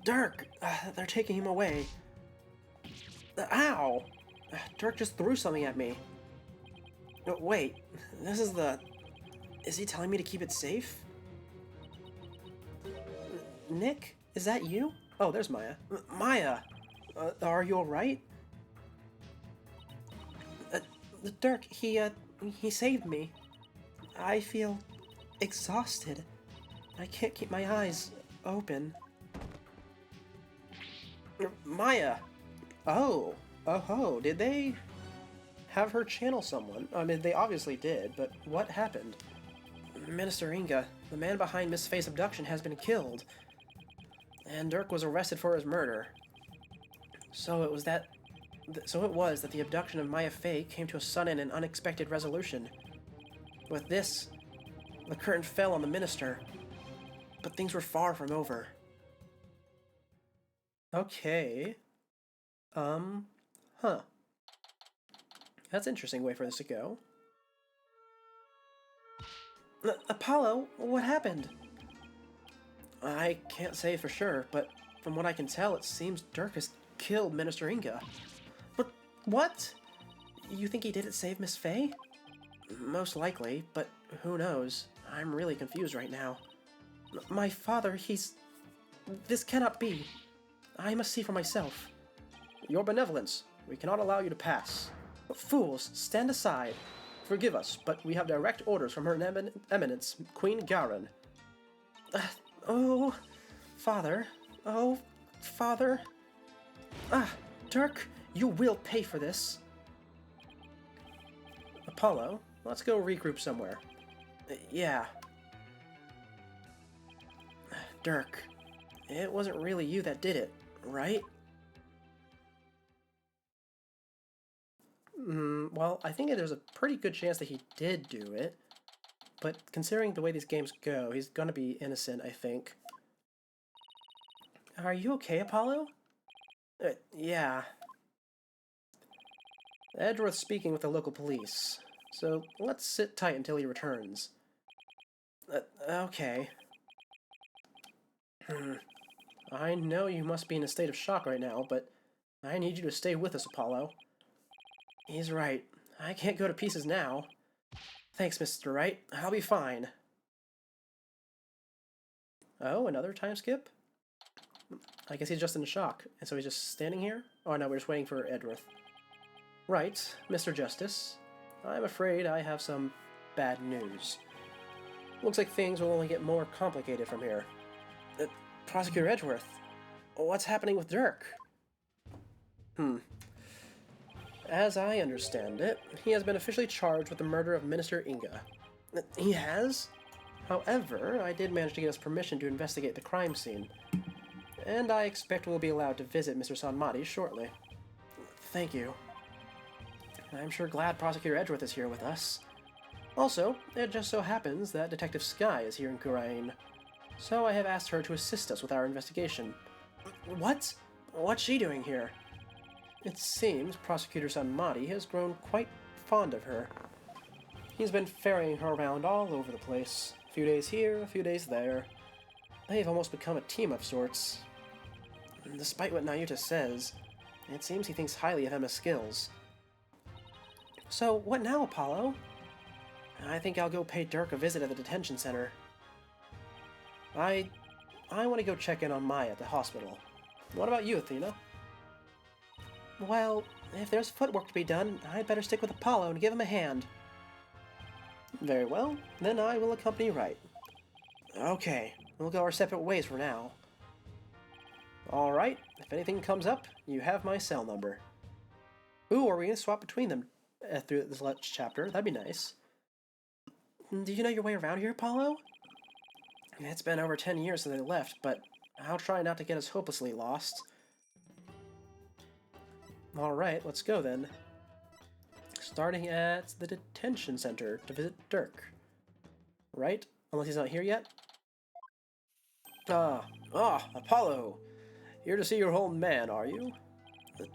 Dirk! They're taking him away. Ow! Dirk just threw something at me. No, wait, this is the... Is he telling me to keep it safe? Nick? Is that you? Oh, there's Maya. Maya! Are you alright? Dirk, he saved me. I feel exhausted. I can't keep my eyes open. Maya! Oh, did they have her channel someone? I mean, they obviously did, but what happened? Minister Inga, the man behind Miss Faye's abduction, has been killed. And Dirk was arrested for his murder. So it was that the abduction of Maya Fey came to a sudden and unexpected resolution. With this, the curtain fell on the minister. But things were far from over. Okay. Huh. That's an interesting way for this to go. Apollo, what happened? I can't say for sure, but from what I can tell, it seems Dirk has killed Minister Inga. But what? You think he did it save Miss Faye? Most likely, but who knows? I'm really confused right now. My father, this cannot be. I must see for myself. Your benevolence. We cannot allow you to pass. Fools, stand aside. Forgive us, but we have direct orders from Her Eminence, Queen Garin. Oh, Father. Oh, Father. Dirk, you will pay for this. Apollo, let's go regroup somewhere. Yeah. Dirk, it wasn't really you that did it, right? Well, I think there's a pretty good chance that he did do it. But considering the way these games go, he's gonna be innocent, I think. Are you okay, Apollo? Yeah. Edgeworth's speaking with the local police, so let's sit tight until he returns. Okay. I know you must be in a state of shock right now, but I need you to stay with us, Apollo. He's right. I can't go to pieces now. Thanks, Mr. Wright. I'll be fine. Oh, another time skip? I guess he's just in shock, and so he's just standing here? Oh no, we're just waiting for Edgeworth. Right, Mr. Justice. I'm afraid I have some bad news. Looks like things will only get more complicated from here. Prosecutor Edgeworth, what's happening with Dirk? As I understand it, he has been officially charged with the murder of Minister Inga. He has? However, I did manage to get us permission to investigate the crime scene, and I expect we'll be allowed to visit Mr. Sanmati shortly. Thank you. I'm sure glad Prosecutor Edgeworth is here with us. Also, it just so happens that Detective Skye is here in Khura'in, so I have asked her to assist us with our investigation. What? What's she doing here? It seems Prosecutor Sanmati has grown quite fond of her. He's been ferrying her around all over the place. A few days here, a few days there. they've almost become a team of sorts. And despite what Nayuta says, it seems he thinks highly of Emma's skills. So, what now, Apollo? I think I'll go pay Dirk a visit at the detention center. I want to go check in on Maya at the hospital. What about you, Athena? Well, if there's footwork to be done, I'd better stick with Apollo and give him a hand. Very well, then I will accompany Right. Okay, we'll go our separate ways for now. Alright, if anything comes up, you have my cell number. Ooh, are we going to swap between them through this chapter? That'd be nice. Do you know your way around here, Apollo? It's been over 10 years since I left, but I'll try not to get us hopelessly lost. Alright, let's go then. Starting at the detention center to visit Dirk. Right? Unless he's not here yet? Apollo! Here to see your old man, are you?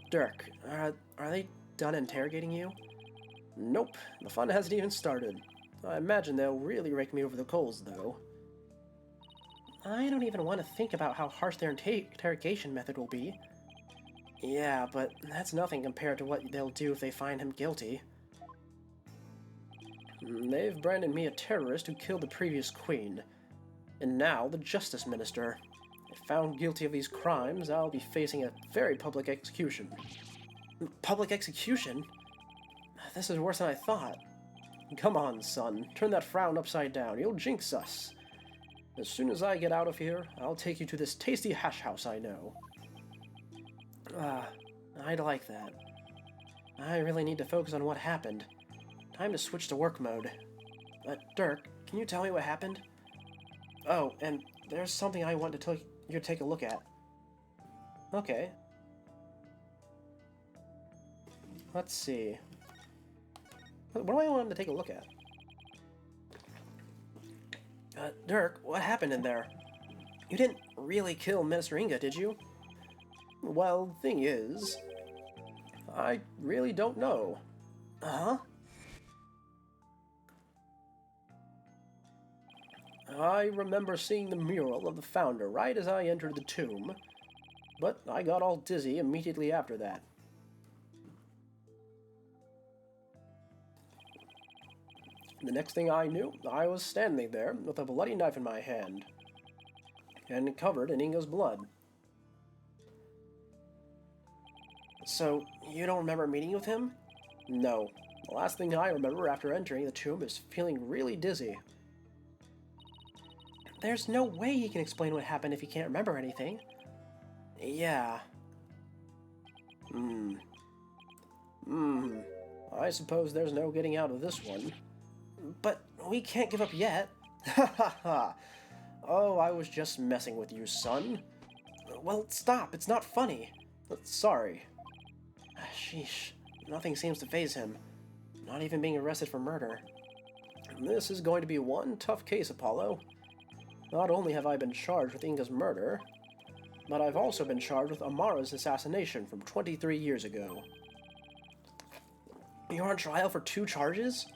Dirk, are they done interrogating you? Nope, the fun hasn't even started. I imagine they'll really rake me over the coals, though. I don't even want to think about how harsh their interrogation method will be. Yeah, but that's nothing compared to what they'll do if they find him guilty. They've branded me a terrorist who killed the previous queen. And now the Justice Minister. If found guilty of these crimes, I'll be facing a very public execution. Public execution? This is worse than I thought. Come on, son. Turn that frown upside down. You'll jinx us. As soon as I get out of here, I'll take you to this tasty hash house I know. I'd like that. I really need to focus on what happened. Time to switch to work mode. Dirk, can you tell me what happened? Oh, and there's something I want to you to take a look at. Okay. Let's see. What do I want him to take a look at? Dirk, what happened in there? You didn't really kill Minister Inga, did you? Well, thing is, I really don't know. Huh? I remember seeing the mural of the founder right as I entered the tomb, but I got all dizzy immediately after that. The next thing I knew, I was standing there with a bloody knife in my hand, and covered in Inga's blood. So, you don't remember meeting with him? No. The last thing I remember after entering the tomb is feeling really dizzy. There's no way he can explain what happened if he can't remember anything. Yeah. I suppose there's no getting out of this one. But we can't give up yet. Ha ha ha. Oh, I was just messing with you, son. Well, stop. It's not funny. Sorry. Sheesh. Nothing seems to faze him. Not even being arrested for murder. This is going to be one tough case, Apollo. Not only have I been charged with Inga's murder, but I've also been charged with Amara's assassination from 23 years ago. You're on trial for 2 charges?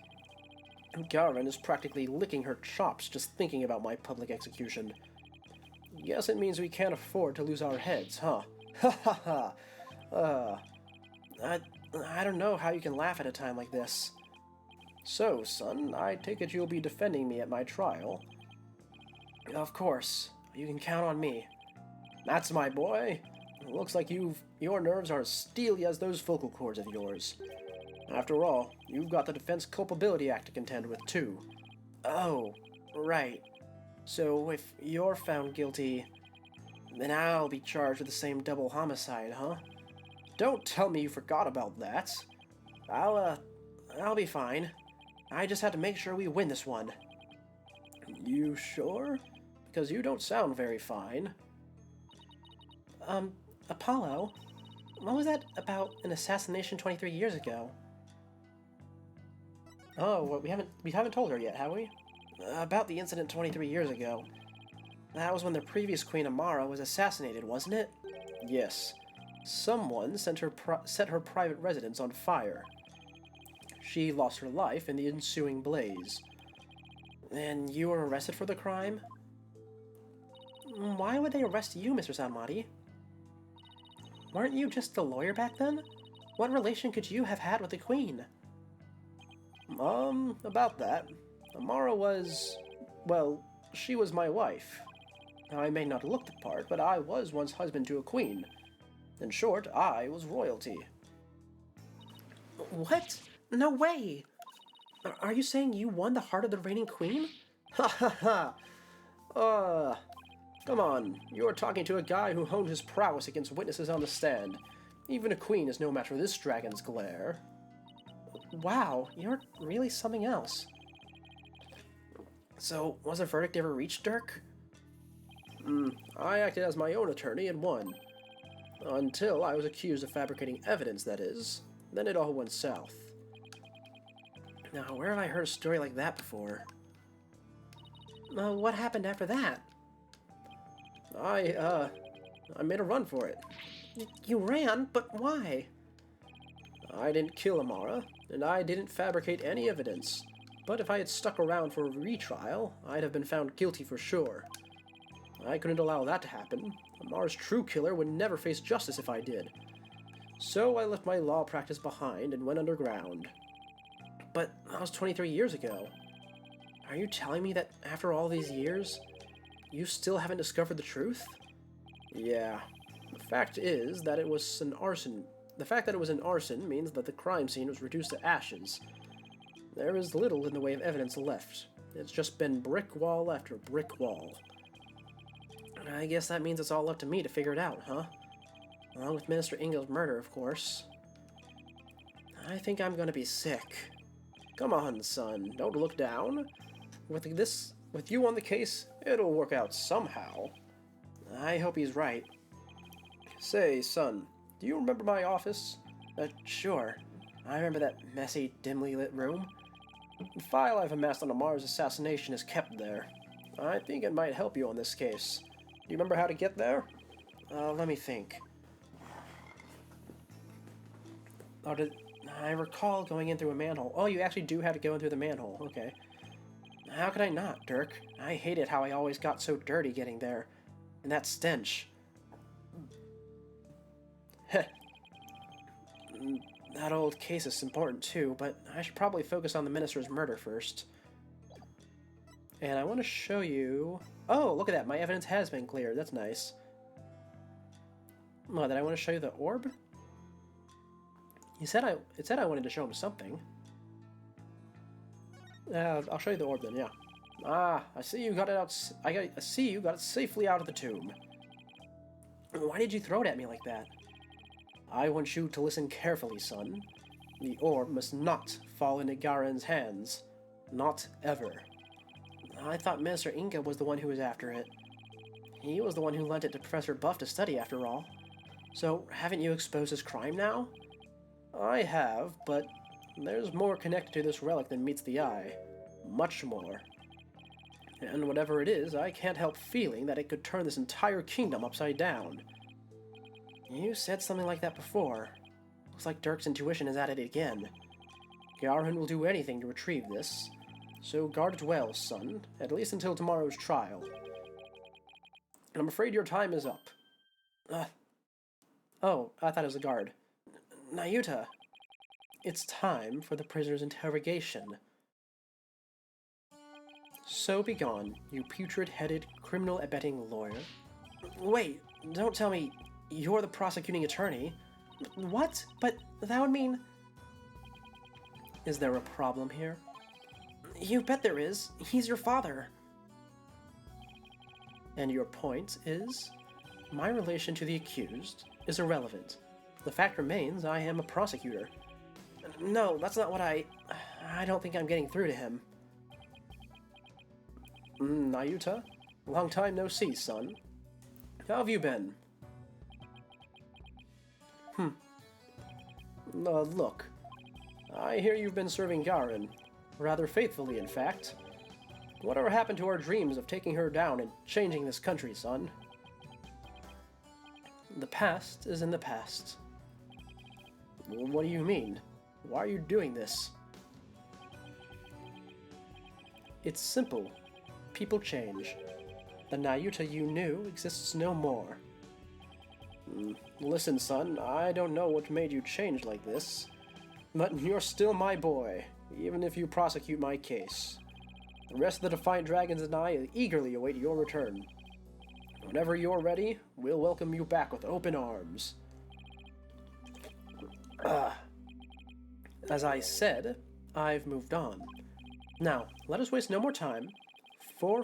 Garen is practically licking her chops just thinking about my public execution. Guess it means we can't afford to lose our heads, huh? Ha ha ha! I don't know how you can laugh at a time like this. So, son, I take it you'll be defending me at my trial. Of course. You can count on me. That's my boy. It looks like your nerves are as steely as those vocal cords of yours. After all, you've got the Defense Culpability Act to contend with, too. Oh, right. So if you're found guilty, then I'll be charged with the same double homicide, huh? Don't tell me you forgot about that. I'll be fine. I just had to make sure we win this one. You sure? Because you don't sound very fine. Apollo? What was that about an assassination 23 years ago? Oh, well, we haven't told her yet, have we? About the incident 23 years ago. That was when the previous Queen Amara was assassinated, wasn't it? Yes. Someone set her private residence on fire. She lost her life in the ensuing blaze. And you were arrested for the crime? Why would they arrest you, Mr. Zanmati? Weren't you just a lawyer back then? What relation could you have had with the Queen? About that. Amara was... well, she was my wife. I may not look the part, but I was once husband to a queen. In short, I was royalty. What? No way! Are you saying you won the heart of the reigning queen? Ha ha ha! Come on, you're talking to a guy who honed his prowess against witnesses on the stand. Even a queen is no match for this dragon's glare. Wow, you're really something else. So, was a verdict ever reached, Dirk? I acted as my own attorney and won. Until I was accused of fabricating evidence, that is. Then it all went south. Now, where have I heard a story like that before? What happened after that? I made a run for it. You ran? But why? I didn't kill Amara, and I didn't fabricate any evidence. But if I had stuck around for a retrial, I'd have been found guilty for sure. I couldn't allow that to happen. Amara's true killer would never face justice if I did. So I left my law practice behind and went underground. But that was 23 years ago. Are you telling me that after all these years, you still haven't discovered the truth? Yeah. The fact is that it was an arson. The fact that it was an arson means that the crime scene was reduced to ashes. There is little in the way of evidence left. It's just been brick wall after brick wall. I guess that means it's all up to me to figure it out, huh? Along with Minister Ingel's murder, of course. I think I'm gonna be sick. Come on, son, don't look down. With you on the case, it'll work out somehow. I hope he's right. Say, son, do you remember my office? Sure. I remember that messy, dimly lit room. The file I've amassed on Amara's assassination is kept there. I think it might help you on this case. Do you remember how to get there? Let me think. I recall going in through a manhole. Oh, you actually do have to go in through the manhole. Okay. How could I not, Dirk? I hated how I always got so dirty getting there. And that stench. Heh. That old case is important too, but I should probably focus on the minister's murder first. And I want to show you... Oh, look at that. My evidence has been cleared. That's nice. Oh, did I want to show you the orb? It said I wanted to show him something. I'll show you the orb then, yeah. Ah, I see you got it out. I see you got it safely out of the tomb. Why did you throw it at me like that? I want you to listen carefully, son. The orb must not fall into Garen's hands. Not ever. I thought Minister Inga was the one who was after it. He was the one who lent it to Professor Buff to study, after all. So, haven't you exposed his crime now? I have, but there's more connected to this relic than meets the eye. Much more. And whatever it is, I can't help feeling that it could turn this entire kingdom upside down. You said something like that before. Looks like Dirk's intuition is at it again. Garen will do anything to retrieve this. So guard it well, son, at least until tomorrow's trial. And I'm afraid your time is up. Oh, I thought it was a guard. Nayuta, it's time for the prisoner's interrogation. So be gone, you putrid-headed, criminal-abetting lawyer. Wait, don't tell me you're the prosecuting attorney. What? But that would mean... Is there a problem here? You bet there is. He's your father. And your point is? My relation to the accused is irrelevant. The fact remains I am a prosecutor. No, that's not what I don't think I'm getting through to him. Nayuta? Long time no see, son. How have you been? Look. I hear you've been serving Garen. Rather faithfully, in fact. Whatever happened to our dreams of taking her down and changing this country, son? The past is in the past. What do you mean? Why are you doing this? It's simple. People change. The Nayuta you knew exists no more. Listen, son, I don't know what made you change like this, but you're still my boy, even if you prosecute my case. The rest of the Defiant Dragons and I eagerly await your return. Whenever you're ready, we'll welcome you back with open arms. As I said, I've moved on. Now, let us waste no more time, for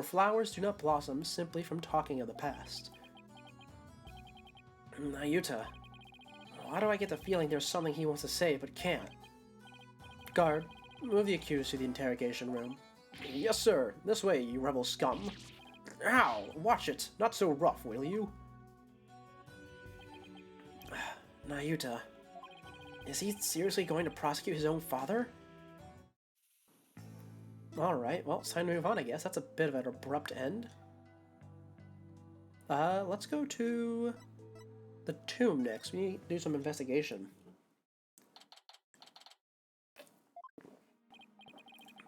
flowers do not blossom simply from talking of the past. Nayuta, why do I get the feeling there's something he wants to say but can't? Guard, move the accused to the interrogation room. Yes, sir. This way, you rebel scum. Ow! Watch it. Not so rough, will you? Nayuta, is he seriously going to prosecute his own father? Alright, well, it's time to move on, I guess. That's a bit of an abrupt end. Let's go to the tomb next. We need to do some investigation.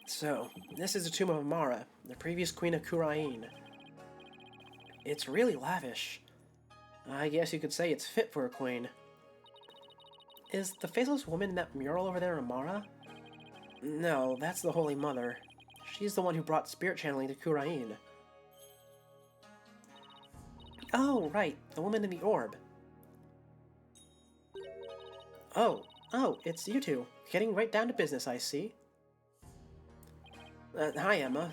So, this is the tomb of Amara, the previous queen of Khura'in. It's really lavish. I guess you could say it's fit for a queen. Is the faceless woman in that mural over there Amara? No, that's the Holy Mother. She's the one who brought spirit channeling to Khura'in. Oh, right, the woman in the orb. Oh, it's you two. Getting right down to business, I see. Hi, Emma.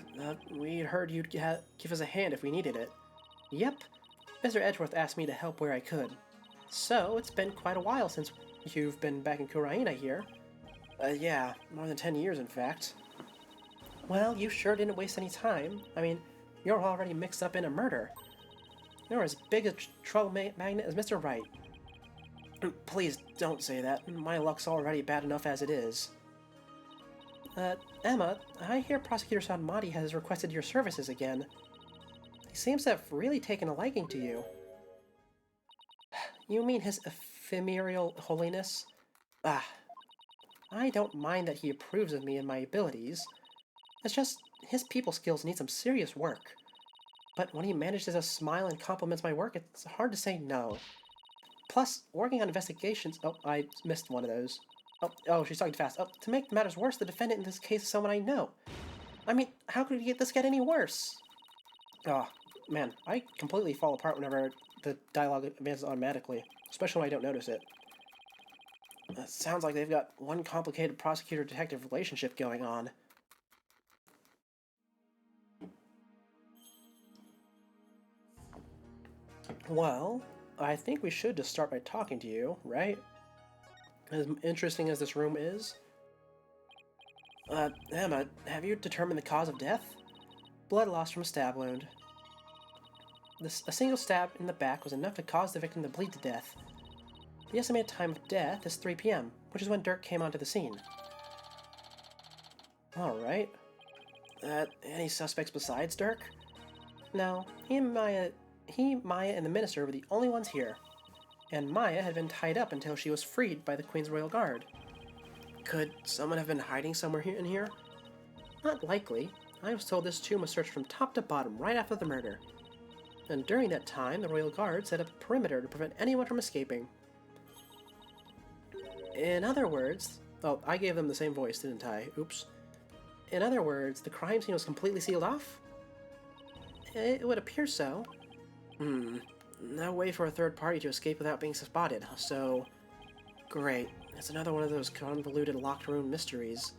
We heard you'd give us a hand if we needed it. Yep. Mr. Edgeworth asked me to help where I could. So, it's been quite a while since you've been back in Khura'in, I hear. Yeah, more than 10 years, in fact. Well, you sure didn't waste any time. I mean, you're already mixed up in a murder. You're as big a trouble magnet as Mr. Wright. Please don't say that. My luck's already bad enough as it is. Emma, I hear Prosecutor Sanmati has requested your services again. He seems to have really taken a liking to you. You mean his ephemeral holiness? I don't mind that he approves of me and my abilities. It's just, his people skills need some serious work. But when he manages to smile and compliments my work, it's hard to say no. Plus, working on investigations... Oh, I missed one of those. Oh, she's talking fast. Oh, to make matters worse, the defendant in this case is someone I know. I mean, how could this get any worse? Oh, man, I completely fall apart whenever the dialogue advances automatically, especially when I don't notice it. It sounds like they've got one complicated prosecutor-detective relationship going on. Well, I think we should just start by talking to you, right? As interesting as this room is. Emma, have you determined the cause of death? Blood loss from a stab wound. A single stab in the back was enough to cause the victim to bleed to death. The estimated time of death is 3 p.m., which is when Dirk came onto the scene. Alright. Any suspects besides Dirk? No, Maya, and the Minister were the only ones here. And Maya had been tied up until she was freed by the Queen's Royal Guard. Could someone have been hiding somewhere in here? Not likely. I was told this tomb was searched from top to bottom right after the murder. And during that time, the Royal Guard set up a perimeter to prevent anyone from escaping. In other words... Oh, I gave them the same voice, didn't I? Oops. In other words, the crime scene was completely sealed off? It would appear so. No way for a third party to escape without being spotted, so... Great. It's another one of those convoluted locked room mysteries.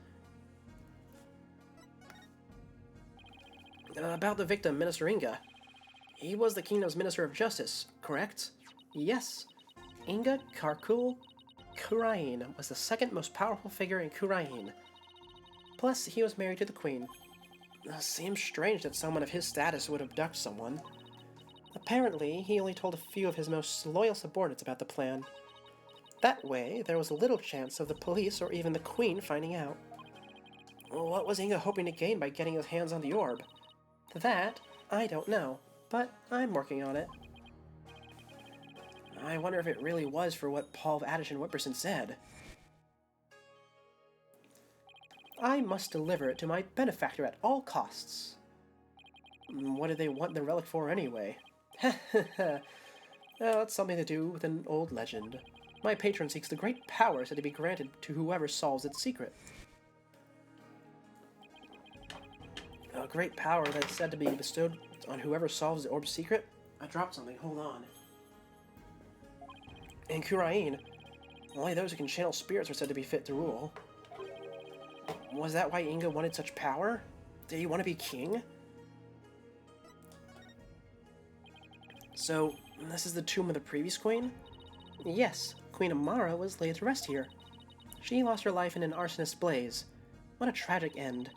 About the victim, Minister Inga. He was the kingdom's Minister of Justice, correct? Yes. Inga Karkul Khura'in was the second most powerful figure in Khura'in. Plus, he was married to the Queen. Seems strange that someone of his status would abduct someone. Apparently, he only told a few of his most loyal subordinates about the plan. That way, there was little chance of the police or even the Queen finding out. What was Inga hoping to gain by getting his hands on the orb? That, I don't know, but I'm working on it. I wonder if it really was for what Paul Addison Whipperson said. I must deliver it to my benefactor at all costs. What did they want the relic for anyway? Oh, it's something to do with an old legend. My patron seeks the great power said to be granted to whoever solves its secret. A great power that's said to be bestowed on whoever solves the orb's secret? I dropped something, hold on. In Kurain, only those who can channel spirits are said to be fit to rule. Was that why Inga wanted such power? Did he want to be king? So, this is the tomb of the previous queen? Yes, Queen Amara was laid to rest here. She lost her life in an arsonist's blaze. What a tragic end.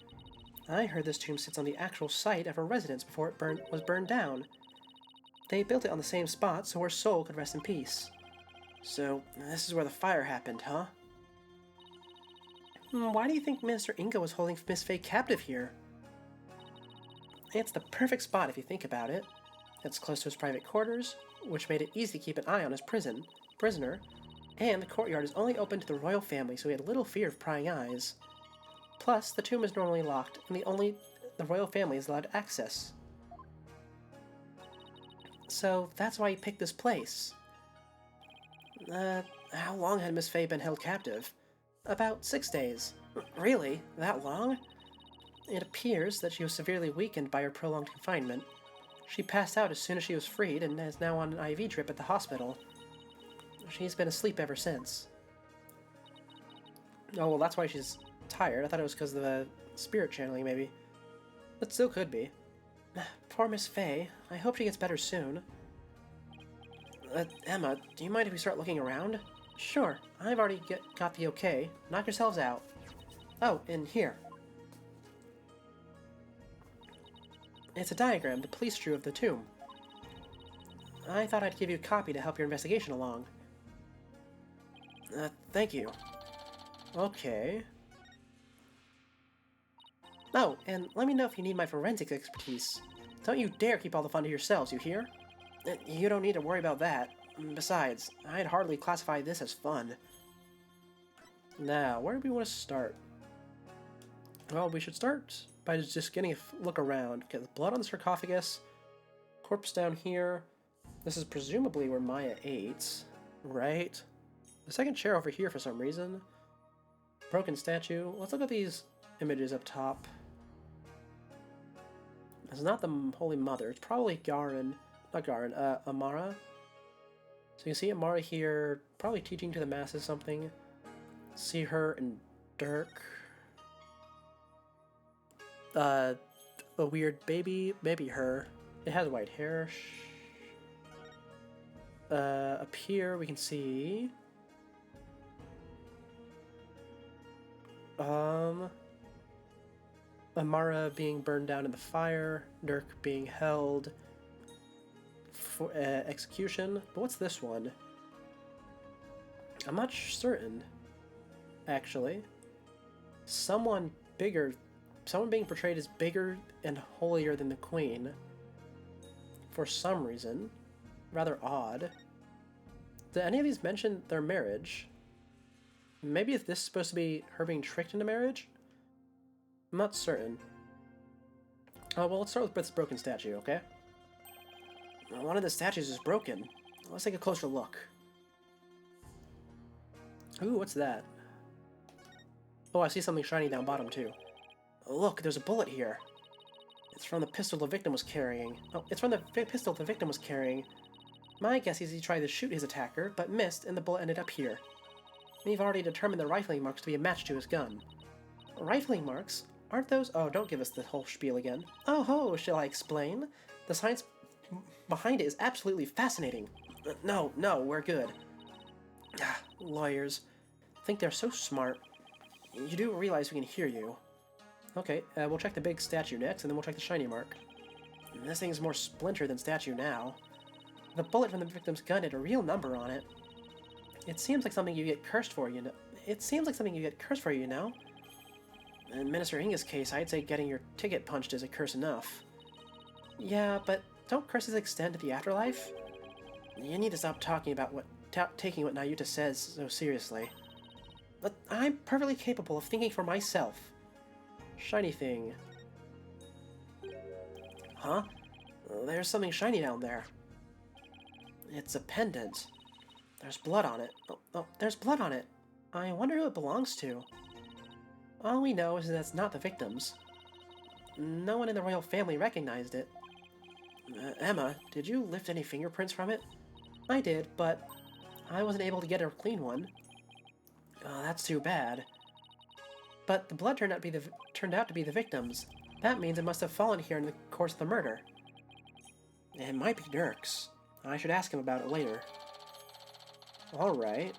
I heard this tomb sits on the actual site of her residence before it was burned down. They built it on the same spot so her soul could rest in peace. So, this is where the fire happened, huh? Why do you think Minister Inga was holding Miss Faye captive here? It's the perfect spot if you think about it. It's close to his private quarters, which made it easy to keep an eye on his prisoner, and the courtyard is only open to the royal family, so he had little fear of prying eyes. Plus, the tomb is normally locked, and the royal family is allowed access. So that's why he picked this place. How long had Miss Faye been held captive? About 6 days. Really? That long? It appears that she was severely weakened by her prolonged confinement. She passed out as soon as she was freed and is now on an IV drip at the hospital. She's been asleep ever since. Oh, well, that's why she's tired. I thought it was because of the spirit channeling, maybe. But still could be. Poor Miss Faye. I hope she gets better soon. Emma, do you mind if we start looking around? Sure. I've already got the okay. Knock yourselves out. Oh, and here. It's a diagram the police drew of the tomb. I thought I'd give you a copy to help your investigation along. Thank you. Okay. Oh, and let me know if you need my forensics expertise. Don't you dare keep all the fun to yourselves, you hear? You don't need to worry about that. Besides, I'd hardly classify this as fun. Now, where do we want to start? Well, we should start by just getting a look around. Okay, the blood on the sarcophagus, corpse down here. This is presumably where Maya ate, right? The second chair over here for some reason. Broken statue. Let's look at these images up top. It's not the Holy Mother. It's probably Garin. Not Garin, Amara. So you can see Amara here, probably teaching to the masses something. See her and Dirk. A weird baby, maybe her. It has white hair. Up here we can see Amara being burned down in the fire, Dirk being held for execution. But what's this one? I'm not certain, actually. Someone being portrayed as bigger and holier than the queen for some reason. Rather odd. Did any of these mention their marriage? Maybe if this is supposed to be her being tricked into marriage? I'm not certain. Oh, well, let's start with this broken statue, okay? One of the statues is broken. Let's take a closer look. Ooh, what's that? Oh, I see something shiny down bottom, too. Look, there's a bullet here. It's from the pistol the victim was carrying. Oh, it's from the pistol the victim was carrying. My guess is he tried to shoot his attacker, but missed, and the bullet ended up here. We've already determined the rifling marks to be a match to his gun. Rifling marks? Aren't those— oh, don't give us the whole spiel again. Oh ho, shall I explain? The science behind it is absolutely fascinating. No, we're good. Lawyers. Think they're so smart. You do realize we can hear you. Okay, we'll check the big statue next, and then we'll check the shiny mark. This thing's more splintered than statue now. The bullet from the victim's gun had a real number on it. It seems like something you get cursed for, you know. In Minister Inga's case, I'd say getting your ticket punched is a curse enough. Yeah, but don't curses extend to the afterlife? You need to stop talking about taking what Nayuta says so seriously. But I'm perfectly capable of thinking for myself. Shiny thing. Huh? There's something shiny down there. It's a pendant. There's blood on it. Oh, there's blood on it. I wonder who it belongs to. All we know is that it's not the victims. No one in the royal family recognized it. Emma, did you lift any fingerprints from it? I did, but I wasn't able to get a clean one. Oh, that's too bad. But the blood turned out to be the victims. That means it must have fallen here in the course of the murder. It might be Dirk's. I should ask him about it later. Alright.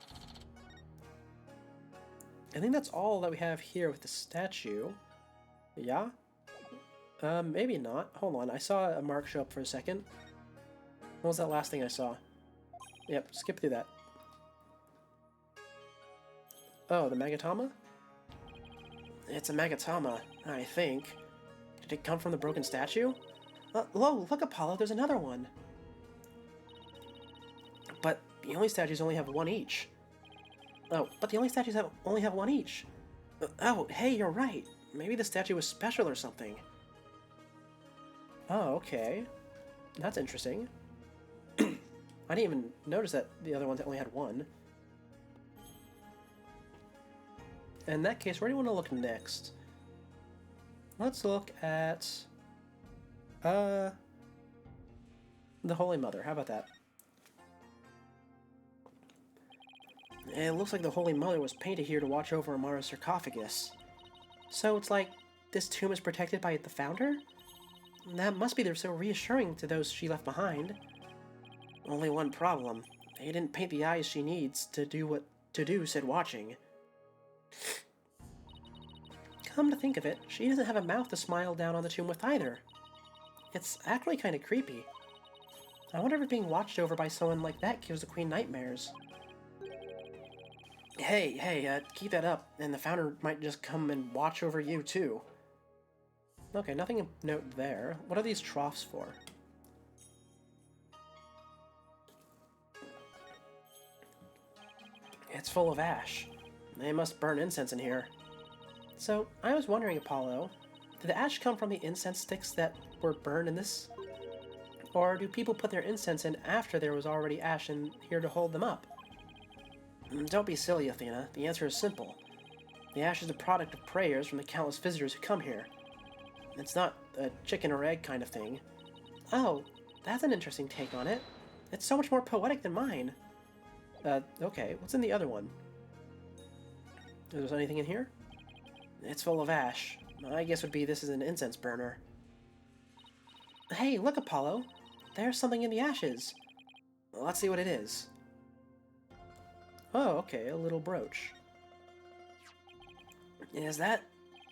I think that's all that we have here with the statue. Yeah? Maybe not. Hold on, I saw a mark show up for a second. What was that last thing I saw? Yep, skip through that. Oh, the Magatama? It's a Magatama, I think. Did it come from the broken statue? Whoa, look, Apollo, there's another one. But the only statues only have one each. Oh, but the only statues only have one each. Oh, hey, you're right. Maybe the statue was special or something. Oh, okay. That's interesting. I didn't even notice that the other ones only had one. In that case, where do you want to look next? Let's look at... the Holy Mother. How about that? It looks like the Holy Mother was painted here to watch over Amara's sarcophagus. So it's like this tomb is protected by the founder? That must be so reassuring to those she left behind. Only one problem. They didn't paint the eyes she needs to do what to do said watching. Come to think of it, she doesn't have a mouth to smile down on the tomb with either. It's actually kind of creepy. I wonder if being watched over by someone like that gives the Queen nightmares. Hey, keep that up, and the founder might just come and watch over you too. Okay, nothing of note there. What are these troughs for? It's full of ash. They must burn incense in here. So, I was wondering, Apollo, did the ash come from the incense sticks that were burned in this? Or do people put their incense in after there was already ash in here to hold them up? Don't be silly, Athena. The answer is simple. The ash is the product of prayers from the countless visitors who come here. It's not a chicken or egg kind of thing. Oh, that's an interesting take on it. It's so much more poetic than mine. Okay, what's in the other one? Is there anything in here? It's full of ash. I guess would be this is an incense burner. Hey, look, Apollo! There's something in the ashes. Well, let's see what it is. Oh, okay, a little brooch. Is that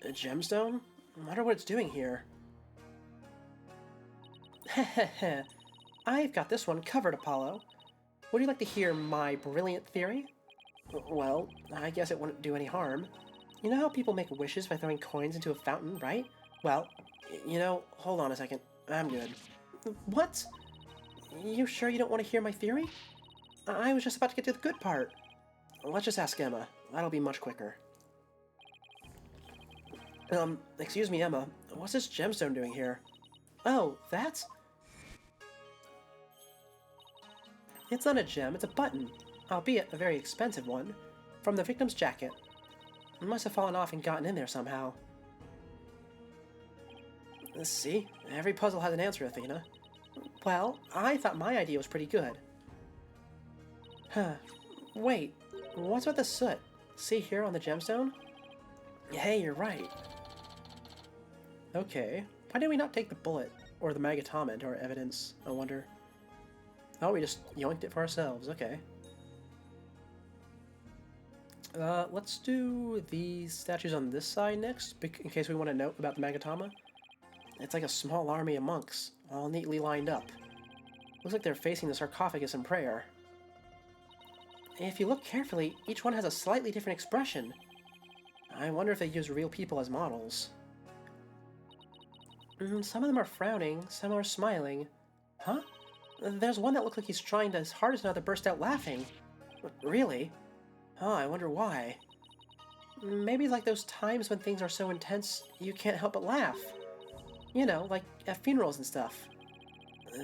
a gemstone? I wonder what it's doing here. Heh. I've got this one covered, Apollo. Would you like to hear my brilliant theory? Well, I guess it wouldn't do any harm. You know how people make wishes by throwing coins into a fountain, right? Well, you know, hold on a second. I'm good. What? You sure you don't want to hear my theory? I was just about to get to the good part. Let's just ask Emma. That'll be much quicker. Excuse me, Emma. What's this gemstone doing here? Oh, that's... It's not a gem, it's a button. Albeit a very expensive one. From the victim's jacket. It must have fallen off and gotten in there somehow. Let's see. Every puzzle has an answer, Athena. Well, I thought my idea was pretty good. Huh. Wait. What's with the soot? See here on the gemstone? Hey, you're right. Okay. Why did we not take the bullet or the Magatama into our evidence, I wonder? Oh, we just yoinked it for ourselves. Okay. Let's do the statues on this side next, in case we want to note about the Magatama. It's like a small army of monks, all neatly lined up. Looks like they're facing the sarcophagus in prayer. If you look carefully, each one has a slightly different expression. I wonder if they use real people as models. Some of them are frowning, some are smiling. Huh? There's one that looks like he's trying his hardest not to burst out laughing. Really? Oh, I wonder why. Maybe like those times when things are so intense, you can't help but laugh. You know, like at funerals and stuff.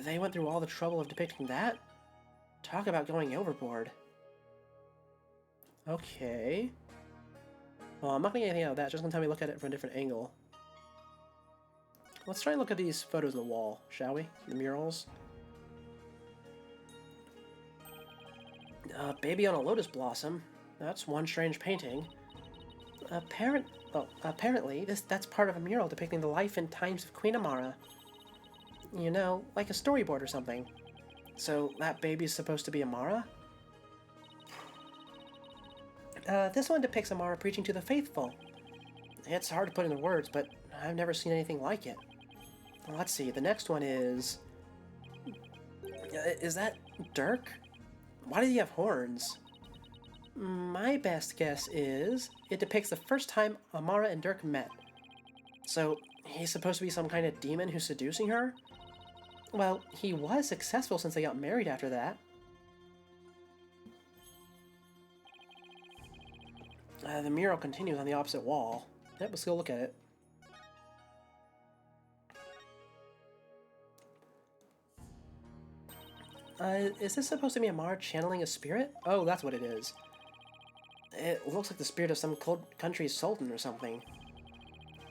They went through all the trouble of depicting that? Talk about going overboard. Okay. Well, I'm not gonna get anything out of that, just gonna tell me look at it from a different angle. Let's try and look at these photos on the wall, shall we? The murals. Baby on a lotus blossom. That's one strange painting. Apparently, that's part of a mural depicting the life and times of Queen Amara. You know, like a storyboard or something. So that baby's supposed to be Amara? This one depicts Amara preaching to the faithful. It's hard to put into words, but I've never seen anything like it. Let's see, the next one is... Is that Dirk? Why does he have horns? My best guess is it depicts the first time Amara and Dirk met. So, he's supposed to be some kind of demon who's seducing her? Well, he was successful since they got married after that. The mural continues on the opposite wall. Yep, let's go look at it. Is this supposed to be Amara channeling a spirit? Oh, that's what it is. It looks like the spirit of some country's sultan or something.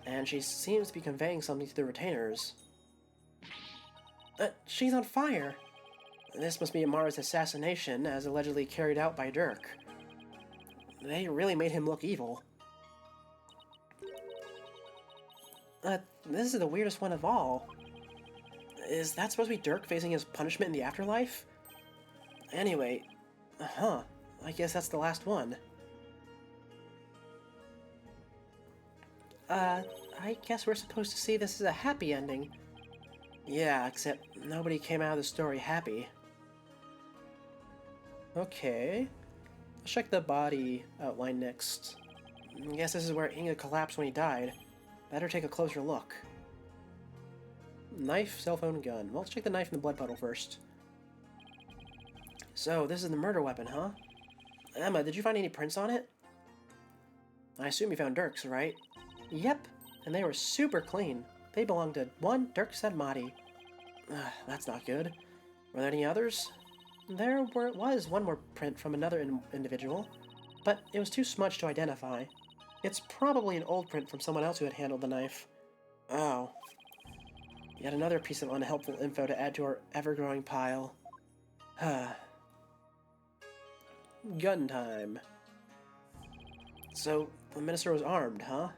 And she seems to be conveying something to the retainers. She's on fire! This must be Amara's assassination, as allegedly carried out by Dirk. They really made him look evil. This is the weirdest one of all. Is that supposed to be Dirk facing his punishment in the afterlife? Anyway, I guess that's the last one. I guess we're supposed to see this as a happy ending. Yeah, except nobody came out of the story happy. Okay. Let's check the body outline next. I guess this is where Inga collapsed when he died. Better take a closer look. Knife, cell phone, gun. Well, let's check the knife and the blood puddle first. So, this is the murder weapon, huh? Emma, did you find any prints on it? I assume you found Dirk's, right? Yep, and they were super clean. They belonged to one Dirk Sedmati. That's not good. Were there any others? There was one more print from another individual, but it was too smudged to identify. It's probably an old print from someone else who had handled the knife. Oh. Yet another piece of unhelpful info to add to our ever-growing pile. Gun time. So, the minister was armed, huh?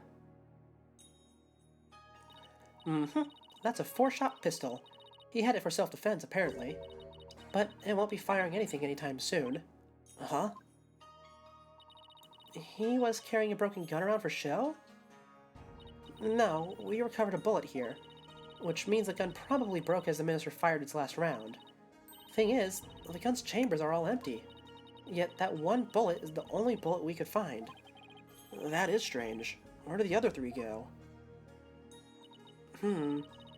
Mm-hmm. That's a 4-shot pistol. He had it for self-defense, apparently. But it won't be firing anything anytime soon. Huh? He was carrying a broken gun around for show? No, we recovered a bullet here. Which means the gun probably broke as the minister fired its last round. Thing is, the gun's chambers are all empty. Yet that one bullet is the only bullet we could find. That is strange. Where did the other 3 go?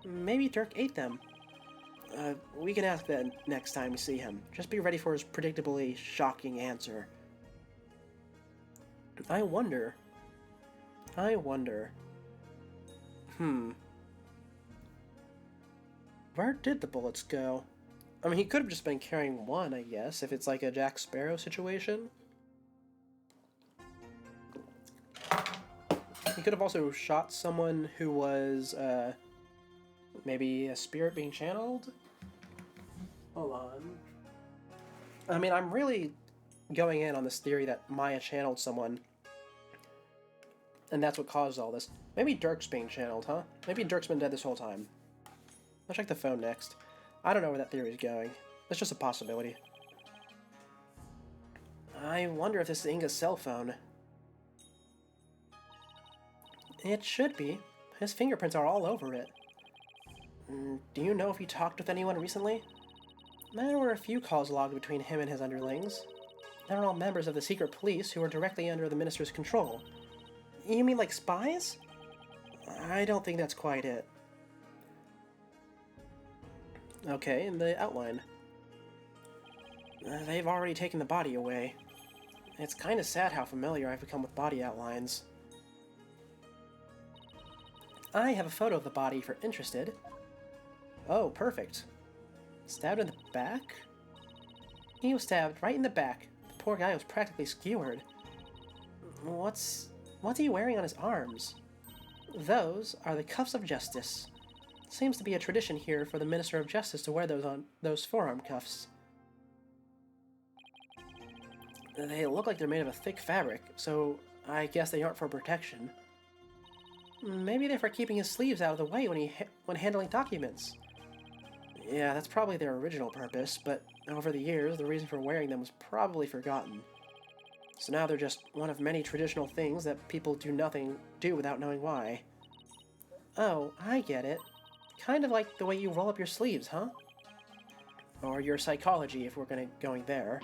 Maybe Dirk ate them. We can ask that next time we see him. Just be ready for his predictably shocking answer. I wonder. Where did the bullets go? I mean, he could have just been carrying one, I guess, if it's like a Jack Sparrow situation. He could have also shot someone who was, maybe a spirit being channeled? Hold on. I mean, I'm really going in on this theory that Maya channeled someone, and that's what caused all this. Maybe Dirk's being channeled, huh? Maybe Dirk's been dead this whole time. I'll check the phone next. I don't know where that theory is going. It's just a possibility. I wonder if this is Inga's cell phone. It should be. His fingerprints are all over it. Do you know if he talked with anyone recently? There were a few calls logged between him and his underlings. They're all members of the secret police who are directly under the minister's control. You mean like spies? I don't think that's quite it. Okay, in the outline. They've already taken the body away. It's kind of sad how familiar I've become with body outlines. I have a photo of the body if you're interested. Oh, perfect. Stabbed in the back? He was stabbed right in the back. The poor guy was practically skewered. What's he wearing on his arms? Those are the cuffs of justice. Seems to be a tradition here for the Minister of Justice to wear those on those forearm cuffs. They look like they're made of a thick fabric, so I guess they aren't for protection. Maybe they're for keeping his sleeves out of the way when handling documents. Yeah, that's probably their original purpose, but over the years, the reason for wearing them was probably forgotten. So now they're just one of many traditional things that people do without knowing why. Oh, I get it. Kind of like the way you roll up your sleeves, huh? Or your psychology, if we're going there.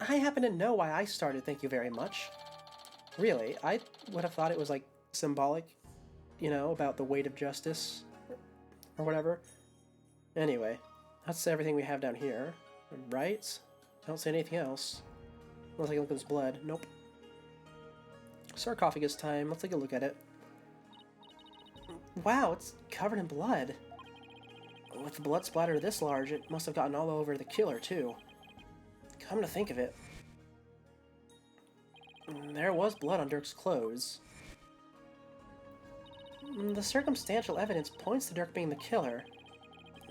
I happen to know why I started, thank you very much. Really, I would have thought it was like symbolic, you know, about the weight of justice, or whatever. Anyway, that's everything we have down here, right? I don't see anything else. Unless I can look at this blood. Nope. Sarcophagus time. Let's take a look at it. Wow, it's covered in blood. With the blood splatter this large, it must have gotten all over the killer, too. Come to think of it. There was blood on Dirk's clothes. The circumstantial evidence points to Dirk being the killer.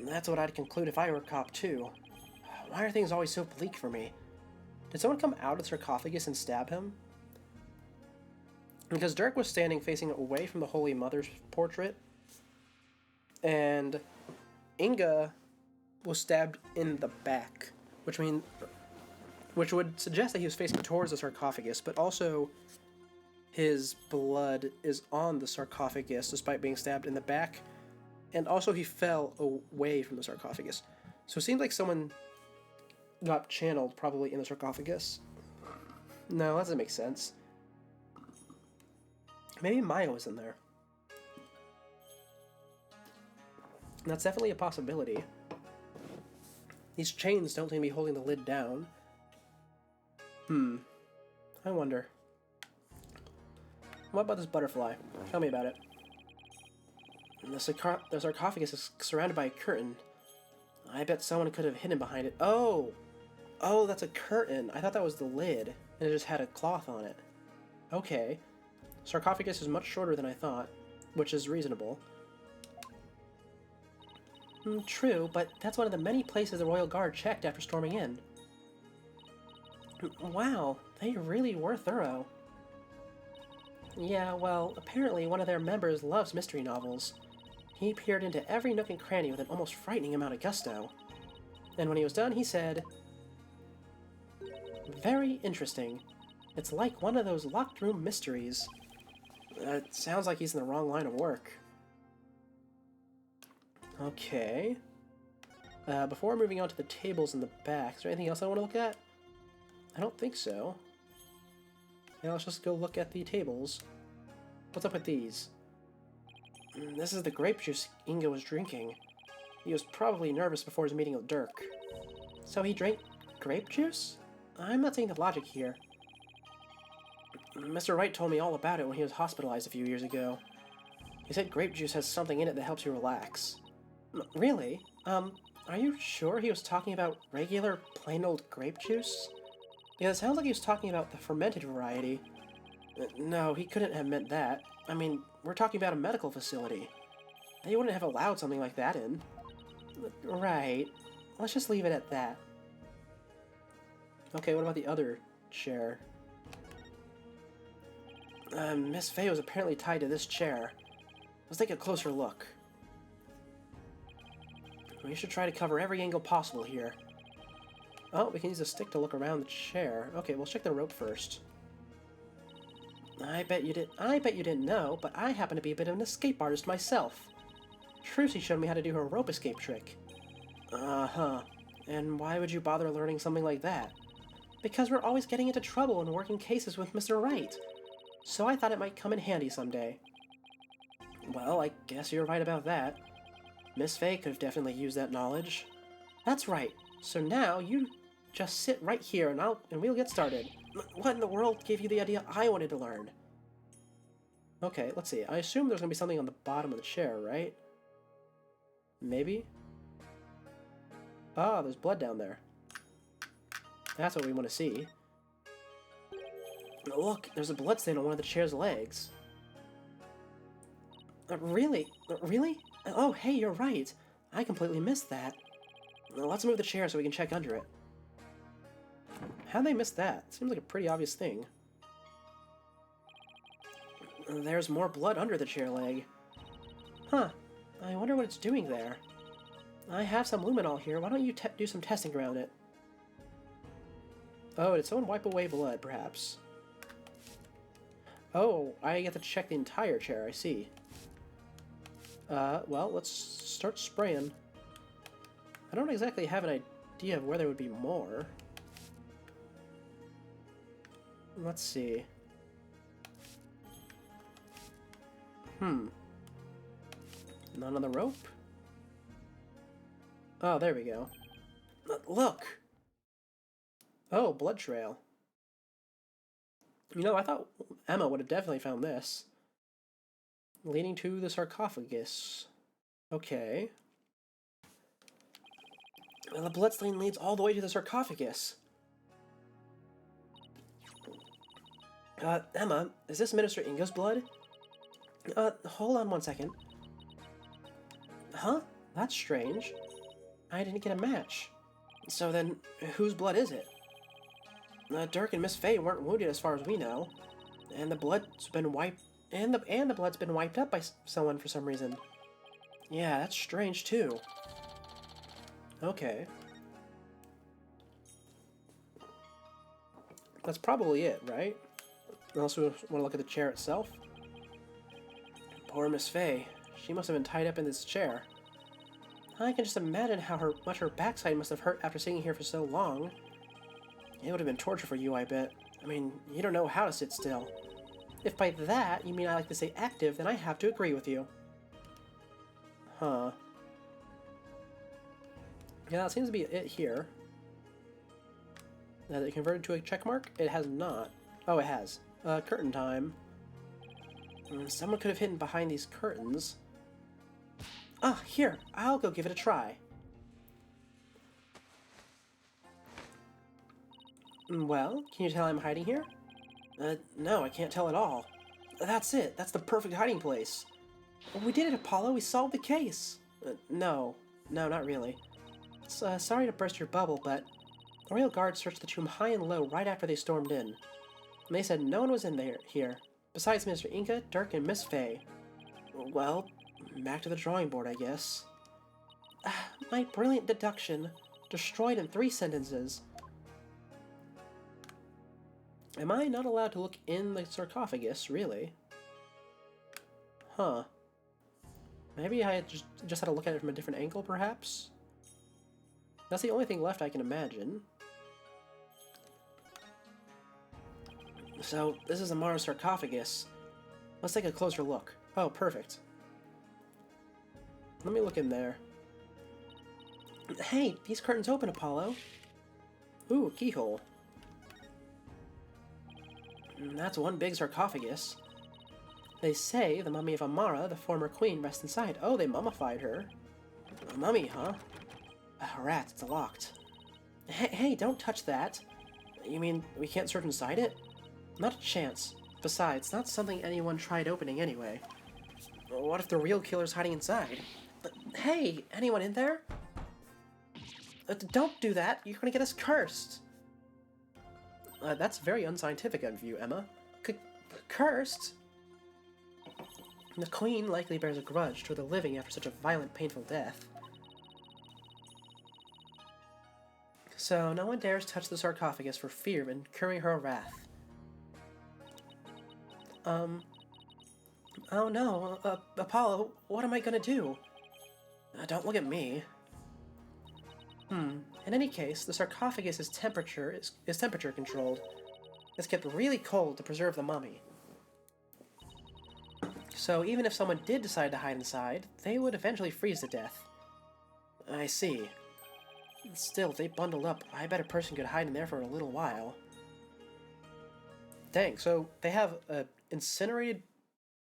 That's what I'd conclude if I were a cop, too. Why are things always so bleak for me? Did someone come out of the sarcophagus and stab him? Because Dirk was standing facing away from the Holy Mother's portrait, and Inga was stabbed in the back, which would suggest that he was facing towards the sarcophagus, but also his blood is on the sarcophagus despite being stabbed in the back, and also he fell away from the sarcophagus. So it seems like someone got channeled probably in the sarcophagus. No, that doesn't make sense. Maybe Maya was in there. That's definitely a possibility. These chains don't seem to be holding the lid down. I wonder. What about this butterfly? Tell me about it. The sarcophagus is surrounded by a curtain. I bet someone could have hidden behind it. Oh! Oh, that's a curtain. I thought that was the lid, and it just had a cloth on it. Okay. Sarcophagus is much shorter than I thought, which is reasonable. True, but that's one of the many places the Royal Guard checked after storming in. Wow, they really were thorough. Yeah, well, apparently one of their members loves mystery novels. He peered into every nook and cranny with an almost frightening amount of gusto. And when he was done, he said, "Very interesting. It's like one of those locked room mysteries." It sounds like he's in the wrong line of work. Okay. Before moving on to the tables in the back, is there anything else I want to look at? I don't think so. Yeah, let's just go look at the tables. What's up with these? This is the grape juice Inga was drinking. He was probably nervous before his meeting with Dirk. So he drank grape juice? I'm not seeing the logic here. Mr. Wright told me all about it when he was hospitalized a few years ago. He said grape juice has something in it that helps you relax. Really? Are you sure he was talking about regular, plain old grape juice? Yeah, it sounds like he was talking about the fermented variety. No, he couldn't have meant that. I mean, we're talking about a medical facility. They wouldn't have allowed something like that in. Right. Let's just leave it at that. Okay, what about the other chair? Miss Fey was apparently tied to this chair. Let's take a closer look. We should try to cover every angle possible here. Oh, we can use a stick to look around the chair. Okay, we'll check the rope first. I bet you didn't know, but I happen to be a bit of an escape artist myself. Trucy showed me how to do her rope escape trick. Uh-huh. And why would you bother learning something like that? Because we're always getting into trouble and working cases with Mr. Wright. So I thought it might come in handy someday. Well, I guess you're right about that. Miss Fey could have definitely used that knowledge. That's right. So now you just sit right here and we'll get started. What in the world gave you the idea I wanted to learn? Okay, let's see. I assume there's gonna be something on the bottom of the chair, right? Maybe? Ah, there's blood down there. That's what we want to see. Look, there's a blood stain on one of the chair's legs. Really? Really? Oh, hey, you're right. I completely missed that. Let's move the chair so we can check under it. How'd they miss that? Seems like a pretty obvious thing. There's more blood under the chair leg. Huh. I wonder what it's doing there. I have some luminol here. Why don't you do some testing around it? Oh, did someone wipe away blood, perhaps? Oh, I get to check the entire chair, I see. Well, let's start spraying. I don't exactly have an idea of where there would be more. Let's see. None on the rope? Oh, there we go. Look! Oh, blood trail. You know, I thought Emma would have definitely found this. Leading to the sarcophagus. Okay. Well, the bloodstain leads all the way to the sarcophagus. Emma, is this Minister Inga's blood? Hold on one second. Huh? That's strange. I didn't get a match. So then, whose blood is it? Dirk and Miss Fey weren't wounded as far as we know. And the blood's been wiped... And the blood's been wiped up by someone for some reason. Yeah, that's strange too. Okay. That's probably it, right? Unless we want to look at the chair itself. Poor Miss Fey. She must have been tied up in this chair. I can just imagine how much her backside must have hurt after sitting here for so long. It would have been torture for you, I bet. I mean, you don't know how to sit still. If by that you mean I like to stay active, then I have to agree with you. Huh. Yeah, that seems to be it here. Has it converted to a check mark? It has not. Oh, it has. Curtain time. Someone could have hidden behind these curtains. Ah, here! I'll go give it a try. Well, can you tell I'm hiding here? No, I can't tell at all. That's it. That's the perfect hiding place. We did it, Apollo. We solved the case. No, not really. Sorry to burst your bubble, but the Royal Guard searched the tomb high and low right after they stormed in. And they said no one was in here, besides Mr. Inga, Dirk, and Miss Fey. Well, back to the drawing board, I guess. My brilliant deduction. Destroyed in 3 sentences. Am I not allowed to look in the sarcophagus, really? Huh. Maybe I just had to look at it from a different angle, perhaps? That's the only thing left I can imagine. So, this is Amara's sarcophagus. Let's take a closer look. Oh, perfect. Let me look in there. Hey, these curtains open, Apollo. Ooh, a keyhole. That's one big sarcophagus. They say the mummy of Amara, the former queen, rests inside. Oh, they mummified her. A mummy, huh? Rats, it's locked. Hey, don't touch that. You mean we can't search inside it? Not a chance. Besides, not something anyone tried opening anyway. What if the real killer's hiding inside? Hey, anyone in there? Don't do that. You're gonna get us cursed. That's very unscientific of you, Emma. Cursed? The Queen likely bears a grudge toward the living after such a violent, painful death. So, no one dares touch the sarcophagus for fear of incurring her wrath. Oh no, Apollo, what am I gonna do? Don't look at me. In any case, the sarcophagus is temperature controlled. It's kept really cold to preserve the mummy. So even if someone did decide to hide inside, they would eventually freeze to death. I see. Still, if they bundled up, I bet a person could hide in there for a little while. Dang, so they have a incinerated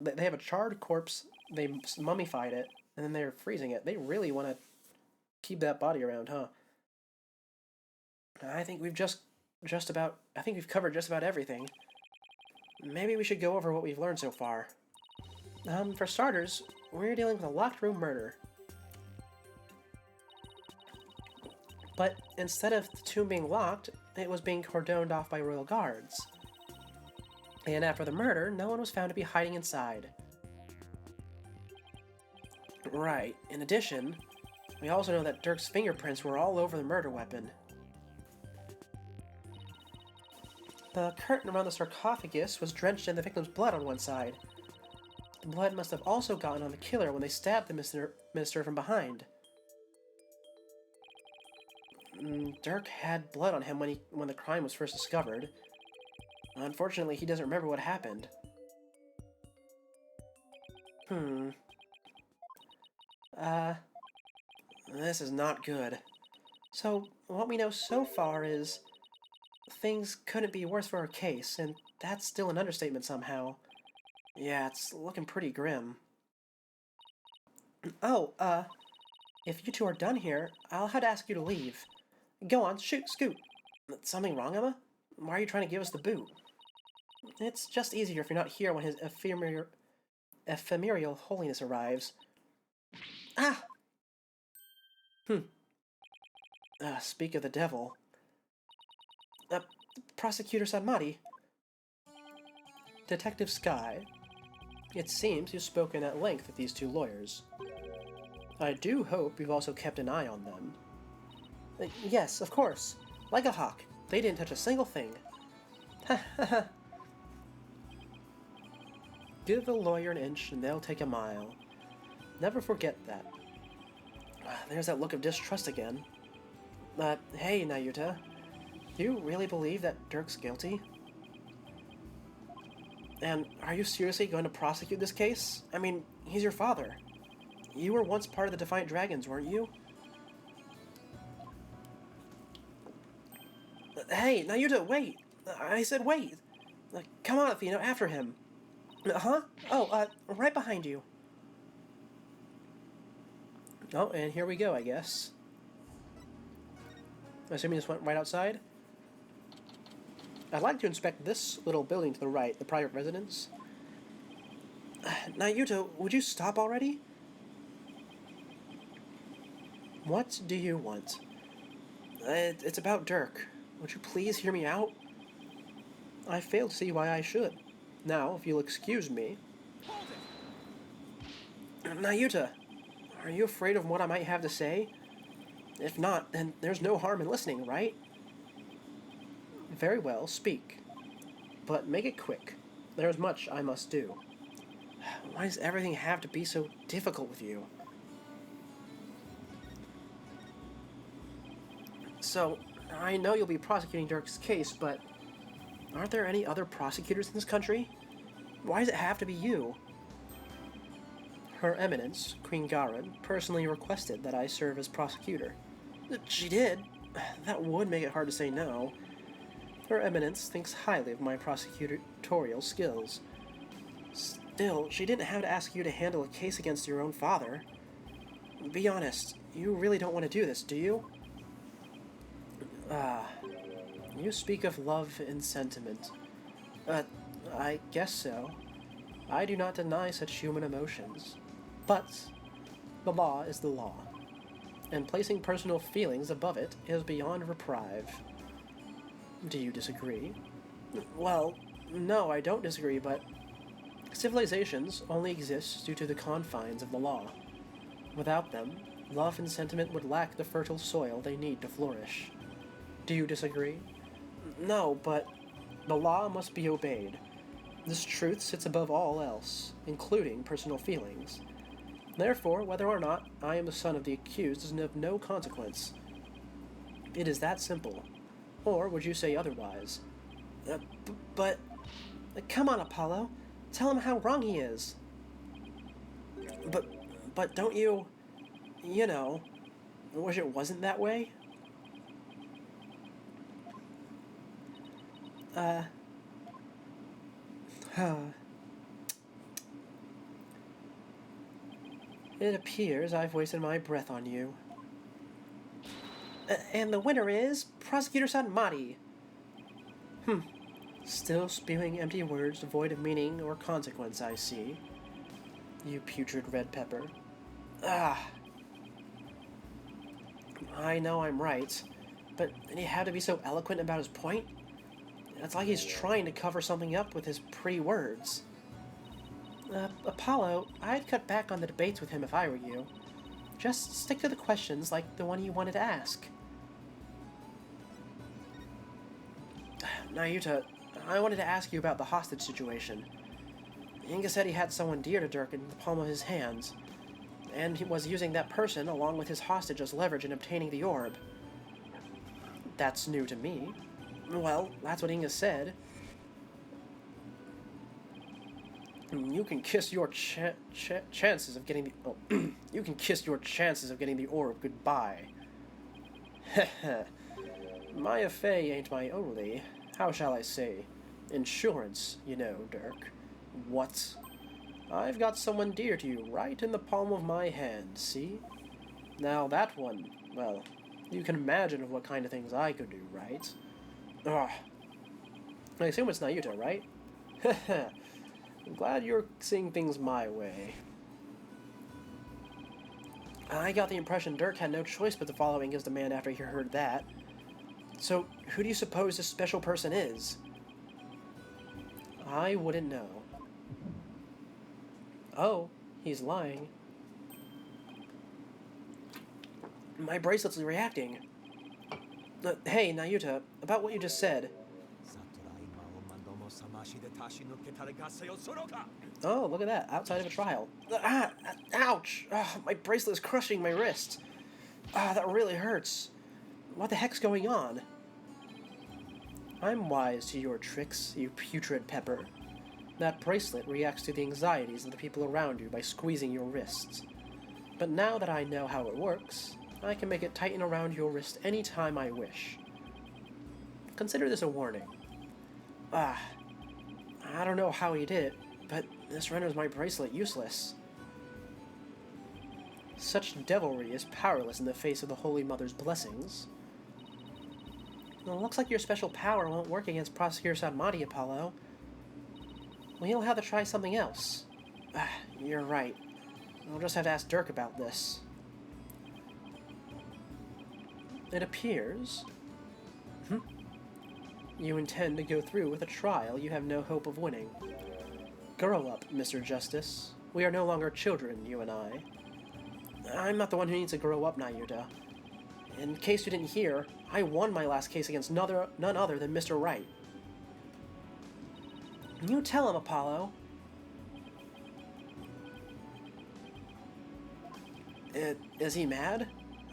They have a charred corpse, they mummified it, and then they're freezing it. They really want to keep that body around, huh? I think I think we've covered just about everything. Maybe we should go over what we've learned so far. For starters, we're dealing with a locked room murder. But instead of the tomb being locked, it was being cordoned off by royal guards. And after the murder, no one was found to be hiding inside. Right. In addition, we also know that Dirk's fingerprints were all over the murder weapon. The curtain around the sarcophagus was drenched in the victim's blood on one side. The blood must have also gotten on the killer when they stabbed the minister from behind. Dirk had blood on him when the crime was first discovered. Unfortunately, he doesn't remember what happened. This is not good. So, what we know so far is things couldn't be worse for our case, and that's still an understatement somehow. Yeah, it's looking pretty grim. Oh, if you two are done here, I'll have to ask you to leave. Go on, scoot. Something wrong, Emma? Why are you trying to give us the boot? It's just easier if you're not here when his ephemeral holiness arrives. Ah! Speak of the devil. Prosecutor Sanmari. Detective Sky. It seems you've spoken at length with these two lawyers. I do hope you've also kept an eye on them. Yes, of course. Like a hawk. They didn't touch a single thing. Ha ha ha. Give a lawyer an inch and they'll take a mile. Never forget that. There's that look of distrust again. Hey, Nayuta. Do you really believe that Dirk's guilty? And are you seriously going to prosecute this case? I mean, he's your father. You were once part of the Defiant Dragons, weren't you? Hey, Nayuta, wait! I said wait! Come on, Athena, after him. Huh? Oh, right behind you. Oh, and here we go, I guess. Assuming this went right outside. I'd like to inspect this little building to the right, the private residence. Nayuta, would you stop already? What do you want? It's about Dirk. Would you please hear me out? I fail to see why I should. Now, if you'll excuse me... Nayuta, are you afraid of what I might have to say? If not, then there's no harm in listening, right? Very well, speak. But make it quick. There's much I must do. Why does everything have to be so difficult with you? So, I know you'll be prosecuting Dirk's case, but aren't there any other prosecutors in this country? Why does it have to be you? Her Eminence, Queen Garin, personally requested that I serve as prosecutor. She did? That would make it hard to say no. Her Eminence thinks highly of my prosecutorial skills. Still, she didn't have to ask you to handle a case against your own father. Be honest, you really don't want to do this, do you? You speak of love and sentiment. I guess so. I do not deny such human emotions. But the law is the law, and placing personal feelings above it is beyond reprieve. Do you disagree? Well, no, I don't disagree, but civilizations only exist due to the confines of the law. Without them, love and sentiment would lack the fertile soil they need to flourish. Do you disagree? No, but the law must be obeyed. This truth sits above all else, including personal feelings. Therefore, whether or not I am the son of the accused is of no consequence. It is that simple. Or would you say otherwise? But... Come on, Apollo. Tell him how wrong he is. But don't you... You know... Wish it wasn't that way? It appears I've wasted my breath on you. And the winner is Prosecutor Sanmati. Still spewing empty words devoid of meaning or consequence, I see. You putrid red pepper. Ah. I know I'm right, but did he have to be so eloquent about his point? It's like he's trying to cover something up with his pretty words. Apollo, I'd cut back on the debates with him if I were you. Just stick to the questions like the one you wanted to ask. Nayuta, I wanted to ask you about the hostage situation. Inga said he had someone dear to Dirk in the palm of his hands, and he was using that person along with his hostage as leverage in obtaining the orb. That's new to me. Well, that's what Inga said. You can kiss your chances of getting the you can kiss your chances of getting the orb goodbye. Heh. Maya Fey ain't my only, how shall I say, insurance, you know, Dirk. What? I've got someone dear to you right in the palm of my hand, see? Now that one, well, you can imagine what kind of things I could do, right? Ugh. I assume it's Nayuta, right? I'm glad you're seeing things my way. I got the impression Dirk had no choice but to follow Inga's demand after he heard that. So, who do you suppose this special person is? I wouldn't know. Oh, he's lying. My bracelet's reacting. Hey, Nayuta, about what you just said. Oh, look at that, outside of a trial. Ouch! My bracelet is crushing my wrist. That really hurts. What the heck's going on? I'm wise to your tricks, you putrid pepper. That bracelet reacts to the anxieties of the people around you by squeezing your wrists. But now that I know how it works, I can make it tighten around your wrist any time I wish. Consider this a warning. I don't know how he did it, but this renders my bracelet useless. Such devilry is powerless in the face of the Holy Mother's blessings. Well, it looks like your special power won't work against Prosecutor Sanmati, Apollo. We'll have to try something else. You're right. I'll just have to ask Dirk about this. It appears... You intend to go through with a trial you have no hope of winning. Grow up, Mr. Justice. We are no longer children, you and I. I'm not the one who needs to grow up, Nayuta. In case you didn't hear, I won my last case against none other than Mr. Wright. You tell him, Apollo. Is he mad?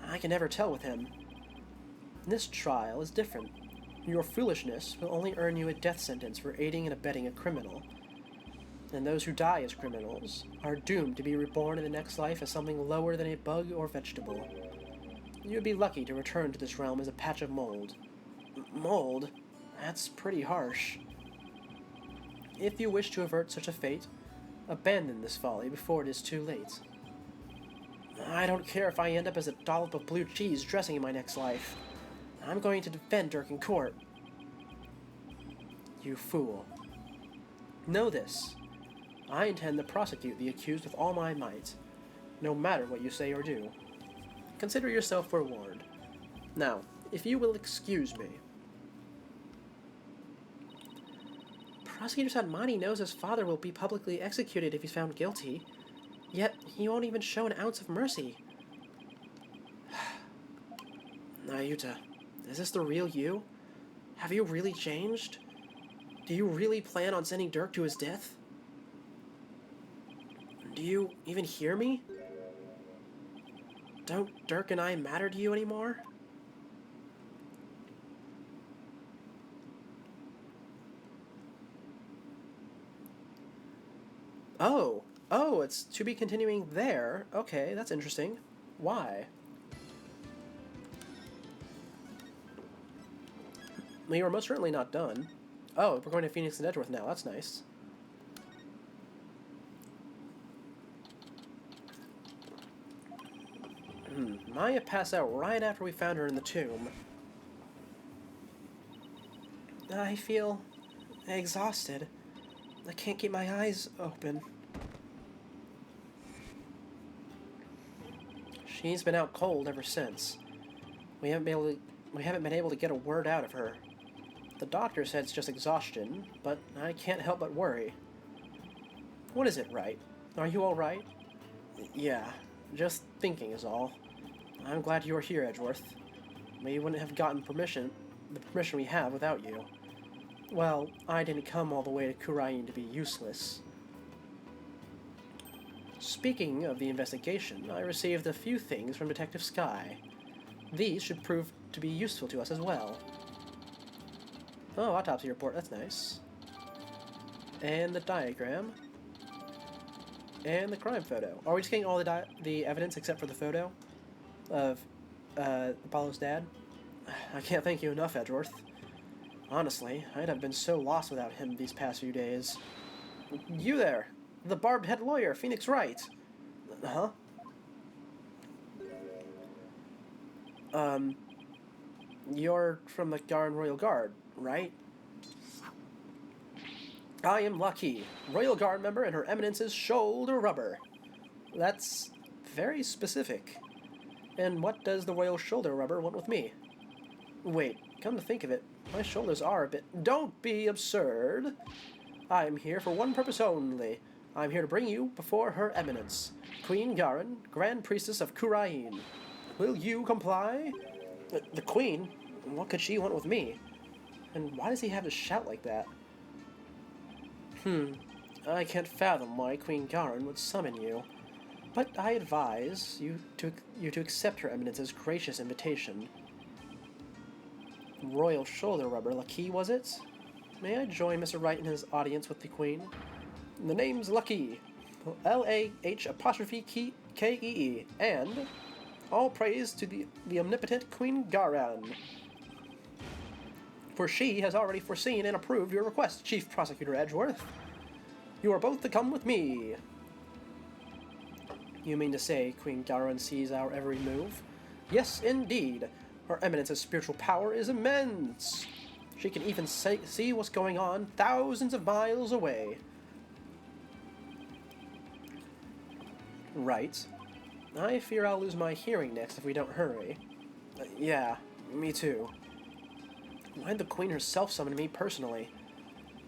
I can never tell with him. This trial is different. Your foolishness will only earn you a death sentence for aiding and abetting a criminal. And those who die as criminals are doomed to be reborn in the next life as something lower than a bug or vegetable. You'd be lucky to return to this realm as a patch of mold. Mold? That's pretty harsh. If you wish to avert such a fate, abandon this folly before it is too late. I don't care if I end up as a dollop of blue cheese dressing in my next life. I'm going to defend Dirk in court. You fool. Know this. I intend to prosecute the accused with all my might, no matter what you say or do. Consider yourself forewarned. Now, if you will excuse me. Prosecutor Sanmati knows his father will be publicly executed if he's found guilty, yet he won't even show an ounce of mercy. Nayuta, is this the real you? Have you really changed? Do you really plan on sending Dirk to his death? Do you even hear me? Don't Dirk and I matter to you anymore? Oh, it's to be continuing there. Okay, that's interesting. Why? We are most certainly not done. Oh, we're going to Phoenix and Edgeworth now. That's nice. Maya passed out right after we found her in the tomb. I feel exhausted. I can't keep my eyes open. She's been out cold ever since. We haven't been able to get a word out of her. The doctor said it's just exhaustion, but I can't help but worry. What is it, Wright? Are you all right? Yeah, just thinking is all. I'm glad you're here, Edgeworth. We wouldn't have gotten the permission we have without you. Well, I didn't come all the way to Khura'in to be useless. Speaking of the investigation, I received a few things from Detective Skye. These should prove to be useful to us as well. Oh, autopsy report, that's nice. And the diagram. And the crime photo. Are we just getting all the evidence except for the photo of Apollo's dad? I can't thank you enough, Edgeworth. Honestly, I'd have been so lost without him these past few days. You there! The barbed head lawyer, Phoenix Wright! Huh? You're from the Garan Royal Guard, right? I am Lucky, Royal Guard member and Her Eminence's shoulder rubber. That's very specific. And what does the Royal Shoulder Rubber want with me? Wait, come to think of it, my shoulders are a bit... Don't be absurd! I am here for one purpose only. I'm here to bring you before Her Eminence, Queen Garan, Grand Priestess of Khura'in. Will you comply? The Queen? What could she want with me? And why does he have to shout like that? I can't fathom why Queen Garan would summon you. But I advise you to accept Her Eminence's gracious invitation. Royal Shoulder Rubber, Lucky, was it? May I join Mr. Wright in his audience with the Queen? The name's Lucky. L-A-H'-K-E-E. And all praise to the omnipotent Queen Garan. For she has already foreseen and approved your request, Chief Prosecutor Edgeworth. You are both to come with me. You mean to say Queen Garan sees our every move? Yes, indeed. Her Eminence's spiritual power is immense. She can even see what's going on thousands of miles away. Right. I fear I'll lose my hearing next if we don't hurry. Yeah, me too. Why'd the Queen herself summon me personally?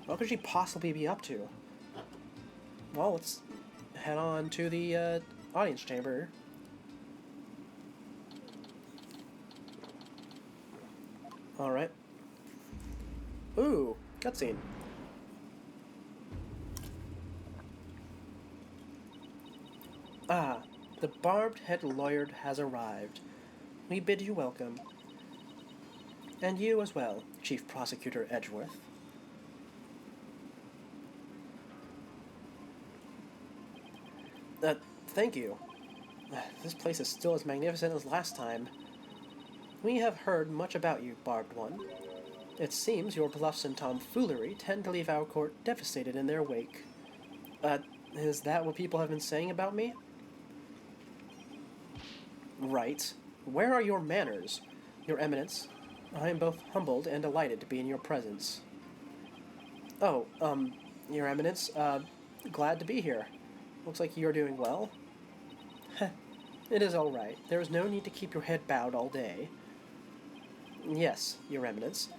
What could she possibly be up to? Well, let's head on to the audience chamber. Alright. Ooh, cutscene. Ah, the barbed head lawyer has arrived. We bid you welcome. And you as well, Chief Prosecutor Edgeworth. Thank you. This place is still as magnificent as last time. We have heard much about you, Barbed One. It seems your bluffs and tomfoolery tend to leave our court devastated in their wake. Is that what people have been saying about me? Right. Where are your manners? Your Eminence, I am both humbled and delighted to be in your presence. Oh, Your Eminence, glad to be here. Looks like you're doing well. It is all right. There is no need to keep your head bowed all day. Yes, Your Eminence.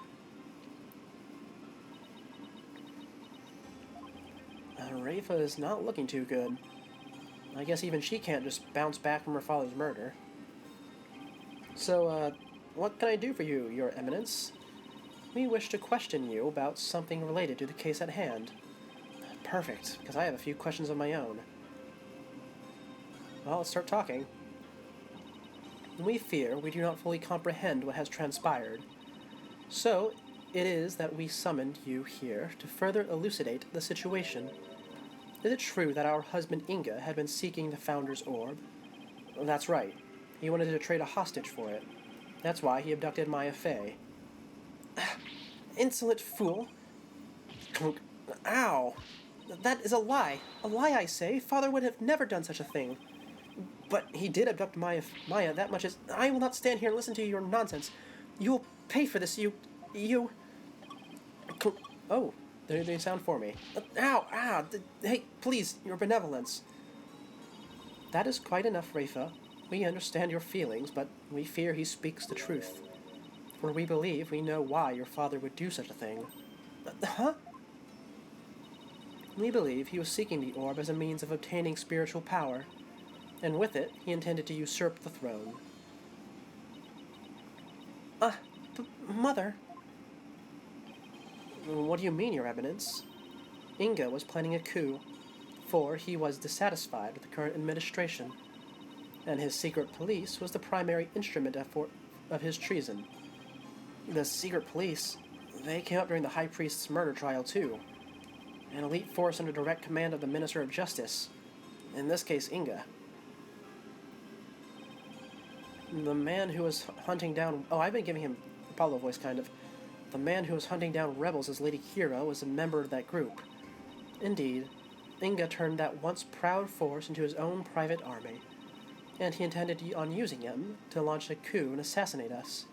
Rafa is not looking too good. I guess even she can't just bounce back from her father's murder. So, what can I do for you, Your Eminence? We wish to question you about something related to the case at hand. Perfect, because I have a few questions of my own. Well, let's start talking. We fear we do not fully comprehend what has transpired. So, it is that we summoned you here to further elucidate the situation. Is it true that our husband Inga had been seeking the Founder's Orb? That's right. He wanted to trade a hostage for it. That's why he abducted Maya Fey. Insolent fool! Ow! That is a lie! A lie, I say! Father would have never done such a thing! But he did abduct Maya, that much is... I will not stand here and listen to your nonsense. You will pay for this, you... Oh, they sound for me. Ow, hey, please, your benevolence. That is quite enough, Rafa. We understand your feelings, but we fear he speaks the truth. For we believe we know why your father would do such a thing. Huh? We believe he was seeking the orb as a means of obtaining spiritual power, and with it, he intended to usurp the throne. Mother? What do you mean, Your Eminence? Inga was planning a coup, for he was dissatisfied with the current administration, and his secret police was the primary instrument of his treason. The secret police, they came up during the High Priest's murder trial too. An elite force under direct command of the Minister of Justice, in this case Inga. The man who was hunting down... Oh, I've been giving him Apollo voice, kind of. The man who was hunting down rebels as Lady Kira was a member of that group. Indeed, Inga turned that once proud force into his own private army, and he intended on using them to launch a coup and assassinate us.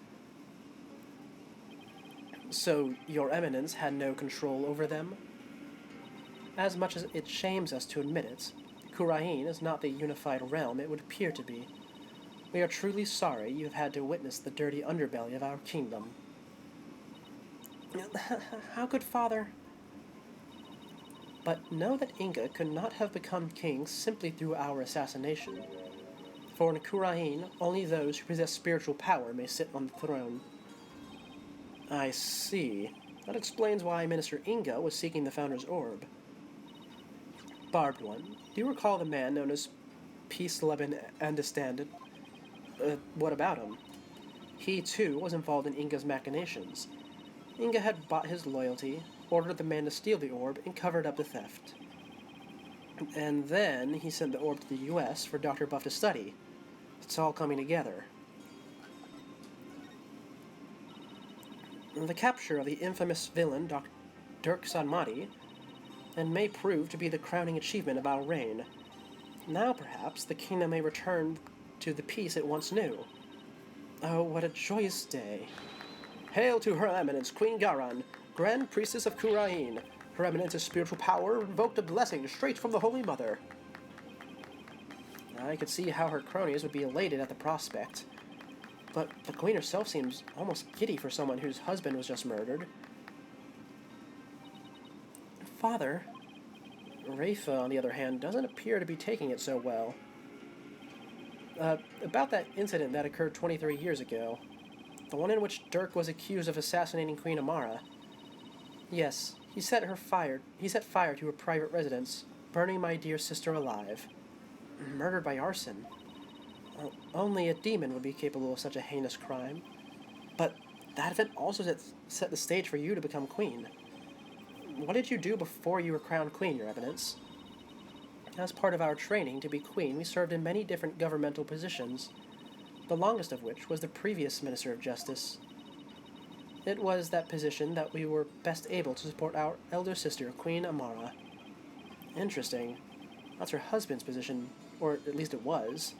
So, Your Eminence had no control over them? As much as it shames us to admit it, Khura'in is not the unified realm it would appear to be. We are truly sorry you have had to witness the dirty underbelly of our kingdom. How could Father... But know that Inga could not have become king simply through our assassination. For in Khura'in, only those who possess spiritual power may sit on the throne. I see. That explains why Minister Inga was seeking the Founder's Orb. Barbed One, do you recall the man known as Peace Leben Understanded? What about him? He, too, was involved in Inga's machinations. Inga had bought his loyalty, ordered the man to steal the orb, and covered up the theft. And then he sent the orb to the U.S. for Dr. Buff to study. It's all coming together. The capture of the infamous villain, Dirk Sanmati, and may prove to be the crowning achievement of our reign. Now, perhaps, the kingdom may return to the peace it once knew. Oh, what a joyous day. Hail to Her Eminence, Queen Garan, Grand Priestess of Khura'in. Her Eminence's spiritual power invoked a blessing straight from the Holy Mother. I could see how her cronies would be elated at the prospect. But the Queen herself seems almost giddy for someone whose husband was just murdered. Father, Rafa, on the other hand, doesn't appear to be taking it so well. About that incident that occurred 23 years ago. The one in which Dirk was accused of assassinating Queen Amara. Yes, he set fire to her private residence, burning my dear sister alive. Murdered by arson. Only a demon would be capable of such a heinous crime. But that event also set the stage for you to become queen. What did you do before you were crowned queen, Your Eminence? As part of our training to be queen, we served in many different governmental positions, the longest of which was the previous Minister of Justice. It was that position that we were best able to support our elder sister, Queen Amara. Interesting. That's her husband's position, or at least it was.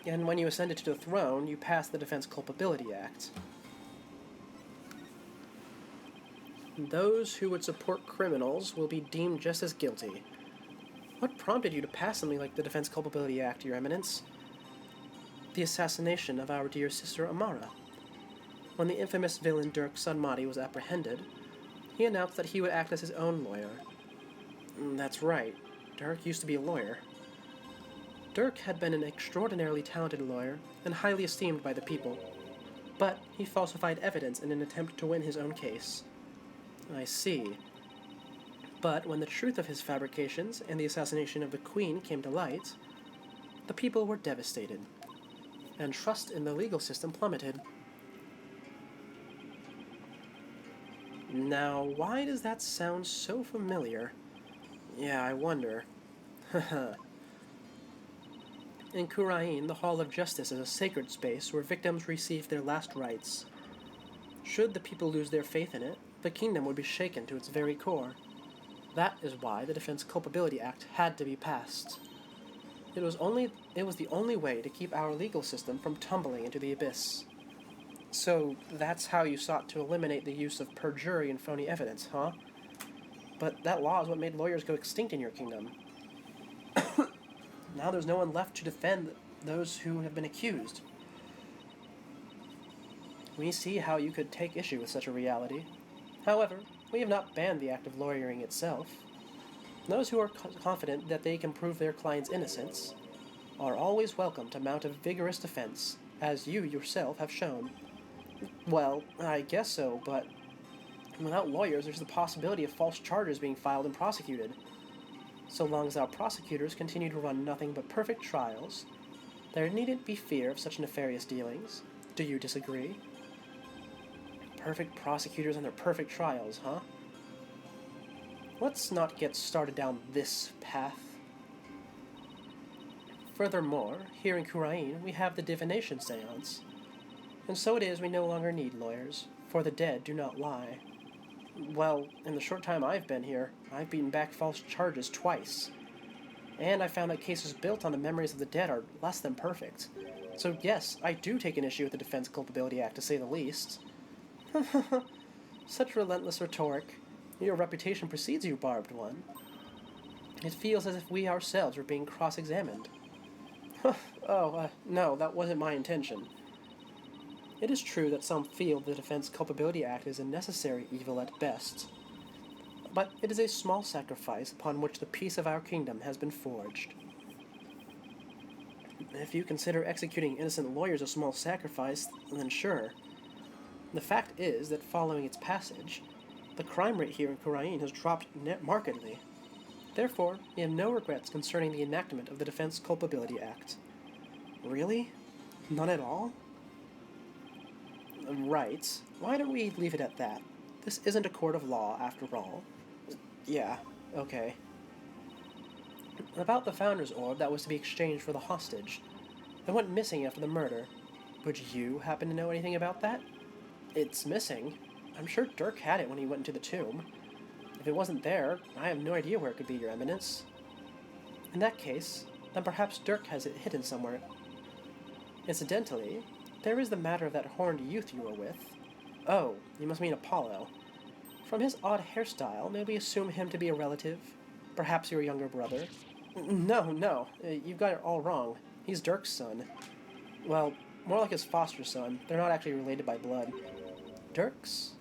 And when you ascended to the throne, you passed the Defense Culpability Act. Those who would support criminals will be deemed just as guilty. What prompted you to pass something like the Defense Culpability Act, Your Eminence? The assassination of our dear sister Amara. When the infamous villain Dirk Sanmati was apprehended, he announced that he would act as his own lawyer. That's right, Dirk used to be a lawyer. Dirk had been an extraordinarily talented lawyer and highly esteemed by the people, but he falsified evidence in an attempt to win his own case. I see. But when the truth of his fabrications and the assassination of the Queen came to light, the people were devastated, and trust in the legal system plummeted. Now, why does that sound so familiar? Yeah, I wonder. In Khura'in, the Hall of Justice is a sacred space where victims receive their last rites. Should the people lose their faith in it, the kingdom would be shaken to its very core. That is why the Defense Culpability Act had to be passed. It was the only way to keep our legal system from tumbling into the abyss. So that's how you sought to eliminate the use of perjury and phony evidence, huh? But that law is what made lawyers go extinct in your kingdom. Now there's no one left to defend those who have been accused. We see how you could take issue with such a reality. However, we have not banned the act of lawyering itself. Those who are confident that they can prove their client's innocence are always welcome to mount a vigorous defense, as you yourself have shown. Well, I guess so, but without lawyers, there's the possibility of false charges being filed and prosecuted. So long as our prosecutors continue to run nothing but perfect trials, there needn't be fear of such nefarious dealings. Do you disagree? Perfect prosecutors and their perfect trials, huh? Let's not get started down this path. Furthermore, here in Khura'in, we have the divination seance. And so it is we no longer need lawyers, for the dead do not lie. Well, in the short time I've been here, I've beaten back false charges twice. And I found that cases built on the memories of the dead are less than perfect. So yes, I do take an issue with the Defense Culpability Act, to say the least. Such relentless rhetoric. Your reputation precedes you, Barbed One. It feels as if we ourselves were being cross-examined. No, that wasn't my intention. It is true that some feel the Defense Culpability Act is a necessary evil at best, but it is a small sacrifice upon which the peace of our kingdom has been forged. If you consider executing innocent lawyers a small sacrifice, then sure. The fact is that following its passage, the crime rate here in Khura'in has dropped markedly. Therefore, we have no regrets concerning the enactment of the Defense Culpability Act. Really? None at all? Right. Why don't we leave it at that? This isn't a court of law, after all. Yeah, okay. About the Founder's Orb that was to be exchanged for the hostage. It went missing after the murder. Would you happen to know anything about that? It's missing. I'm sure Dirk had it when he went into the tomb. If it wasn't there, I have no idea where it could be, Your Eminence. In that case, then perhaps Dirk has it hidden somewhere. Incidentally, there is the matter of that horned youth you were with. Oh, you must mean Apollo. From his odd hairstyle, may we assume him to be a relative? Perhaps your younger brother? No, you've got it all wrong. He's Dirk's son. Well, more like his foster son. They're not actually related by blood. Dirk's?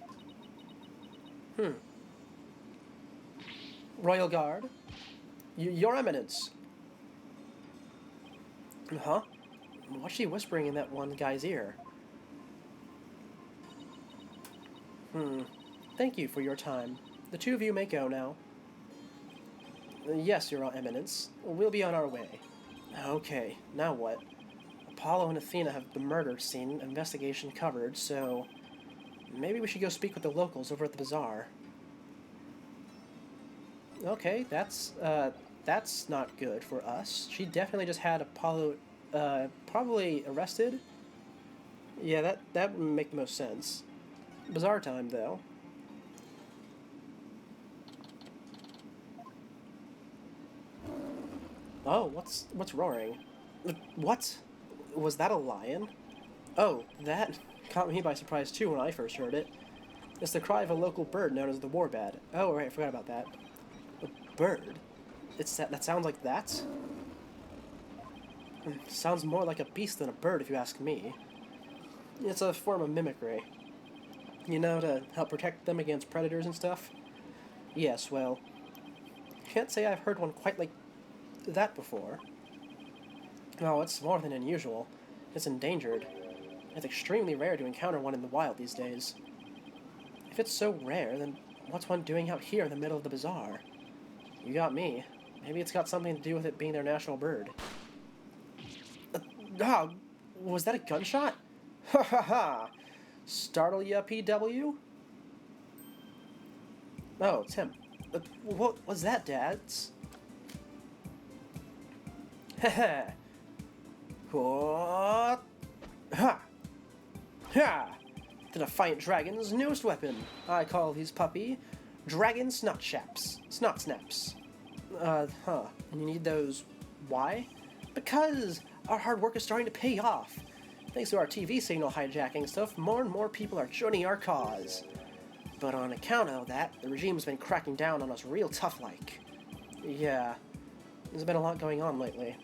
Royal Guard? Your Eminence! Huh? What's she whispering in that one guy's ear? Thank you for your time. The two of you may go now. Yes, Your Eminence. We'll be on our way. Okay, now what? Apollo and Athena have the murder scene investigation covered, so maybe we should go speak with the locals over at the bazaar. Okay, that's not good for us. She definitely just had Apollo, probably arrested. Yeah, that would make the most sense. Bazaar time, though. Oh, what's roaring? What? Was that a lion? Oh, that caught me by surprise too when I first heard it. It's the cry of a local bird known as the warbad. Oh, right, I forgot about that. A bird? That sounds like that? Sounds more like a beast than a bird, if you ask me. It's a form of mimicry. You know, to help protect them against predators and stuff? Yes, well, can't say I've heard one quite like that before. Oh, it's more than unusual. It's endangered. It's extremely rare to encounter one in the wild these days. If it's so rare, then what's one doing out here in the middle of the bazaar? You got me. Maybe it's got something to do with it being their national bird. Was that a gunshot? Ha ha ha! Startle ya, PW? Oh, it's him. What was that, Dads? Heh. What? Ha! Ha! The Defiant Dragon's newest weapon. I call his puppy Dragon Snot Snaps. You need those. Why? Because our hard work is starting to pay off. Thanks to our TV signal hijacking stuff, more and more people are joining our cause. But on account of that, the regime's been cracking down on us real tough-like. Yeah, there's been a lot going on lately.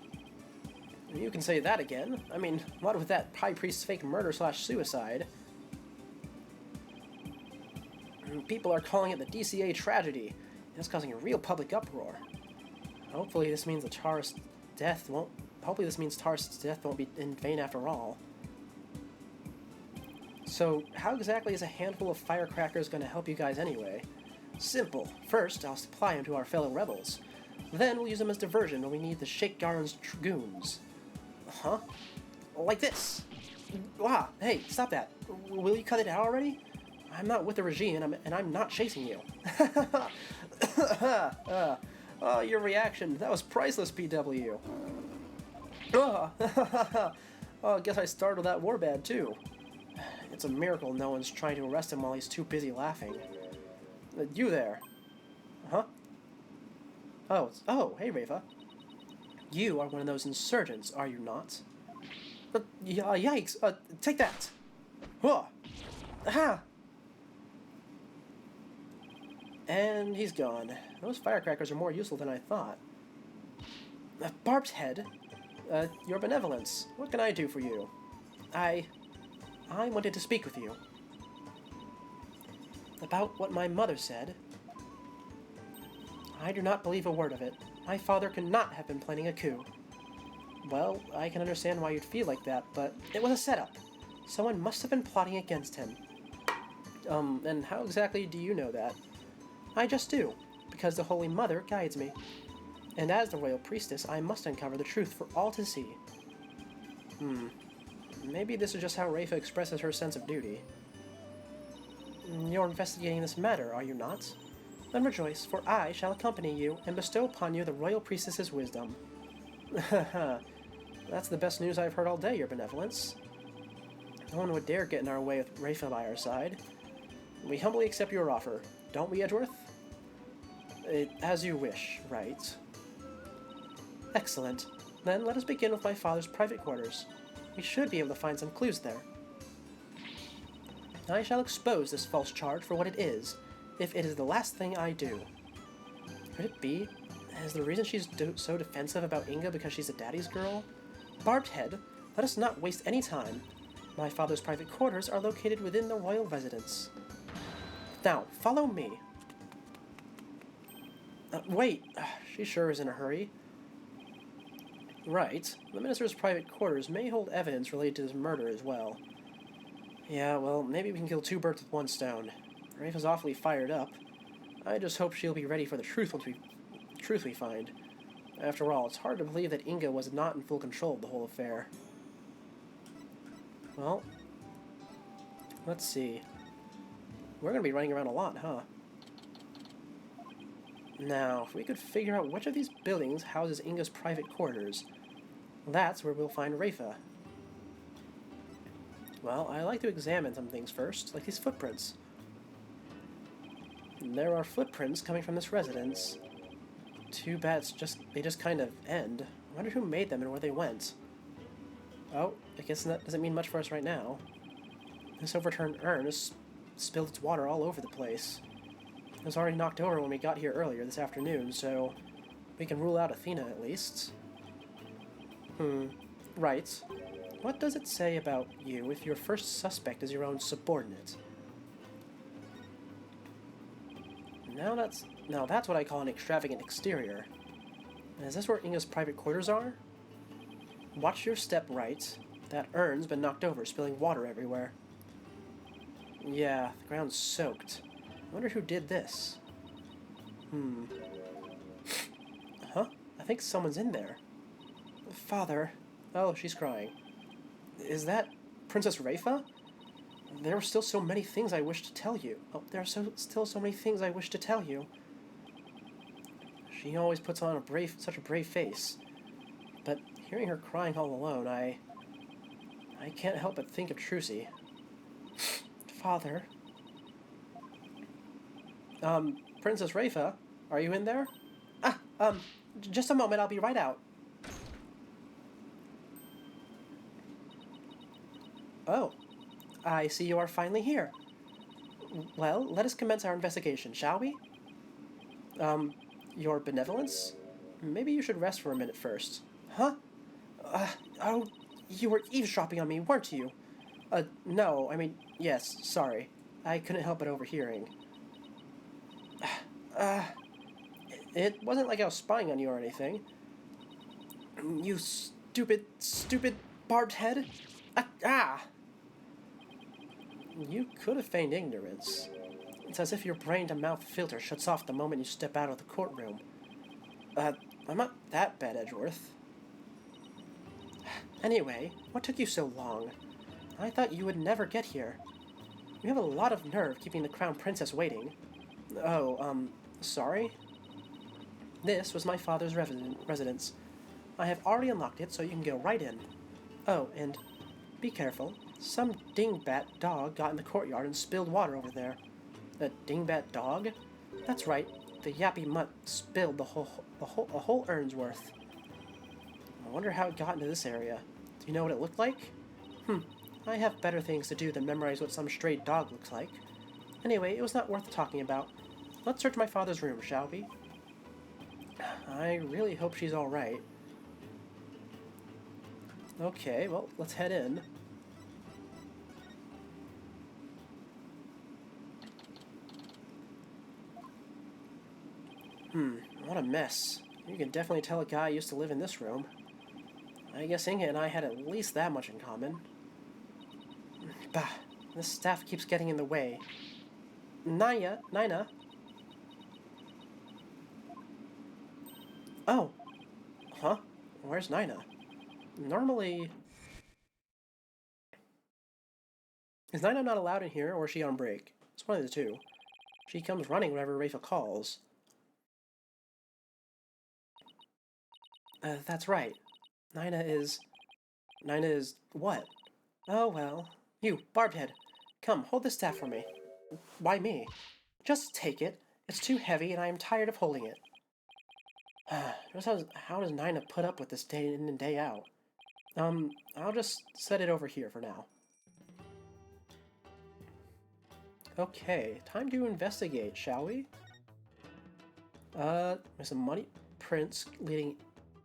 You can say that again. I mean, what with that High Priest's fake murder/suicide? People are calling it the DCA tragedy. It's causing a real public uproar. Hopefully this means Taurus' death won't be in vain after all. So, how exactly is a handful of firecrackers going to help you guys anyway? Simple. First, I'll supply them to our fellow rebels. Then we'll use them as diversion when we need to shake Garen's dragoons. Huh? Like this! Wow, hey, stop that. Will you cut it out already? I'm not with the regime, and I'm not chasing you. Oh, your reaction. That was priceless, PW. Oh, I guess I startled that warbad, too. It's a miracle no one's trying to arrest him while he's too busy laughing. You there. Huh? Oh, hey, Reva. You are one of those insurgents, are you not? Yikes! Take that! Huh! Aha! And he's gone. Those firecrackers are more useful than I thought. Barb's head. Your benevolence. What can I do for you? I wanted to speak with you. About what my mother said. I do not believe a word of it. My father could not have been planning a coup. Well, I can understand why you'd feel like that, but it was a setup. Someone must have been plotting against him. And how exactly do you know that? I just do, because the Holy Mother guides me. And as the Royal Priestess, I must uncover the truth for all to see. Maybe this is just how Reva expresses her sense of duty. You're investigating this matter, are you not? Then rejoice, for I shall accompany you and bestow upon you the Royal Priestess's wisdom. That's the best news I've heard all day, Your Benevolence. No one would dare get in our way with Reva by our side. We humbly accept your offer, don't we, Edgeworth? As you wish, right? Excellent. Then let us begin with my father's private quarters. We should be able to find some clues there. I shall expose this false charge for what it is, if it is the last thing I do. Could it be? Is the reason she's so defensive about Inga because she's a daddy's girl? Barbed head, let us not waste any time. My father's private quarters are located within the royal residence. Now, follow me. Wait, she sure is in a hurry. Right, the minister's private quarters may hold evidence related to this murder as well. Yeah, well, maybe we can kill two birds with one stone. Reva's awfully fired up. I just hope she'll be ready for the truth we find. After all, it's hard to believe that Inga was not in full control of the whole affair. Well, let's see. We're going to be running around a lot, huh? Now, if we could figure out which of these buildings houses Inga's private quarters, that's where we'll find Reva. Well, I like to examine some things first, like these footprints. There are footprints coming from this residence. Too bad they just kind of end. I wonder who made them and where they went. Oh, I guess that doesn't mean much for us right now. This overturned urn has spilled its water all over the place. It was already knocked over when we got here earlier this afternoon, so we can rule out Athena at least. Right. What does it say about you if your first suspect is your own subordinate? Now that's what I call an extravagant exterior. Is this where Inga's private quarters are? Watch your step right. That urn's been knocked over, spilling water everywhere. Yeah, the ground's soaked. I wonder who did this. Huh? I think someone's in there. Father. Oh, she's crying. Is that Princess Reva? There are still so many things I wish to tell you. Oh, there are still so many things I wish to tell you. She always puts on such a brave face. But hearing her crying all alone, I can't help but think of Trucy. Father. Princess Reva, are you in there? Just a moment, I'll be right out. Oh, I see you are finally here. Well, let us commence our investigation, shall we? Your benevolence? Maybe you should rest for a minute first. Huh? Oh, you were eavesdropping on me, weren't you? No, I mean, yes, sorry. I couldn't help but overhearing. It wasn't like I was spying on you or anything. You stupid barbed head. You could have feigned ignorance. It's as if your brain-to-mouth filter shuts off the moment you step out of the courtroom. I'm not that bad, Edgeworth. Anyway, what took you so long? I thought you would never get here. You have a lot of nerve keeping the Crown Princess waiting. Oh, sorry? This was my father's residence. I have already unlocked it, so you can go right in. Oh, and be careful. Some dingbat dog got in the courtyard and spilled water over there. A dingbat dog? That's right. The yappy mutt spilled a whole urn's worth. I wonder how it got into this area. Do you know what it looked like? I have better things to do than memorize what some stray dog looks like. Anyway, it was not worth talking about. Let's search my father's room, shall we? I really hope she's alright. Okay, well, let's head in. What a mess. You can definitely tell a guy used to live in this room. I guess Inga and I had at least that much in common. Bah, this staff keeps getting in the way. Nina? Oh. Huh? Where's Nina? Normally... Is Nina not allowed in here, or is she on break? It's one of the two. She comes running whenever Rafa calls. That's right. Nina is what? Oh well. You, Barbhead. Come, hold this staff for me. Why me? Just take it. It's too heavy and I am tired of holding it. Just how does Nina put up with this day in and day out? I'll just set it over here for now. Okay, time to investigate, shall we? There's some money prints leading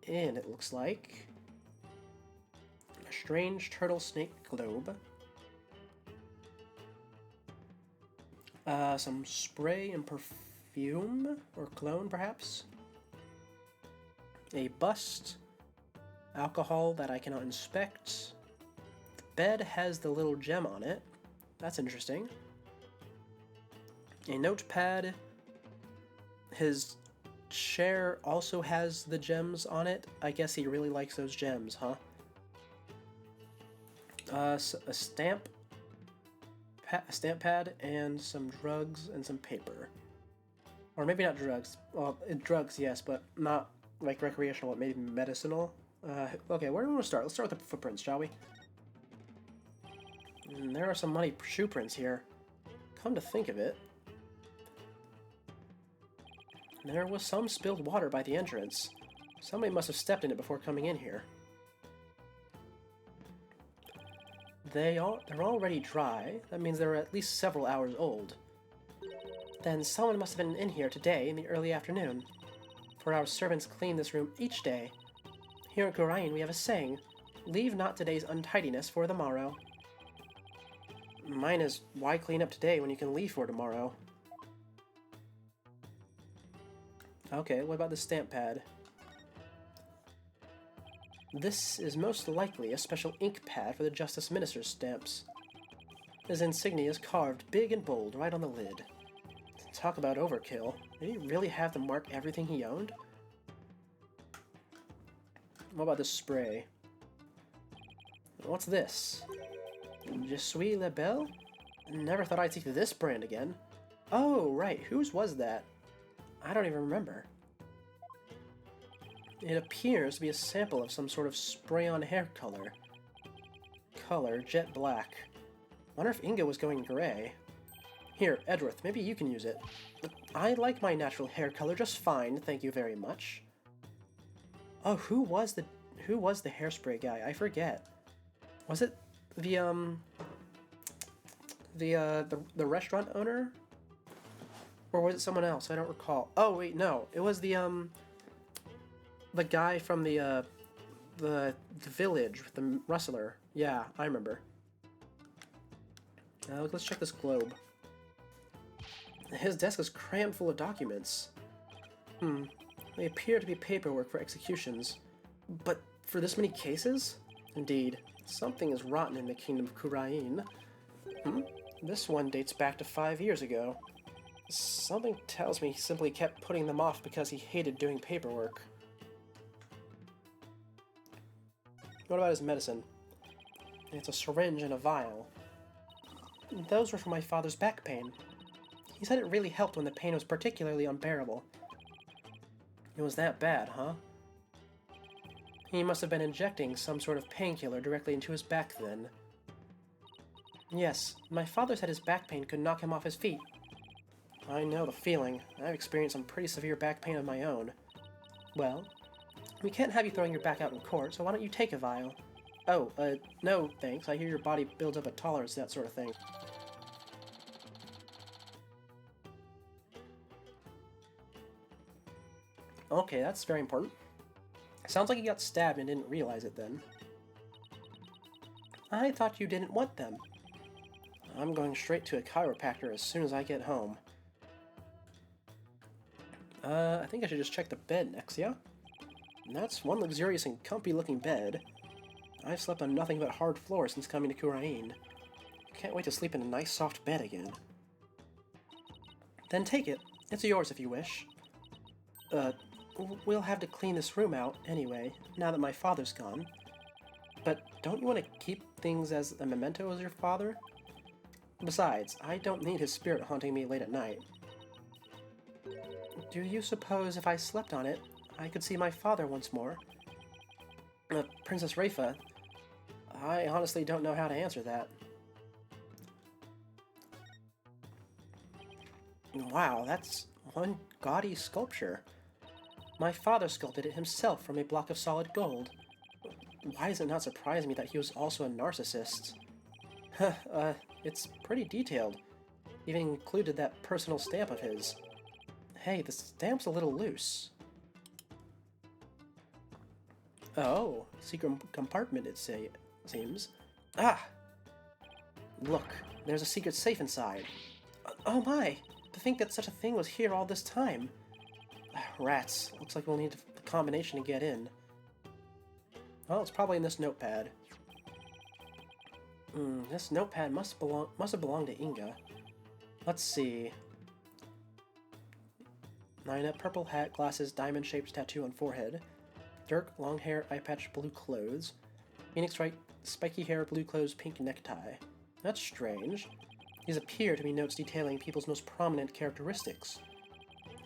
in, it looks like. A strange turtle snake globe. Some spray and perfume, or cologne perhaps. A bust. Alcohol that I cannot inspect. The bed has the little gem on it. That's interesting. A notepad. His chair also has the gems on it. I guess he really likes those gems, huh? A stamp pad, and some drugs and some paper. Or maybe not drugs. Well, drugs, yes, but not like recreational, but maybe medicinal. Okay, where do we want to start? Let's start with the footprints, shall we? There are some muddy shoe prints here. Come to think of it, there was some spilled water by the entrance. Somebody must have stepped in it before coming in here. They're already dry. That means they're at least several hours old. Then someone must have been in here today in the early afternoon. For our servants clean this room each day. Here at Gorion we have a saying, leave not today's untidiness for the morrow. Mine is, why clean up today when you can leave for tomorrow? Okay, what about the stamp pad? This is most likely a special ink pad for the Justice Minister's stamps. His insignia is carved big and bold right on the lid. Talk about overkill. Did he really have to mark everything he owned? What about this spray? What's this? Je suis la belle? Never thought I'd see this brand again. Oh, right. Whose was that? I don't even remember. It appears to be a sample of some sort of spray-on hair color. Color, jet black. Wonder if Inga was going gray. Here, Edgeworth, maybe you can use it. I like my natural hair color just fine, thank you very much. Oh, who was the hairspray guy? I forget. Was it The the restaurant owner, or was it someone else? I don't recall. Oh wait, no, it was the guy from the village with the rustler. Yeah, I remember. Let's check this globe. His desk is crammed full of documents. They appear to be paperwork for executions. But for this many cases? Indeed, something is rotten in the kingdom of Khura'in. This one dates back to 5 years ago. Something tells me he simply kept putting them off because he hated doing paperwork. What about his medicine? It's a syringe and a vial. Those were for my father's back pain. He said it really helped when the pain was particularly unbearable. It was that bad, huh? He must have been injecting some sort of painkiller directly into his back then. Yes, my father said his back pain could knock him off his feet. I know the feeling. I've experienced some pretty severe back pain of my own. Well, we can't have you throwing your back out in court, so why don't you take a vial? Oh, no thanks. I hear your body builds up a tolerance to that sort of thing. Okay, that's very important. Sounds like you got stabbed and didn't realize it then. I thought you didn't want them. I'm going straight to a chiropractor as soon as I get home. I think I should just check the bed next, yeah? That's one luxurious and comfy-looking bed. I've slept on nothing but hard floors since coming to Khura'in. Can't wait to sleep in a nice soft bed again. Then take it. It's yours if you wish. We'll have to clean this room out anyway, now that my father's gone. But don't you want to keep things as a memento as your father? Besides, I don't need his spirit haunting me late at night. Do you suppose if I slept on it, I could see my father once more? Princess Rafa, I honestly don't know how to answer that. Wow, that's one gaudy sculpture. My father sculpted it himself from a block of solid gold. Why does it not surprise me that he was also a narcissist? It's pretty detailed. Even included that personal stamp of his. Hey, the stamp's a little loose. Oh, secret compartment it seems. Ah! Look, there's a secret safe inside. Oh my! To think that such a thing was here all this time. Rats. Looks like we'll need the combination to get in. Well, it's probably in this notepad. This notepad must have belonged to Inga. Let's see. Nina, purple hat, glasses, diamond-shaped tattoo on forehead. Dirk, long hair, eye patch, blue clothes. Phoenix Wright, spiky hair, blue clothes, pink necktie. That's strange. These appear to be notes detailing people's most prominent characteristics.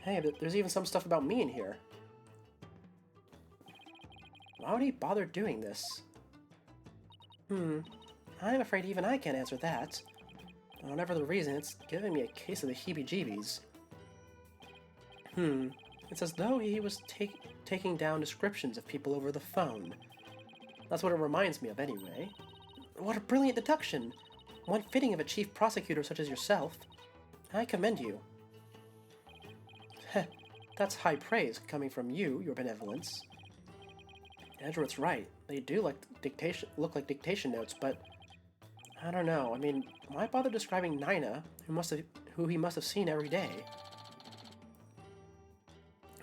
Hey, there's even some stuff about me in here. Why would he bother doing this? I'm afraid even I can't answer that. Whatever the reason, it's giving me a case of the heebie-jeebies. It's as though he was taking down descriptions of people over the phone. That's what it reminds me of, anyway. What a brilliant deduction! One fitting of a chief prosecutor such as yourself. I commend you. Heh, that's high praise coming from you, your benevolence. Edgeworth's right. They do look like dictation notes, but I don't know. I mean, why bother describing Nina, who he must have seen every day?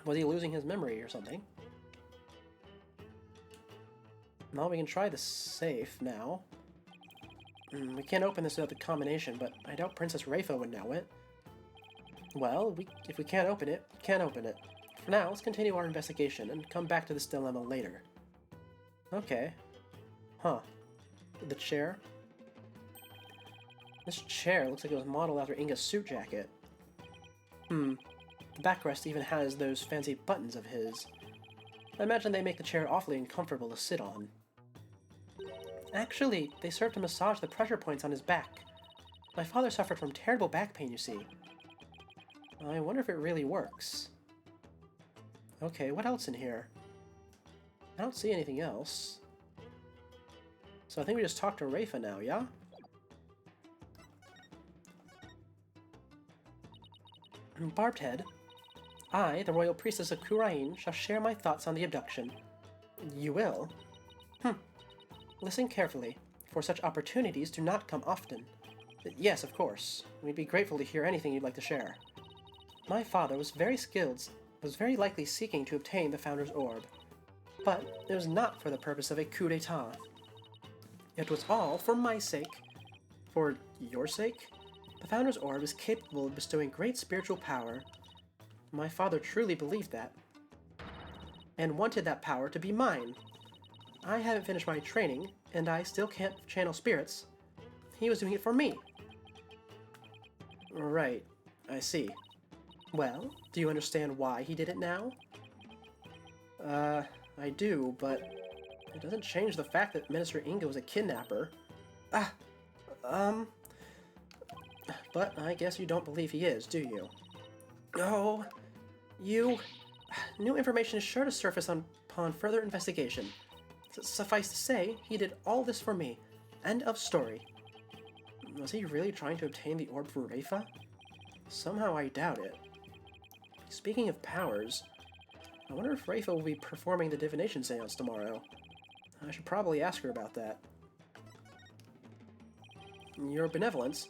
Was he losing his memory or something? Well, we can try the safe now. We can't open this without the combination, but I doubt Princess Rafa would know it. Well, if we can't open it, we can't open it. For now, let's continue our investigation and come back to this dilemma later. Okay. Huh. The chair? This chair looks like it was modeled after Inga's suit jacket. The backrest even has those fancy buttons of his. I imagine they make the chair awfully uncomfortable to sit on. Actually, they serve to massage the pressure points on his back. My father suffered from terrible back pain, you see. I wonder if it really works. Okay, what else in here? I don't see anything else. So I think we just talk to Rafa now, yeah? Barbed Head, I, the Royal Priestess of Khurain, shall share my thoughts on the abduction. You will? Listen carefully, for such opportunities do not come often. Yes, of course. We'd be grateful to hear anything you'd like to share. My father was very likely seeking to obtain the Founder's Orb. But it was not for the purpose of a coup d'etat. It was all for my sake. For your sake? The Founder's Orb is capable of bestowing great spiritual power. My father truly believed that, and wanted that power to be mine. I haven't finished my training, and I still can't channel spirits. He was doing it for me. Right, I see. Well, do you understand why he did it now? I do, but it doesn't change the fact that Minister Inga was a kidnapper. But I guess you don't believe he is, do you? Oh, New information is sure to surface upon further investigation. Suffice to say, he did all this for me. End of story. Was he really trying to obtain the orb for Rafa? Somehow I doubt it. Speaking of powers, I wonder if Rafa will be performing the divination seance tomorrow. I should probably ask her about that. Your Benevolence,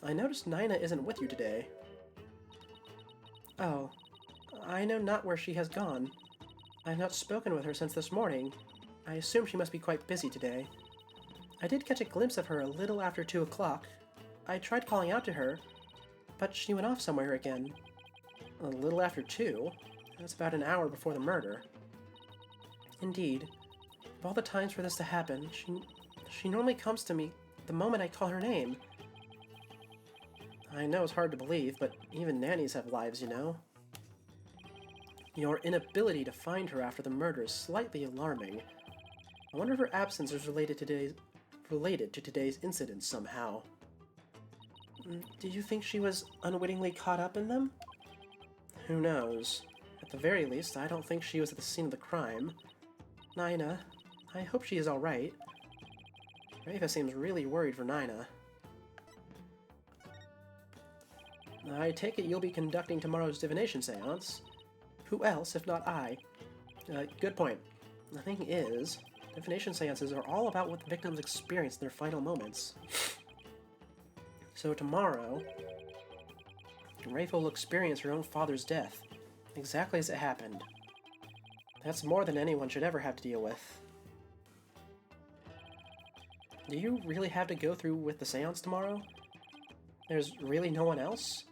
I noticed Nina isn't with you today. Oh, I know not where she has gone. I have not spoken with her since this morning. I assume she must be quite busy today. I did catch a glimpse of her a little after 2 o'clock. I tried calling out to her, but she went off somewhere again. A little after 2? That's about an hour before the murder. Indeed. Of all the times for this to happen, she normally comes to me the moment I call her name. I know it's hard to believe, but even nannies have lives, you know. Your inability to find her after the murder is slightly alarming. I wonder if her absence is related to today's incident somehow. Do you think she was unwittingly caught up in them? Who knows? At the very least, I don't think she was at the scene of the crime. Nina, I hope she is alright. Rafa seems really worried for Nina. I take it you'll be conducting tomorrow's divination seance. Who else if not I? Good point. The thing is, divination seances are all about what the victims experience in their final moments. So tomorrow, Rafa will experience her own father's death, exactly as it happened. That's more than anyone should ever have to deal with. Do you really have to go through with the seance tomorrow? There's really no one else?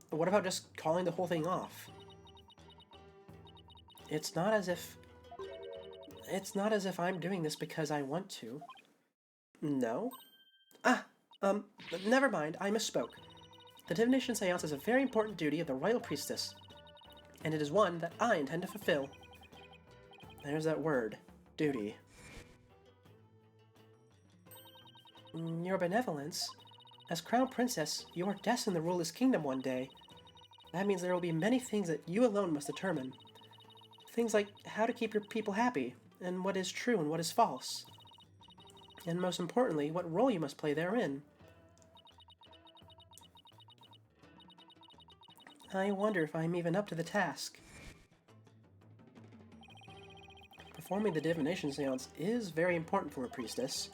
What about just calling the whole thing off? It's not as if I'm doing this because I want to. No? Never mind, I misspoke. The divination seance is a very important duty of the Royal Priestess, and it is one that I intend to fulfill. There's that word, duty. Your Benevolence, as Crown Princess, you are destined to rule this kingdom one day. That means there will be many things that you alone must determine. Things like how to keep your people happy, and what is true and what is false. And most importantly, what role you must play therein. I wonder if I'm even up to the task. Performing the divination seance is very important for a priestess,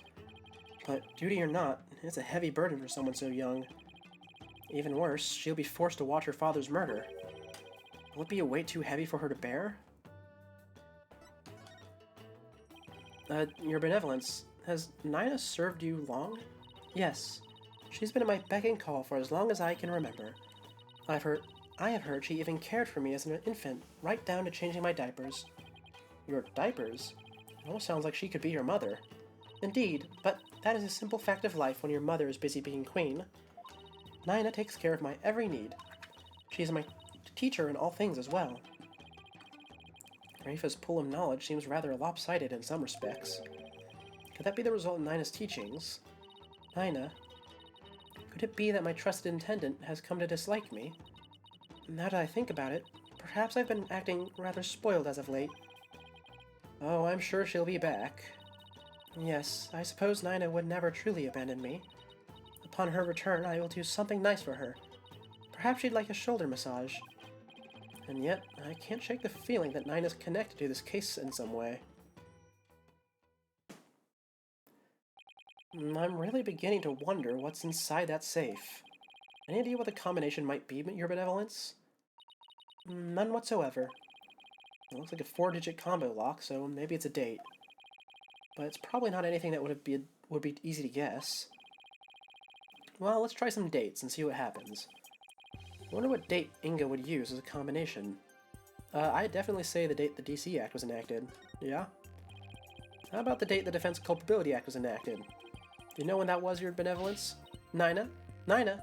but duty or not, it's a heavy burden for someone so young. Even worse, she'll be forced to watch her father's murder. Will it be a weight too heavy for her to bear? Your Benevolence, has Nina served you long? Yes. She's been at my beck and call for as long as I can remember. I have heard she even cared for me as an infant, right down to changing my diapers. Your diapers? It almost sounds like she could be your mother. Indeed, but that is a simple fact of life when your mother is busy being queen. Nina takes care of my every need. She is my teacher in all things as well. Rafa's pool of knowledge seems rather lopsided in some respects. Could that be the result of Nina's teachings? Nina, could it be that my trusted attendant has come to dislike me? Now that I think about it, perhaps I've been acting rather spoiled as of late. Oh, I'm sure she'll be back. Yes, I suppose Nina would never truly abandon me. Upon her return, I will do something nice for her. Perhaps she'd like a shoulder massage. And yet, I can't shake the feeling that Nina's connected to this case in some way. I'm really beginning to wonder what's inside that safe. Any idea what the combination might be, Your Benevolence? None whatsoever. It looks like a 4-digit combo lock, so maybe it's a date. But it's probably not anything that would be easy to guess. Well, let's try some dates and see what happens. I wonder what date Inga would use as a combination. I'd definitely say the date the DC Act was enacted. Yeah? How about the date the Defense Culpability Act was enacted? Do you know when that was, Your Benevolence? Nina? Nina?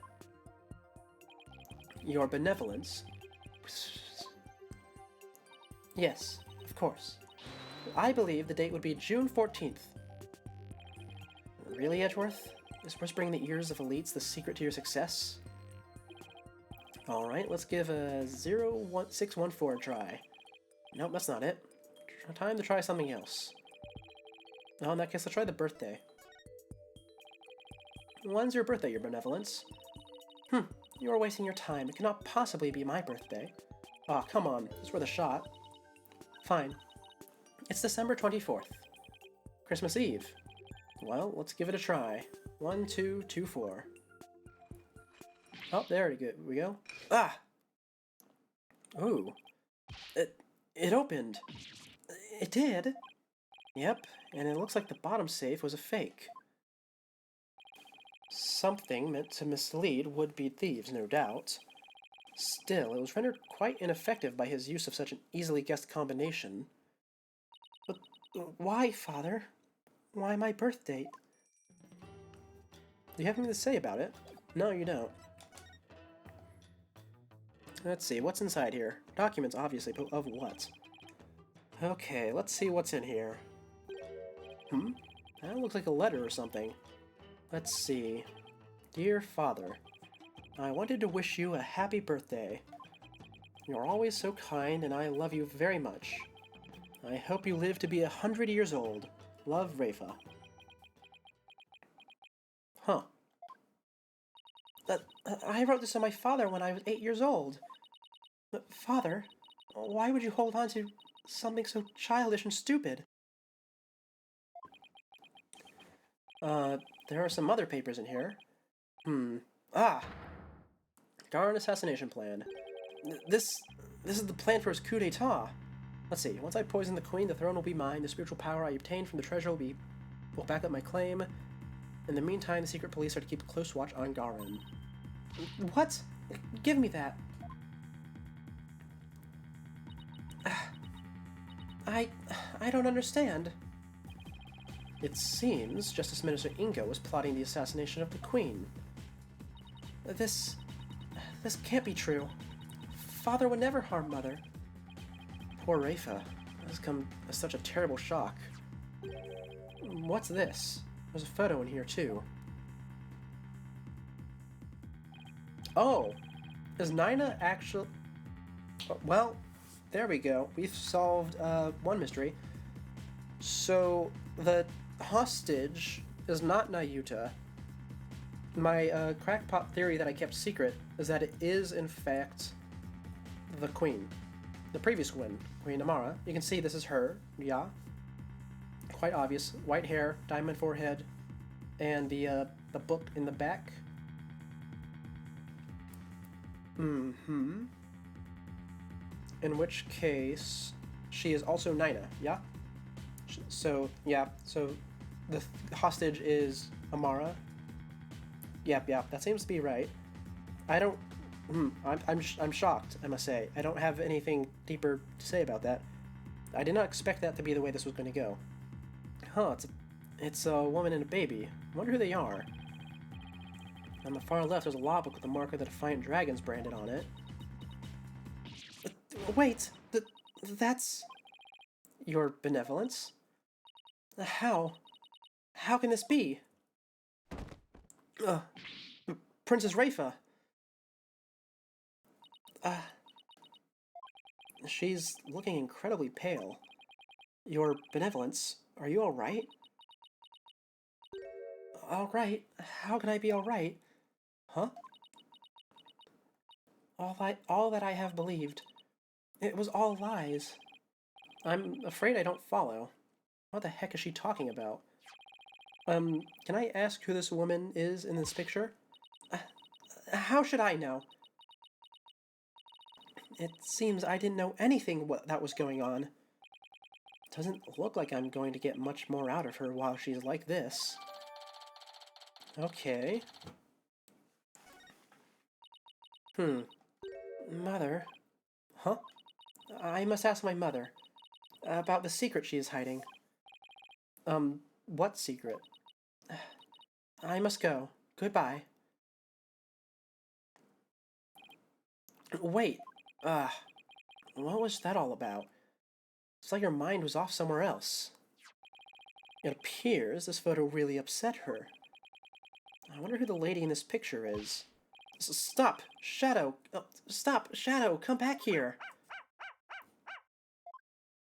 Your Benevolence? Yes, of course. I believe the date would be June 14th. Really, Edgeworth? Is whispering in the ears of elites the secret to your success? Alright, let's give a 01614 a try. Nope, that's not it. Time to try something else. Oh, in that case, let's try the birthday. When's your birthday, Your Benevolence? You are wasting your time. It cannot possibly be my birthday. Aw, come on. It's worth a shot. Fine. It's December 24th. Christmas Eve. Well, let's give it a try. 1, 2, 2, 4. Oh, there we go. Ah! Ooh. It opened. It did? Yep, and it looks like the bottom safe was a fake. Something meant to mislead would-be thieves, no doubt. Still, it was rendered quite ineffective by his use of such an easily guessed combination. But why, Father? Why my birth date? Do you have anything to say about it? No, you don't. Let's see, what's inside here? Documents, obviously, but of what? Okay, let's see what's in here. That looks like a letter or something. Let's see. Dear Father, I wanted to wish you a happy birthday. You're always so kind, and I love you very much. I hope you live to be 100 years old. Love, Rafa. Huh. I wrote this to my father when I was 8 years old. Father, why would you hold on to something so childish and stupid? There are some other papers in here. Ah! Darn assassination plan. This is the plan for his coup d'etat. Let's see. Once I poison the queen, the throne will be mine. The spiritual power I obtain from the treasure will back up my claim. In the meantime, the secret police are to keep a close watch on Garin. What? Give me that. I don't understand. It seems Justice Minister Inga was plotting the assassination of the Queen. This can't be true. Father would never harm Mother. Poor Rafa has come as such a terrible shock. What's this? There's a photo in here too. Oh! Is Nina actually... Well, there we go. We've solved one mystery. So, the hostage is not Nayuta. My crackpot theory that I kept secret is that it is, in fact, the Queen. The previous Queen, Queen Amara. You can see this is her, yeah. Quite obvious. White hair, diamond forehead, and the book in the back. In which case, she is also Nina, yeah? So, yeah, so the hostage is Amara. Yep, that seems to be right. I don't... I'm shocked, I must say. I don't have anything deeper to say about that. I did not expect that to be the way this was going to go. Huh, it's a woman and a baby. I wonder who they are. On the far left, there's a law book with the mark of the Defiant Dragons branded on it. Wait, that's... Your Benevolence? How? How can this be? Princess Rafa. She's looking incredibly pale. Your Benevolence, are you alright? Alright. How can I be alright? Huh? All that I have believed. It was all lies. I'm afraid I don't follow. What the heck is she talking about? Can I ask who this woman is in this picture? How should I know? It seems I didn't know anything that was going on. Doesn't look like I'm going to get much more out of her while she's like this. Okay. Mother? Huh? I must ask my mother about the secret she is hiding. What secret? I must go. Goodbye. Wait. What was that all about? It's like her mind was off somewhere else. It appears this photo really upset her. I wonder who the lady in this picture is. Stop! Shadow! Stop! Shadow! Come back here!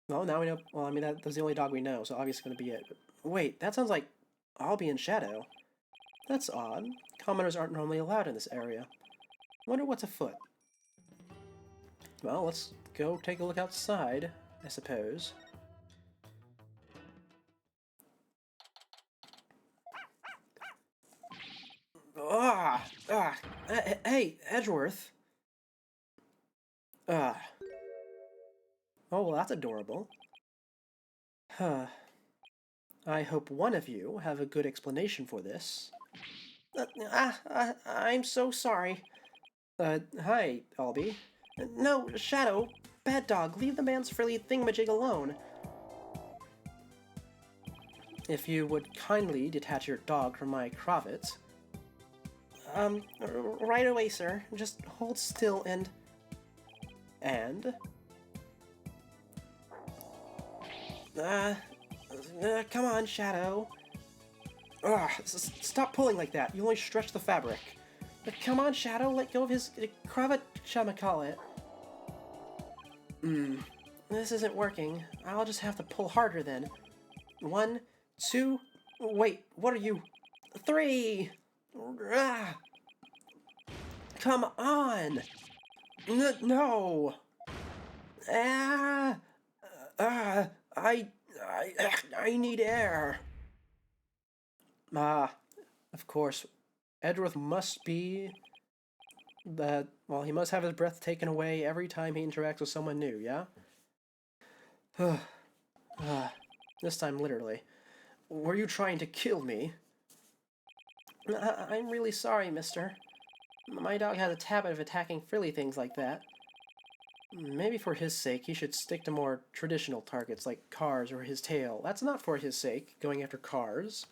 Well, now we know. Well, I mean, that's the only dog we know, so obviously it's going to be it. But wait, that sounds like Albie and Shadow. That's odd. Commoners aren't normally allowed in this area. Wonder what's afoot. Well, let's go take a look outside, I suppose. Hey, Edgeworth. Oh, well, that's adorable. Huh. I hope one of you have a good explanation for this. I'm so sorry. Hi, Albie. No, Shadow. Bad dog, leave the man's frilly thingamajig alone. If you would kindly detach your dog from my cravat. Right away, sir. Just hold still and... And? Come on, Shadow. Stop pulling like that. You only stretch the fabric. Come on, Shadow. Let go of his cravat, shamacall. This isn't working. I'll just have to pull harder then. 1, 2... Wait, what are you... 3! Come on! No! I need air. Of course, Edgeworth must be that. Well, he must have his breath taken away every time he interacts with someone new. Yeah. This time, literally. Were you trying to kill me? I'm really sorry, mister. My dog has a habit of attacking frilly things like that. Maybe for his sake, he should stick to more traditional targets like cars or his tail. That's not for his sake, going after cars.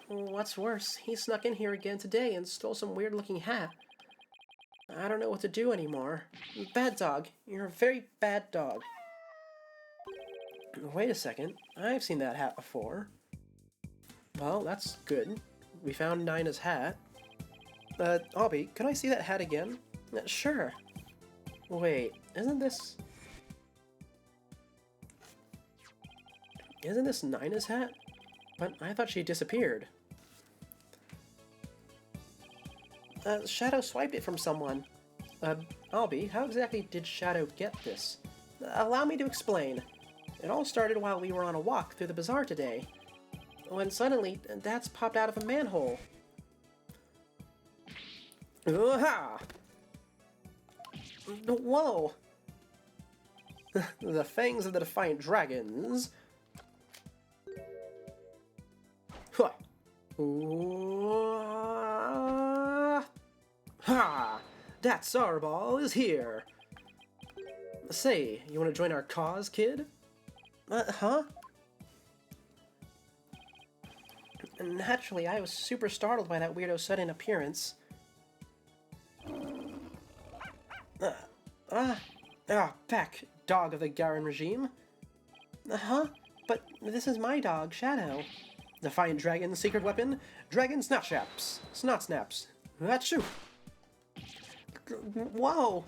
What's worse, he snuck in here again today and stole some weird-looking hat. I don't know what to do anymore. Bad dog. You're a very bad dog. Wait a second. I've seen that hat before. Well, that's good. We found Nina's hat. Albie, can I see that hat again? Sure. Wait, isn't this Nina's hat? But I thought she disappeared. Shadow swiped it from someone. Albie, how exactly did Shadow get this? Allow me to explain. It all started while we were on a walk through the bazaar today, when suddenly Dad's popped out of a manhole. Aha! Whoa! The fangs of the defiant dragons. Huh. Ha! That Sarball is here. Say, you want to join our cause, kid? Huh? Naturally, I was super startled by that weirdo's sudden appearance. Back, dog of the Garen regime. Huh? But this is my dog, Shadow. Defiant dragon, secret weapon, dragon snot snaps. Snot snaps. Achoo! Whoa!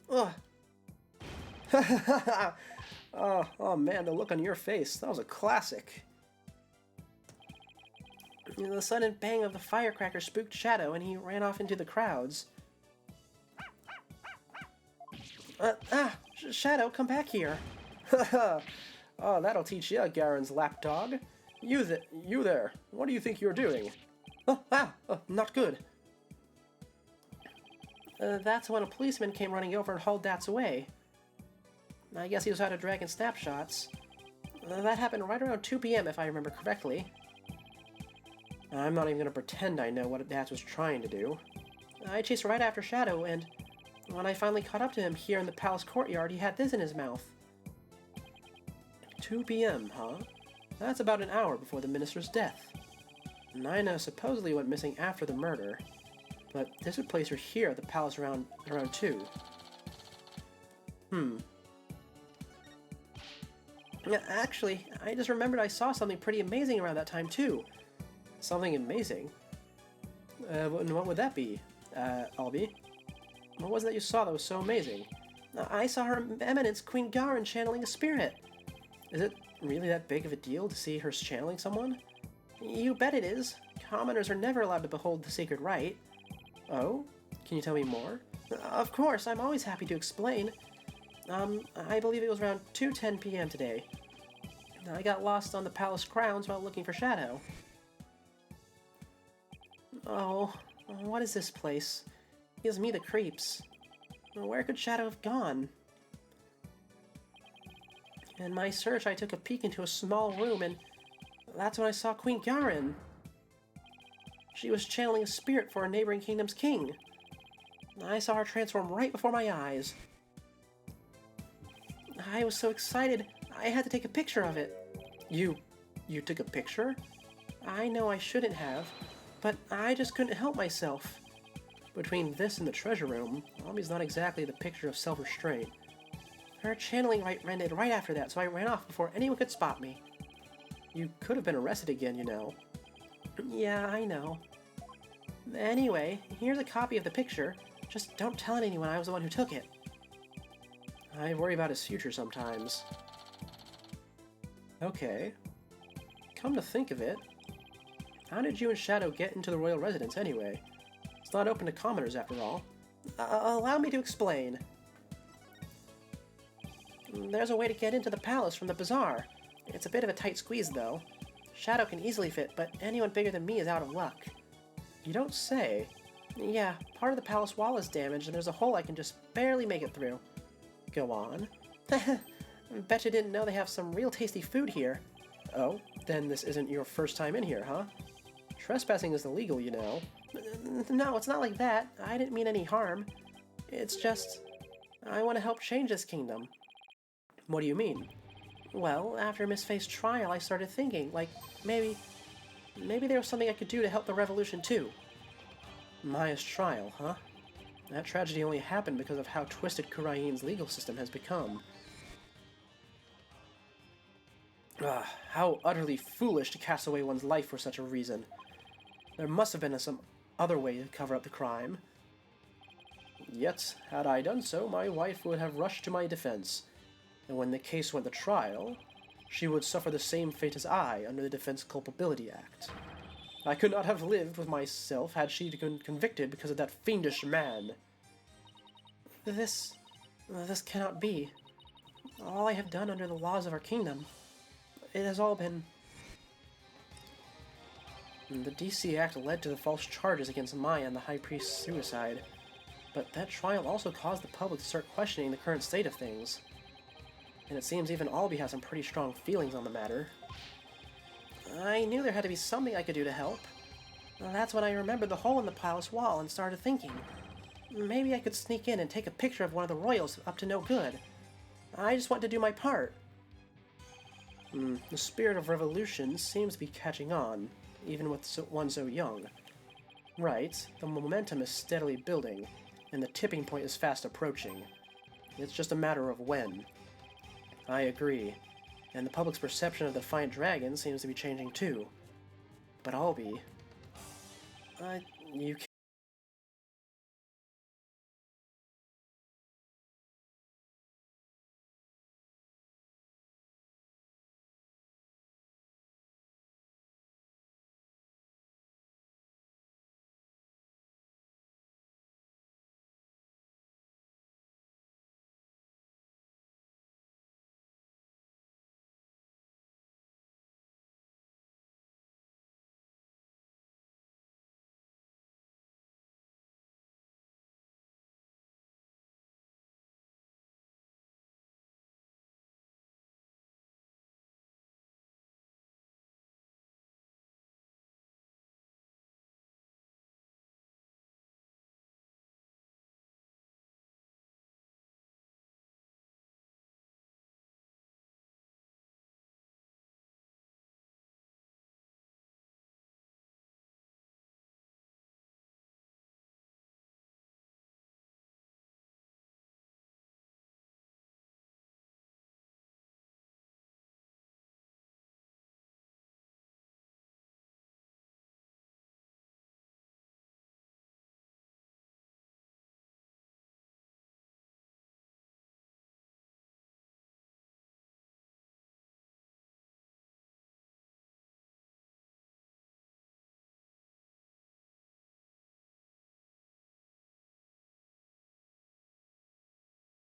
Ugh. Oh man, the look on your face. That was a classic. The sudden bang of the firecracker spooked Shadow, and he ran off into the crowds. Shadow, come back here. Oh, that'll teach you, Garen's lapdog. You there, what do you think you're doing? Not good. That's when a policeman came running over and hauled Dats away. I guess he was out of dragon snapshots. That happened right around 2 p.m. if I remember correctly. I'm not even going to pretend I know what Dats was trying to do. I chased right after Shadow, and when I finally caught up to him here in the palace courtyard, he had this in his mouth. 2 p.m., huh? That's about an hour before the minister's death. Nina supposedly went missing after the murder, but this would place her here at the palace around 2. Actually, I just remembered I saw something pretty amazing around that time too. Something amazing? And what would that be, Albie? What was it that you saw that was so amazing? I saw Her Eminence Queen Garen channeling a spirit. Is it really that big of a deal to see her channeling someone? You bet it is. Commoners are never allowed to behold the sacred rite. Oh? Can you tell me more? Of course, I'm always happy to explain. I believe it was around 2:10 p.m. today. I got lost on the palace grounds while looking for Shadow. Oh, what is this place? Gives me the creeps. Where could Shadow have gone? In my search, I took a peek into a small room, and that's when I saw Queen Garen. She was channeling a spirit for a neighboring kingdom's king. I saw her transform right before my eyes. I was so excited, I had to take a picture of it. You took a picture? I know I shouldn't have, but I just couldn't help myself. Between this and the treasure room, Albie's not exactly the picture of self-restraint. Her channeling rite ended right after that, so I ran off before anyone could spot me. You could have been arrested again, you know. Yeah, I know. Anyway, here's a copy of the picture. Just don't tell anyone I was the one who took it. I worry about his future sometimes. Okay. Come to think of it, how did you and Shadow get into the royal residence anyway? It's not open to commoners after all. Allow me to explain. There's a way to get into the palace from the bazaar. It's a bit of a tight squeeze, though. Shadow can easily fit, but anyone bigger than me is out of luck. You don't say. Yeah, part of the palace wall is damaged, and there's a hole I can just barely make it through. Go on. Bet you didn't know they have some real tasty food here. Oh, then this isn't your first time in here, huh? Trespassing is illegal, you know. No, it's not like that. I didn't mean any harm. It's just, I want to help change this kingdom. What do you mean? Well, after Miss Faye's trial, I started thinking, like, maybe there was something I could do to help the revolution too. Maya's trial, huh? That tragedy only happened because of how twisted Khura'in's legal system has become. How utterly foolish to cast away one's life for such a reason. There must have been some other way to cover up the crime. Yet, had I done so, my wife would have rushed to my defense, and when the case went to trial, she would suffer the same fate as I under the Defense Culpability Act. I could not have lived with myself had she been convicted because of that fiendish man. This cannot be. All I have done under the laws of our kingdom, it has all been... The DC Act led to the false charges against Maya and the High Priest's suicide, but that trial also caused the public to start questioning the current state of things. And it seems even Albie has some pretty strong feelings on the matter. I knew there had to be something I could do to help. That's when I remembered the hole in the palace wall and started thinking. Maybe I could sneak in and take a picture of one of the royals up to no good. I just want to do my part. The spirit of revolution seems to be catching on, even with one so young. Right, the momentum is steadily building, and the tipping point is fast approaching. It's just a matter of when. I agree, and the public's perception of the Defiant Dragon seems to be changing too. But Albie... You